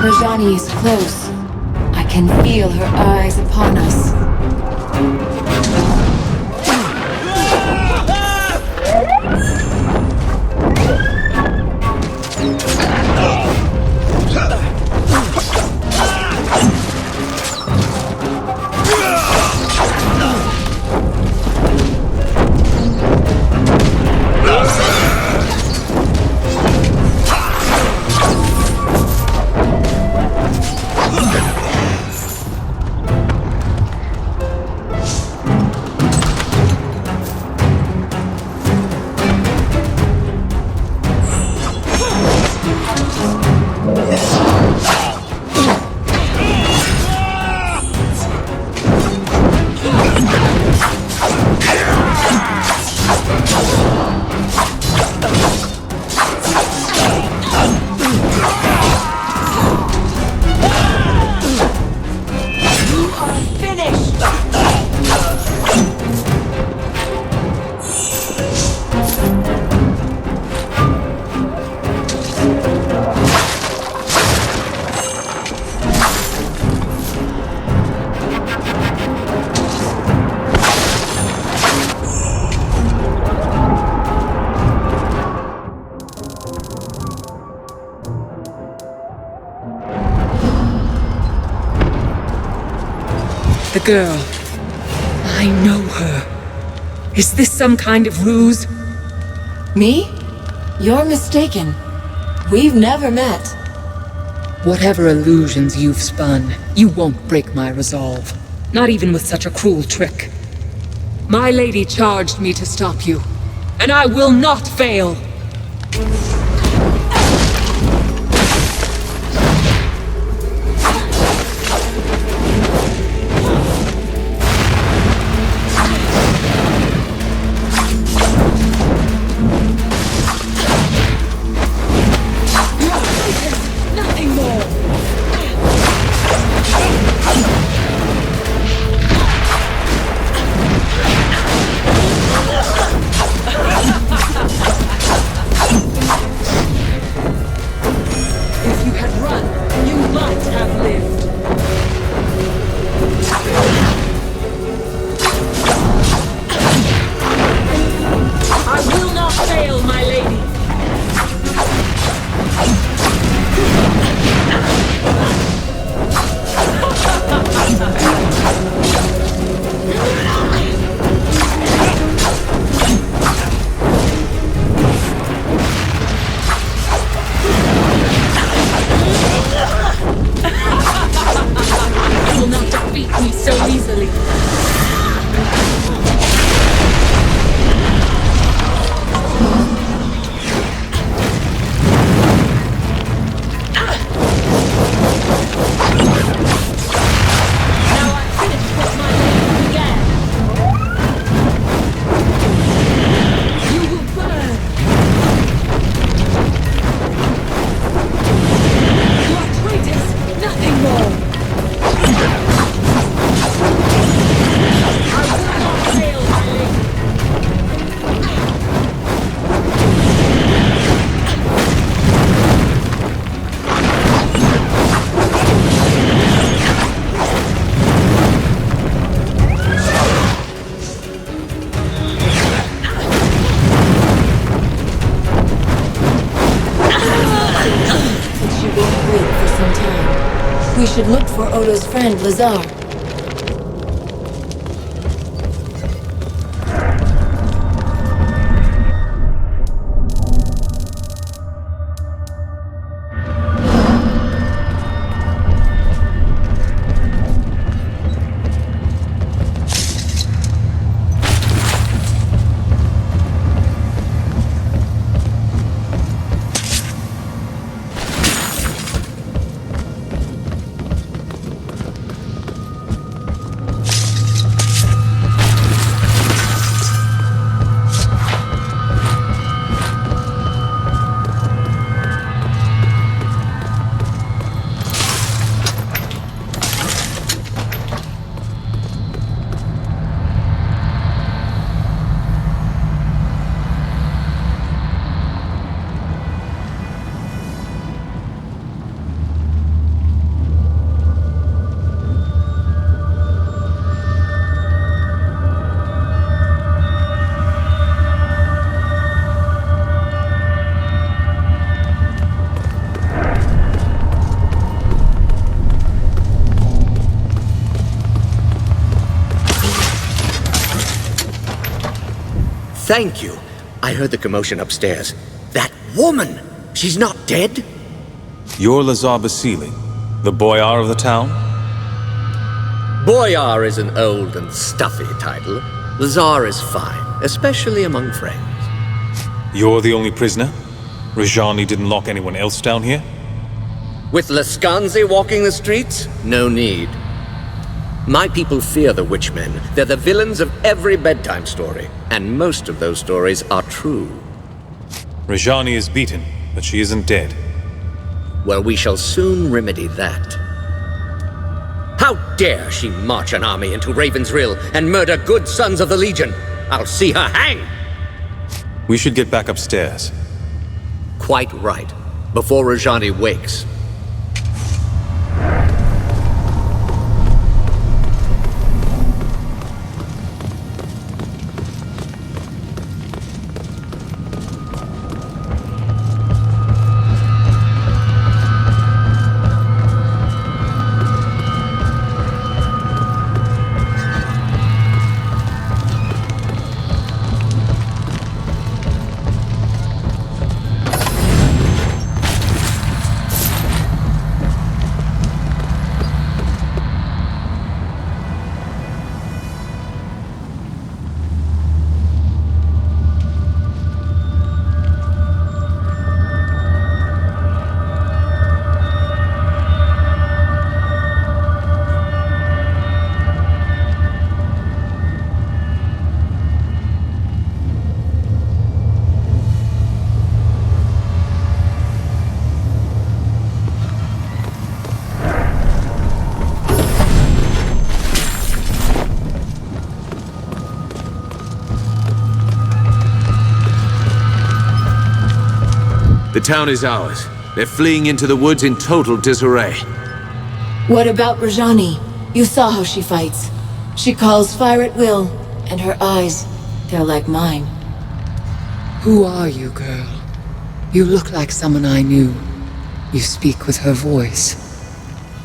Speaker 15: Rajani is close. I can feel her eyes upon us.
Speaker 19: The girl. I know her. Is this some kind of ruse?
Speaker 15: Me? You're mistaken. We've never met.
Speaker 19: Whatever illusions you've spun, you won't break my resolve. Not even with such a cruel trick. My lady charged me to stop you, and I will not fail!
Speaker 15: We should look for Odo's friend, Lazar.
Speaker 2: Thank you. I heard the commotion upstairs. That woman! She's not dead?
Speaker 6: You're Lazar Basili, the boyar of the town?
Speaker 2: Boyar is an old and stuffy title. Lazar is fine, especially among friends.
Speaker 6: You're the only prisoner? Rajani didn't lock anyone else down here?
Speaker 2: With Laskanzi walking the streets? No need. My people fear the Witchmen. They're the villains of every bedtime story, and most of those stories are true.
Speaker 6: Rajani is beaten, but she isn't dead.
Speaker 2: Well, we shall soon remedy that. How dare she march an army into Raven's Rill and murder good sons of the Legion? I'll see her hang!
Speaker 6: We should get back upstairs.
Speaker 2: Quite right. Before Rajani wakes.
Speaker 3: town is ours. They're fleeing into the woods in total disarray.
Speaker 15: What about Rajani? You saw how she fights. She calls fire at will, and her eyes, they're like mine.
Speaker 19: Who are you, girl? You look like someone I knew. You speak with her voice.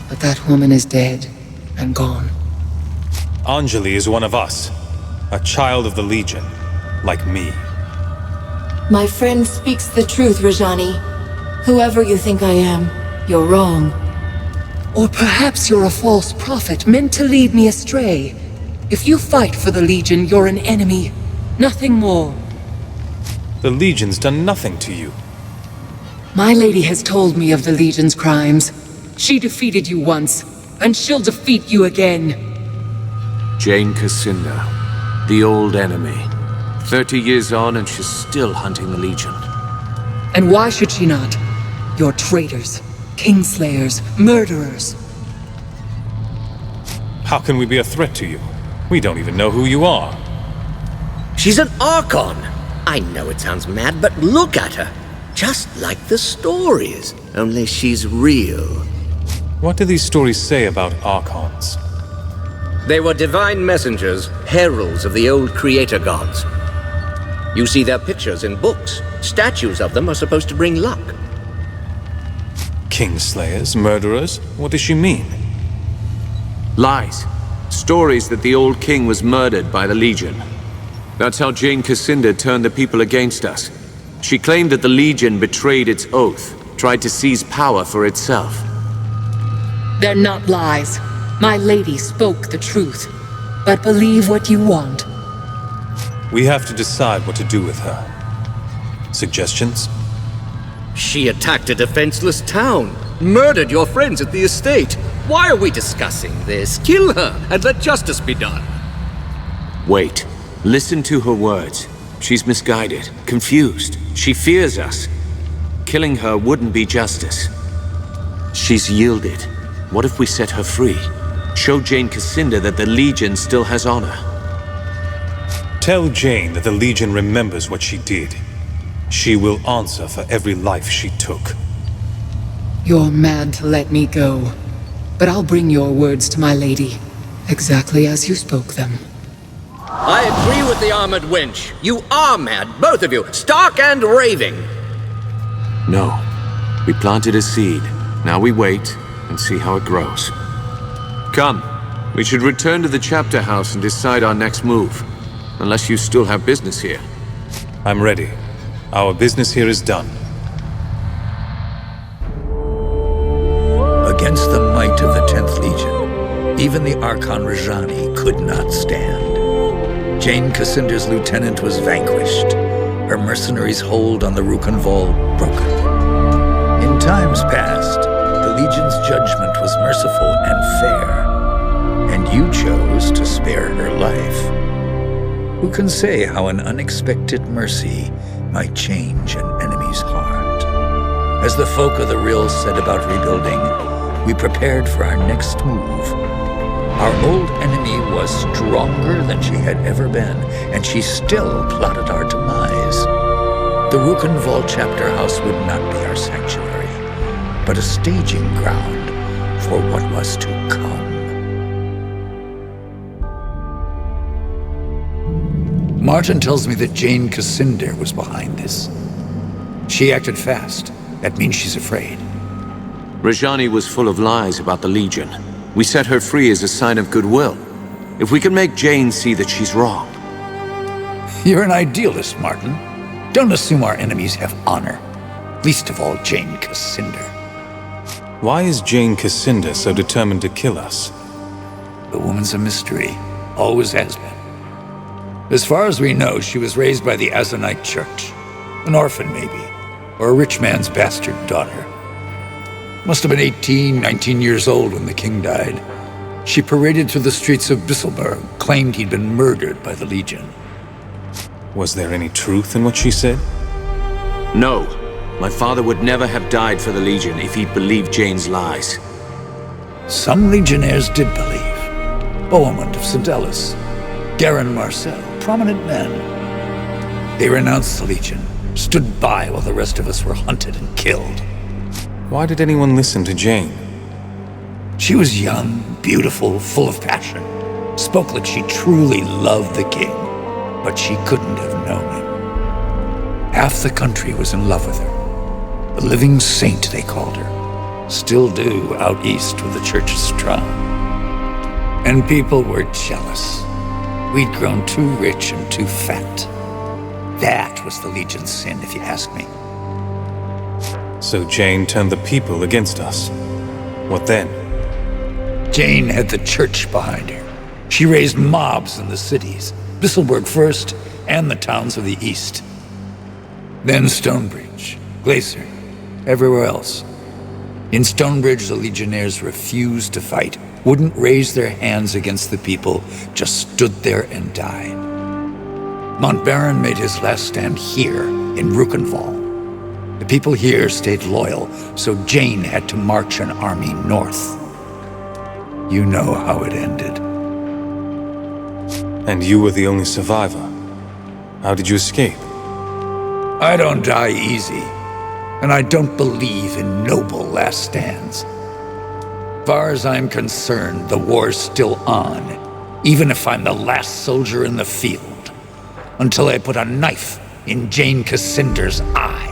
Speaker 19: But that woman is dead and gone.
Speaker 6: Anjali is one of us. A child of the Legion. Like me.
Speaker 15: My friend speaks the truth, Rajani. Whoever you think I am, you're wrong.
Speaker 19: Or perhaps you're a false prophet meant to lead me astray. If you fight for the Legion, you're an enemy. Nothing more.
Speaker 6: The Legion's done nothing to you.
Speaker 19: My lady has told me of the Legion's crimes. She defeated you once, and she'll defeat you again.
Speaker 3: Jane Cassinder, the old enemy. 30 years on and she's still hunting the Legion.
Speaker 19: And why should she not? You're traitors, kingslayers, murderers.
Speaker 6: How can we be a threat to you? We don't even know who you are.
Speaker 2: She's an Archon! I know it sounds mad, but look at her. Just like the stories, only she's real.
Speaker 6: What do these stories say about Archons?
Speaker 2: They were divine messengers, heralds of the old creator gods. You see their pictures in books. Statues of them are supposed to bring luck.
Speaker 6: Kingslayers, murderers? What does she mean?
Speaker 3: Lies. Stories that the old king was murdered by the Legion. That's how Jane Cassinder turned the people against us. She claimed that the Legion betrayed its oath, tried to seize power for itself.
Speaker 19: They're not lies. My lady spoke the truth. But believe what you want.
Speaker 6: We have to decide what to do with her. Suggestions?
Speaker 2: She attacked a defenseless town, murdered your friends at the estate. Why are we discussing this? Kill her and let justice be done.
Speaker 3: Wait. Listen to her words. She's misguided, confused. She fears us. Killing her wouldn't be justice. She's yielded. What if we set her free? Show Jane Cassinder that the Legion still has honor.
Speaker 6: Tell Jane that the Legion remembers what she did. She will answer for every life she took.
Speaker 19: You're mad to let me go. But I'll bring your words to my lady, exactly as you spoke them.
Speaker 2: I agree with the armored wench. You are mad, both of you, stark and raving.
Speaker 3: No. We planted a seed. Now we wait and see how it grows. Come. We should return to the chapter house and decide our next move. Unless you still have business here.
Speaker 6: I'm ready. Our business here is done.
Speaker 7: Against the might of the 10th Legion, even the Archon Rajani could not stand. Jane Cassinder's lieutenant was vanquished, her mercenaries' hold on the Rukkenval broken. In times past, the Legion's judgment was merciful and fair, and you chose to spare her life. Who can say how an unexpected mercy might change an enemy's heart? As the folk of the Rill set about rebuilding, we prepared for our next move. Our old enemy was stronger than she had ever been, and she still plotted our demise. The Rukkenval chapter house would not be our sanctuary, but a staging ground for what was to come. Martin tells me that Jane Cassinder was behind this. She acted fast. That means she's afraid.
Speaker 3: Rajani was full of lies about the Legion. We set her free as a sign of goodwill. If we can make Jane see that she's wrong.
Speaker 7: You're an idealist, Martin. Don't assume our enemies have honor. Least of all, Jane Cassinder.
Speaker 6: Why is Jane Cassinder so determined to kill us?
Speaker 7: The woman's a mystery. Always has been. As far as we know, she was raised by the Azunai Church. An orphan, maybe. Or a rich man's bastard daughter. Must have been 18, 19 years old when the king died. She paraded through the streets of Bisselberg, claimed he'd been murdered by the Legion.
Speaker 6: Was there any truth in what she said?
Speaker 3: No. My father would never have died for the Legion if he'd believed Jane's lies.
Speaker 7: Some legionnaires did believe. Bohemund of Sedelis, Garin Marcel, prominent men. They renounced the Legion, Stood by while the rest of us were hunted and killed.
Speaker 6: Why did anyone listen to Jane?
Speaker 7: She was young, beautiful, full of passion. Spoke like she truly loved the king, but she couldn't have known him. Half the country was in love with her. The living saint, they called her. Still do out east with the Church of Azunai. And people were jealous. We'd grown too rich and too fat. That was the Legion's sin, if you ask me.
Speaker 6: So Jane turned the people against us. What then?
Speaker 7: Jane had the church behind her. She raised mobs in the cities, Visselburg first, and the towns of the east. Then Stonebridge, Glacier, everywhere else. In Stonebridge, the legionnaires refused to fight, wouldn't raise their hands against the people, just stood there and died. Montbaron made his last stand here, in Rukkenval. The people here stayed loyal, so Jane had to march an army north. You know how it ended.
Speaker 6: And you were the only survivor. How did you escape?
Speaker 7: I don't die easy, and I don't believe in noble last stands. Far as I'm concerned, the war's still on, even if I'm the last soldier in the field, until I put a knife in Jane Cassinder's eye.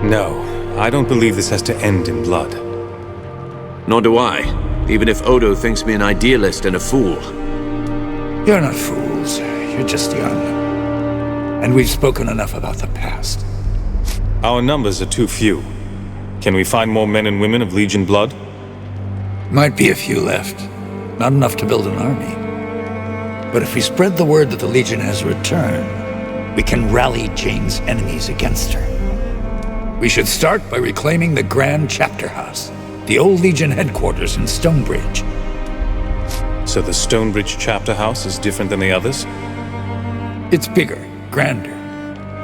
Speaker 6: No, I don't believe this has to end in blood.
Speaker 3: Nor do I, even if Odo thinks me an idealist and a fool.
Speaker 7: You're not fools, you're just young. And we've spoken enough about the past.
Speaker 6: Our numbers are too few. Can we find more men and women of Legion blood?
Speaker 7: Might be a few left. Not enough to build an army. But if we spread the word that the Legion has returned, we can rally Jane's enemies against her. We should start by reclaiming the Grand Chapter House, the old Legion headquarters in Stonebridge.
Speaker 6: So the Stonebridge Chapter House is different than the others?
Speaker 7: It's bigger, grander.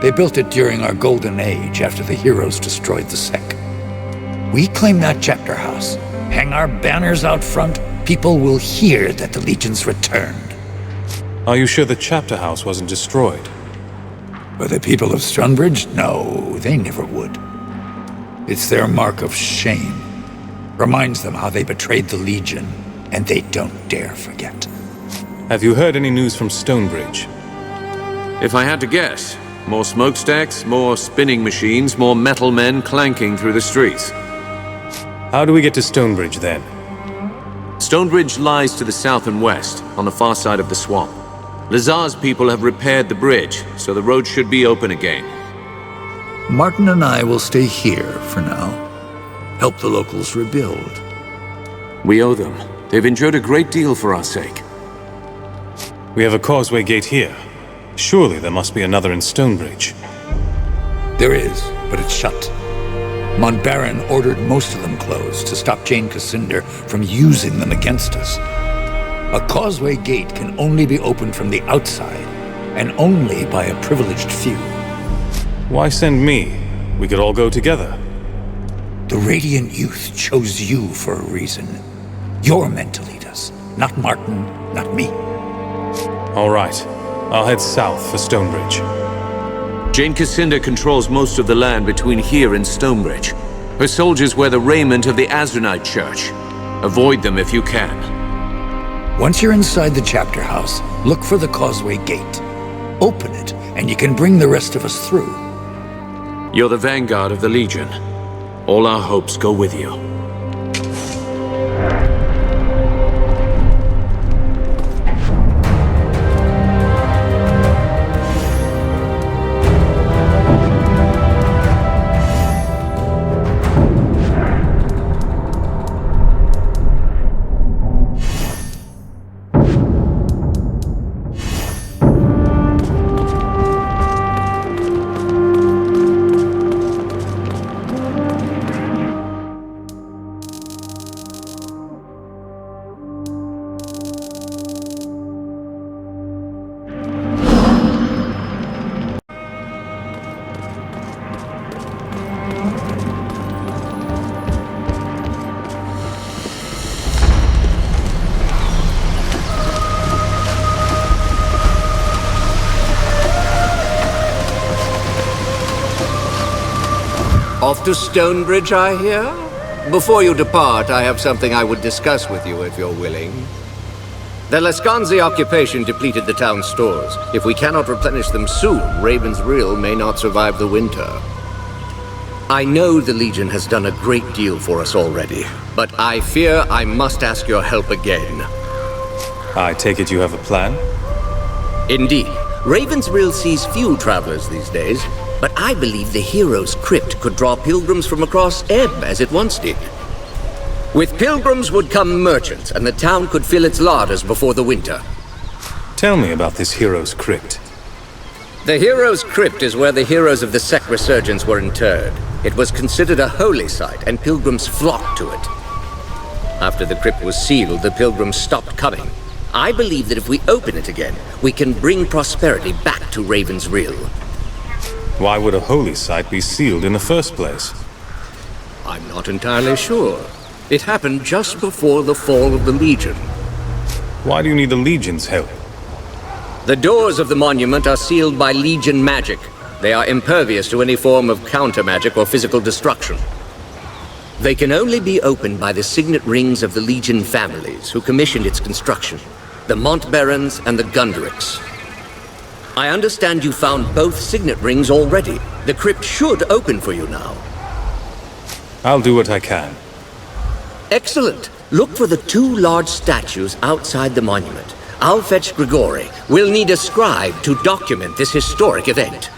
Speaker 7: They built it during our Golden Age after the heroes destroyed the Sec. We claim that Chapter House, hang our banners out front, people will hear that the Legion's returned.
Speaker 6: Are you sure the Chapter House wasn't destroyed?
Speaker 7: By the people of Stonebridge? No, they never would. It's their mark of shame. Reminds them how they betrayed the Legion, and they don't dare forget.
Speaker 6: Have you heard any news from Stonebridge?
Speaker 3: If I had to guess, more smokestacks, more spinning machines, more metal men clanking through the streets.
Speaker 6: How do we get to Stonebridge, then?
Speaker 3: Stonebridge lies to the south and west, on the far side of the swamp. Lazar's people have repaired the bridge, so the road should be open again.
Speaker 7: Martin and I will stay here for now. Help the locals rebuild.
Speaker 3: We owe them. They've endured a great deal for our sake.
Speaker 6: We have a causeway gate here. Surely there must be another in Stonebridge.
Speaker 7: There is, but it's shut. Montbaron ordered most of them closed to stop Jane Cassinder from using them against us. A causeway gate can only be opened from the outside, and only by a privileged few.
Speaker 6: Why send me? We could all go together.
Speaker 7: The Radiant Youth chose you for a reason. You're meant to lead us, not Martin, not me.
Speaker 6: All right. I'll head south for Stonebridge.
Speaker 3: Jane Cassinder controls most of the land between here and Stonebridge. Her soldiers wear the raiment of the Azunai Church. Avoid them if you can.
Speaker 7: Once you're inside the chapter house, look for the causeway gate. Open it, and you can bring the rest of us through.
Speaker 3: You're the vanguard of the Legion. All our hopes go with you.
Speaker 2: Off to Stonebridge, I hear? Before you depart, I have something I would discuss with you if you're willing. The Lescanzi occupation depleted the town's stores. If we cannot replenish them soon, Raven's Reel may not survive the winter. I know the Legion has done a great deal for us already, but I fear I must ask your help again.
Speaker 6: I take it you have a plan?
Speaker 2: Indeed. Raven's Reel sees few travelers these days, but I believe the Hero's Crypt could draw pilgrims from across Ebb as it once did. With pilgrims would come merchants, and the town could fill its larders before the winter.
Speaker 6: Tell me about this Hero's Crypt.
Speaker 2: The Hero's Crypt is where the heroes of the Sect Resurgence were interred. It was considered a holy site, and pilgrims flocked to it. After the crypt was sealed, the pilgrims stopped coming. I believe that if we open it again, we can bring prosperity back to Raven's Reel.
Speaker 6: Why would a holy site be sealed in the first place?
Speaker 2: I'm not entirely sure. It happened just before the fall of the Legion.
Speaker 6: Why do you need the Legion's help?
Speaker 2: The doors of the monument are sealed by Legion magic. They are impervious to any form of counter-magic or physical destruction. They can only be opened by the signet rings of the Legion families who commissioned its construction, the Montbarons and the Gundrics. I understand you found both signet rings already. The crypt should open for you now.
Speaker 6: I'll do what I can.
Speaker 2: Excellent. Look for the two large statues outside the monument. I'll fetch Grigori. We'll need a scribe to document this historic event.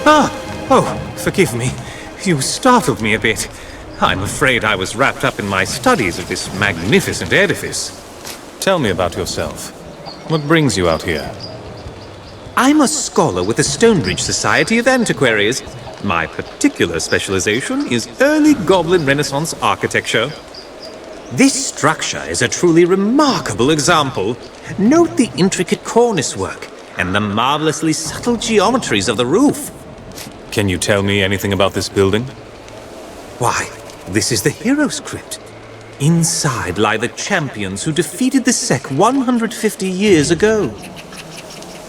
Speaker 6: Oh, forgive me. You startled me a bit. I'm afraid I was wrapped up in my studies of this magnificent edifice. Tell me about yourself. What brings you out here?
Speaker 20: I'm a scholar with the Stonebridge Society of Antiquaries. My particular specialization is early Goblin Renaissance architecture. This structure is a truly remarkable example. Note the intricate cornice work and the marvelously subtle geometries of the roof.
Speaker 6: Can you tell me anything about this building?
Speaker 20: Why, this is the Hero's Crypt. Inside lie the champions who defeated the Sec 150 years ago.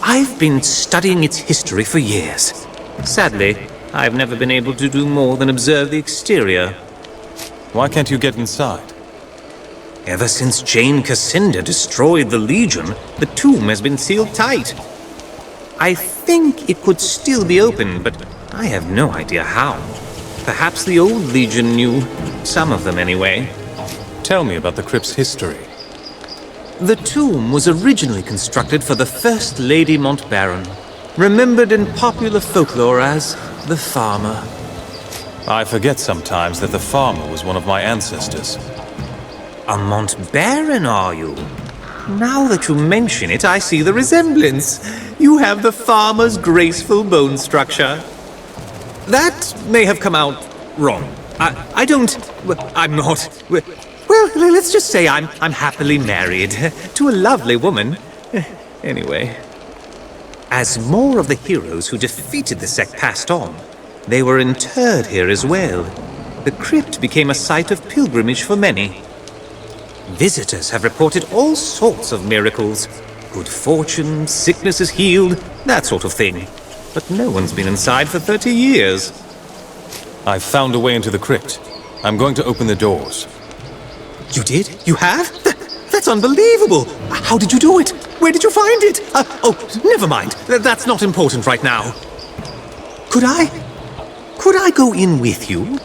Speaker 20: I've been studying its history for years. Sadly, I've never been able to do more than observe the exterior.
Speaker 6: Why can't you get inside?
Speaker 20: Ever since Jane Cassinder destroyed the Legion, the tomb has been sealed tight. I think it could still be open, but I have no idea how. Perhaps the old Legion knew. Some of them, anyway.
Speaker 6: Tell me about the crypt's history.
Speaker 20: The tomb was originally constructed for the First Lady Montbaron, remembered in popular folklore as the Farmer.
Speaker 6: I forget sometimes that the Farmer was one of my ancestors.
Speaker 20: A Montbaron, are you? Now that you mention it, I see the resemblance. You have the Farmer's graceful bone structure. That may have come out wrong. I'm not... Well, let's just say I'm happily married to a lovely woman. Anyway. As more of the heroes who defeated the sect passed on, they were interred here as well. The crypt became a site of pilgrimage for many. Visitors have reported all sorts of miracles. Good fortune, sicknesses healed, that sort of thing. But no one's been inside for 30 years.
Speaker 6: I've found a way into the crypt. I'm going to open the doors.
Speaker 20: You did? You have? That's unbelievable! How did you do it? Where did you find it? Never mind. That's not important right now. Could I go in with you?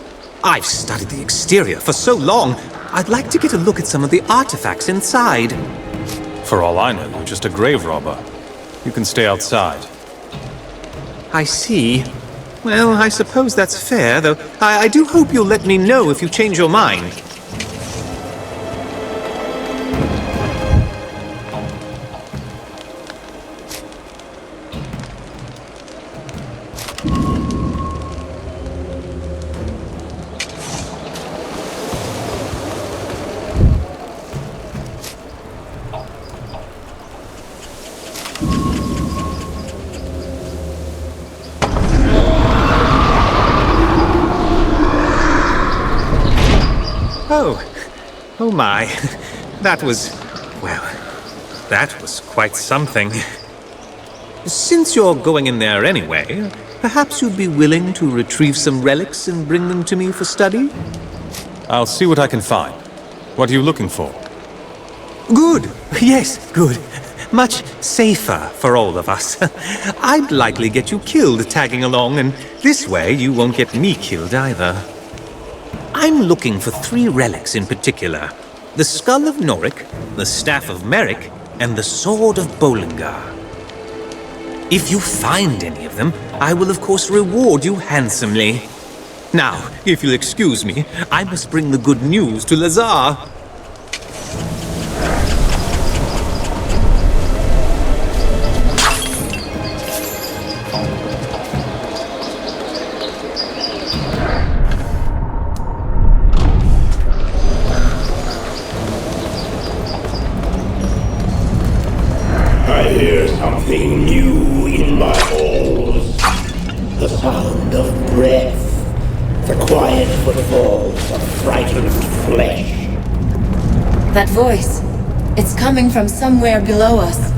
Speaker 20: I've studied the exterior for so long. I'd like to get a look at some of the artifacts inside.
Speaker 6: For all I know, you're just a grave robber. You can stay outside.
Speaker 20: I see. Well, I suppose that's fair, though I do hope you'll let me know if you change your mind. Oh my. That was quite something. Since you're going in there anyway, perhaps you'd be willing to retrieve some relics and bring them to me for study?
Speaker 6: I'll see what I can find. What are you looking for?
Speaker 20: Good. Yes, good. Much safer for all of us. I'd likely get you killed tagging along, and this way you won't get me killed either. I'm looking for 3 relics in particular. The Skull of Norik, the Staff of Merrick, and the Sword of Bollingar. If you find any of them, I will of course reward you handsomely. Now, if you'll excuse me, I must bring the good news to Lazar.
Speaker 21: Something new in my halls. The sound of breath. The quiet footfalls of frightened flesh.
Speaker 15: That voice. It's coming from somewhere below us.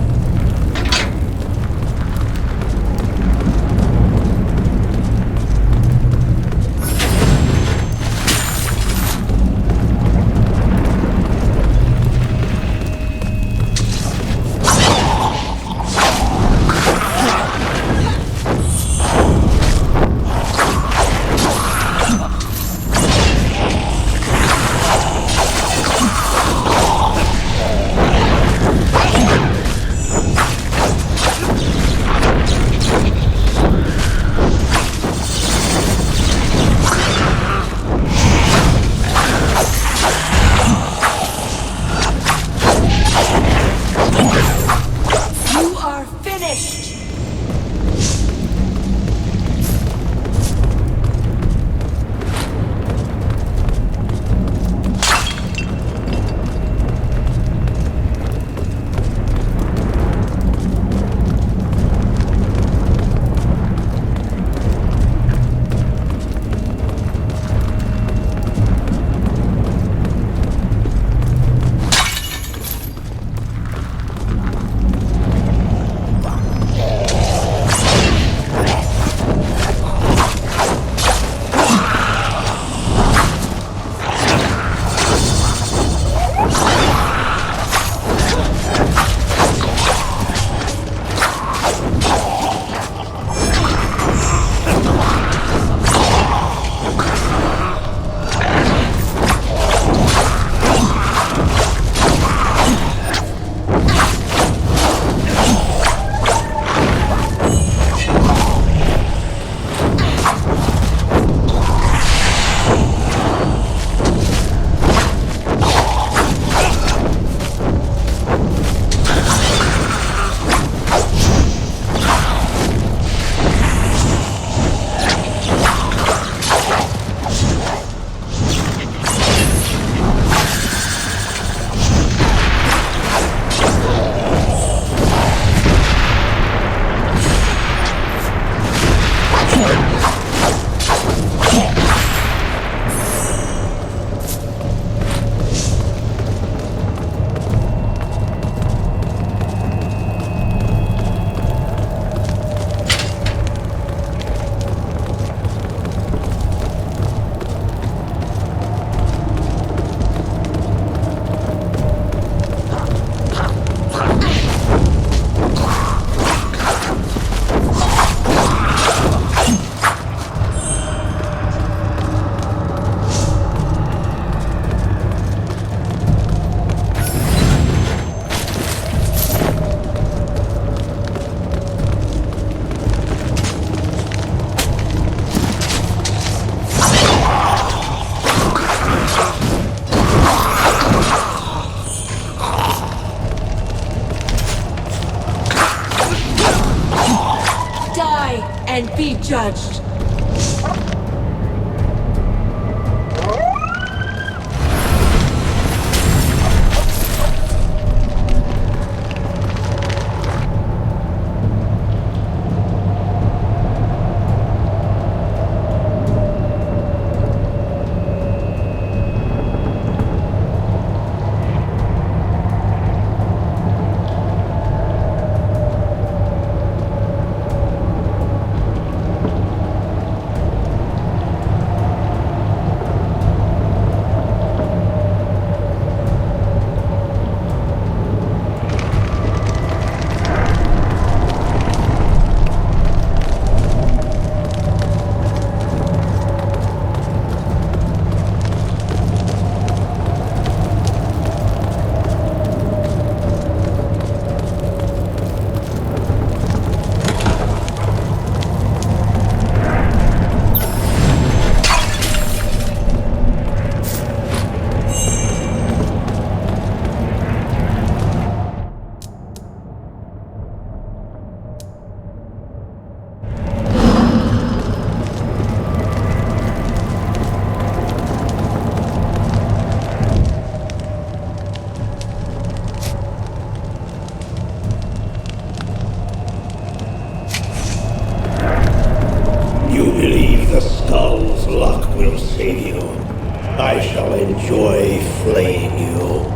Speaker 19: And be judged.
Speaker 21: I shall enjoy flaying you.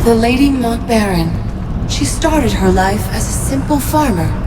Speaker 15: The Lady Mock Baron. She started her life as a simple farmer.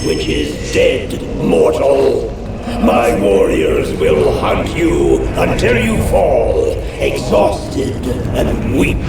Speaker 21: which is dead, mortal. My warriors will hunt you until you fall, exhausted and weak.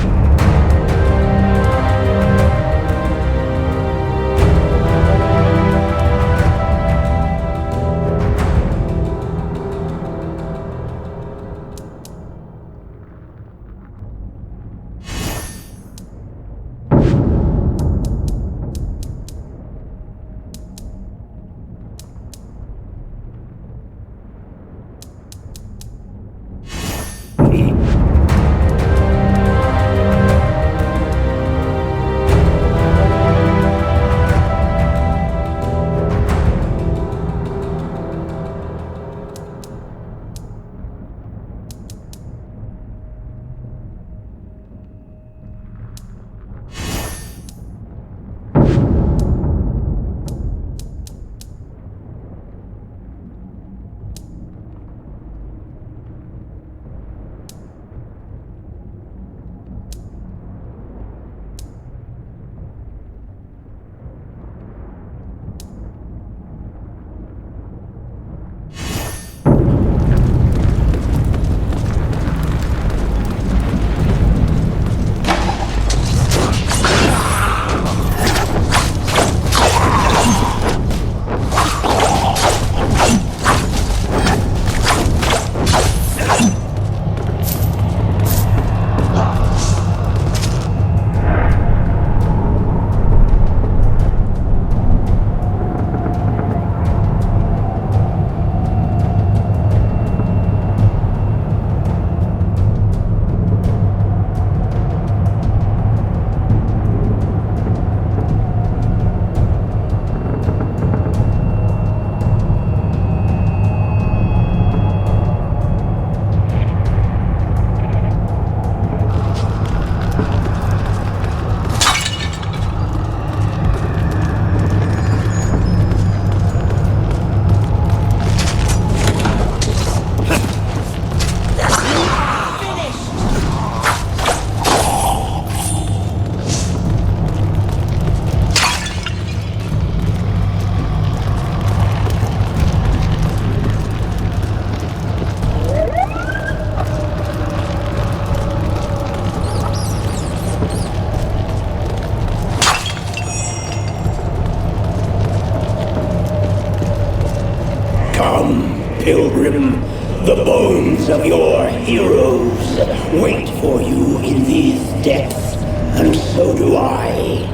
Speaker 21: Pilgrim, the bones of your heroes wait for you in these depths, and so do I.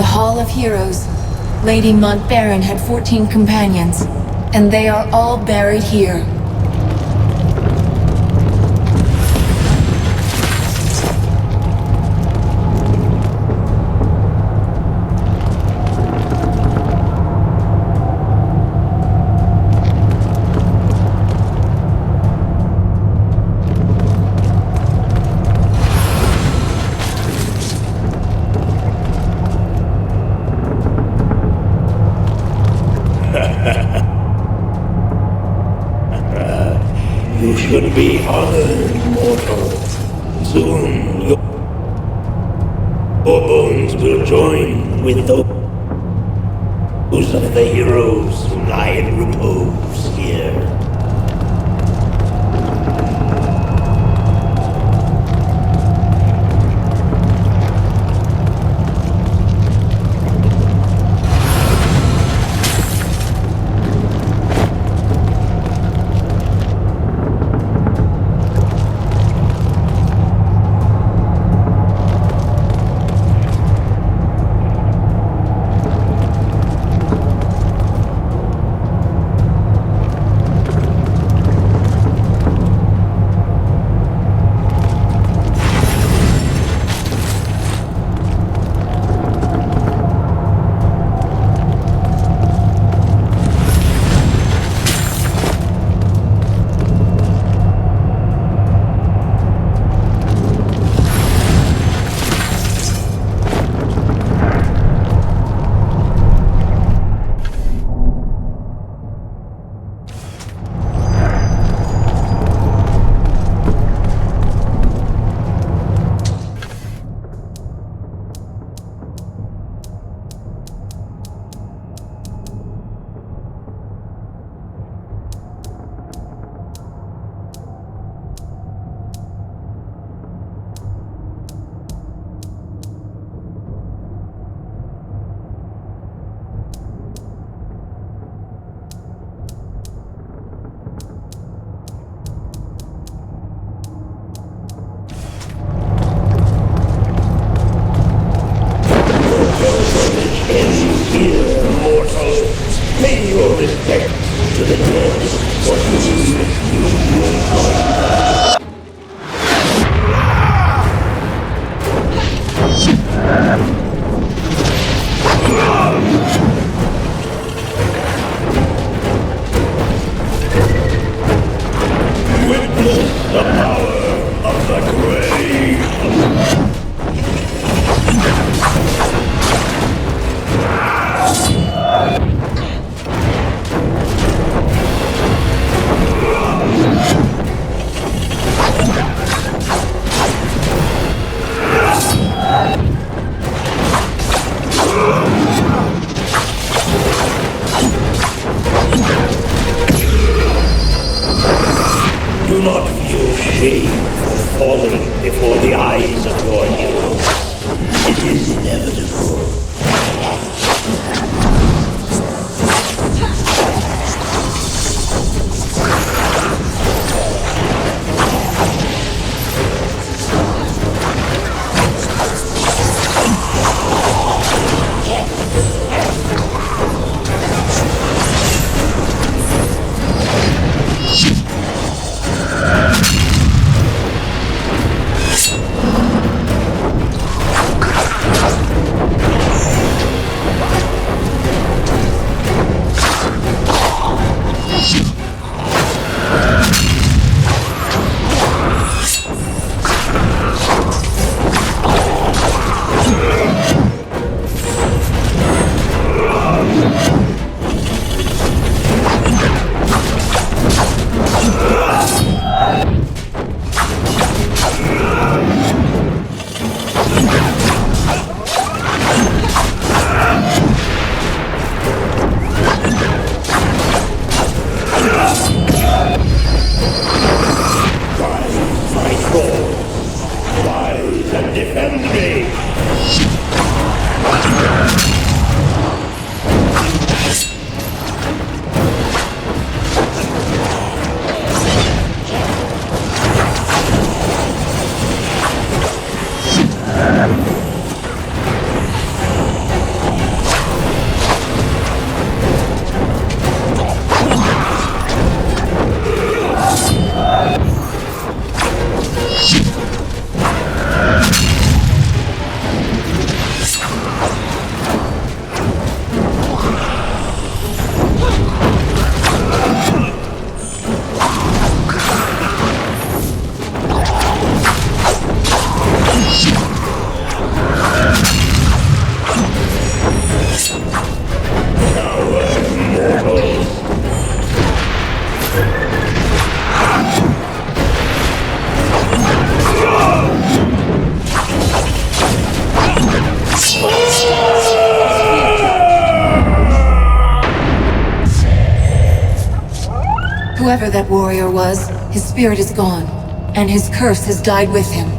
Speaker 15: Hall of Heroes. Lady Montbaron had 14 companions, and they are all buried here.
Speaker 21: You should be honored, mortal. Soon your bones will join with those of the heroes who lie in repose here. and defend me!
Speaker 15: Whoever that warrior was, his spirit is gone, and his curse has died with him.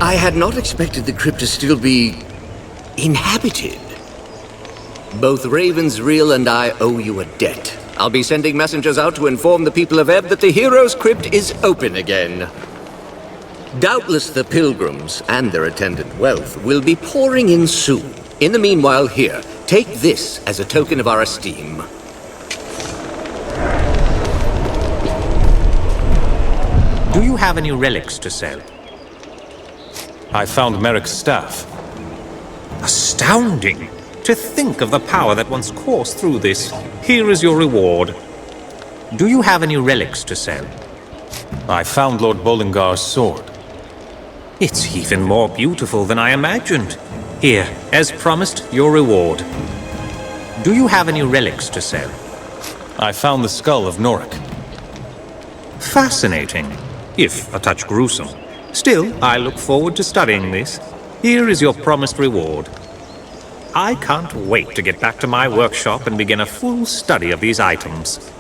Speaker 2: I had not expected the crypt to still be inhabited. Both Ravensreel and I owe you a debt. I'll be sending messengers out to inform the people of Ebb that the hero's crypt is open again. Doubtless the pilgrims and their attendant wealth will be pouring in soon. In the meanwhile, here, take this as a token of our esteem.
Speaker 6: Do you have any relics to sell?
Speaker 4: I found Merrick's staff.
Speaker 6: Astounding! To think of the power that once coursed through this. Here is your reward. Do you have any relics to sell?
Speaker 4: I found Lord Bollingar's sword.
Speaker 6: It's even more beautiful than I imagined. Here, as promised, your reward. Do you have any relics to sell?
Speaker 4: I found the skull of Norik.
Speaker 6: Fascinating, if a touch gruesome. Still, I look forward to studying this. Here is your promised reward. I can't wait to get back to my workshop and begin a full study of these items.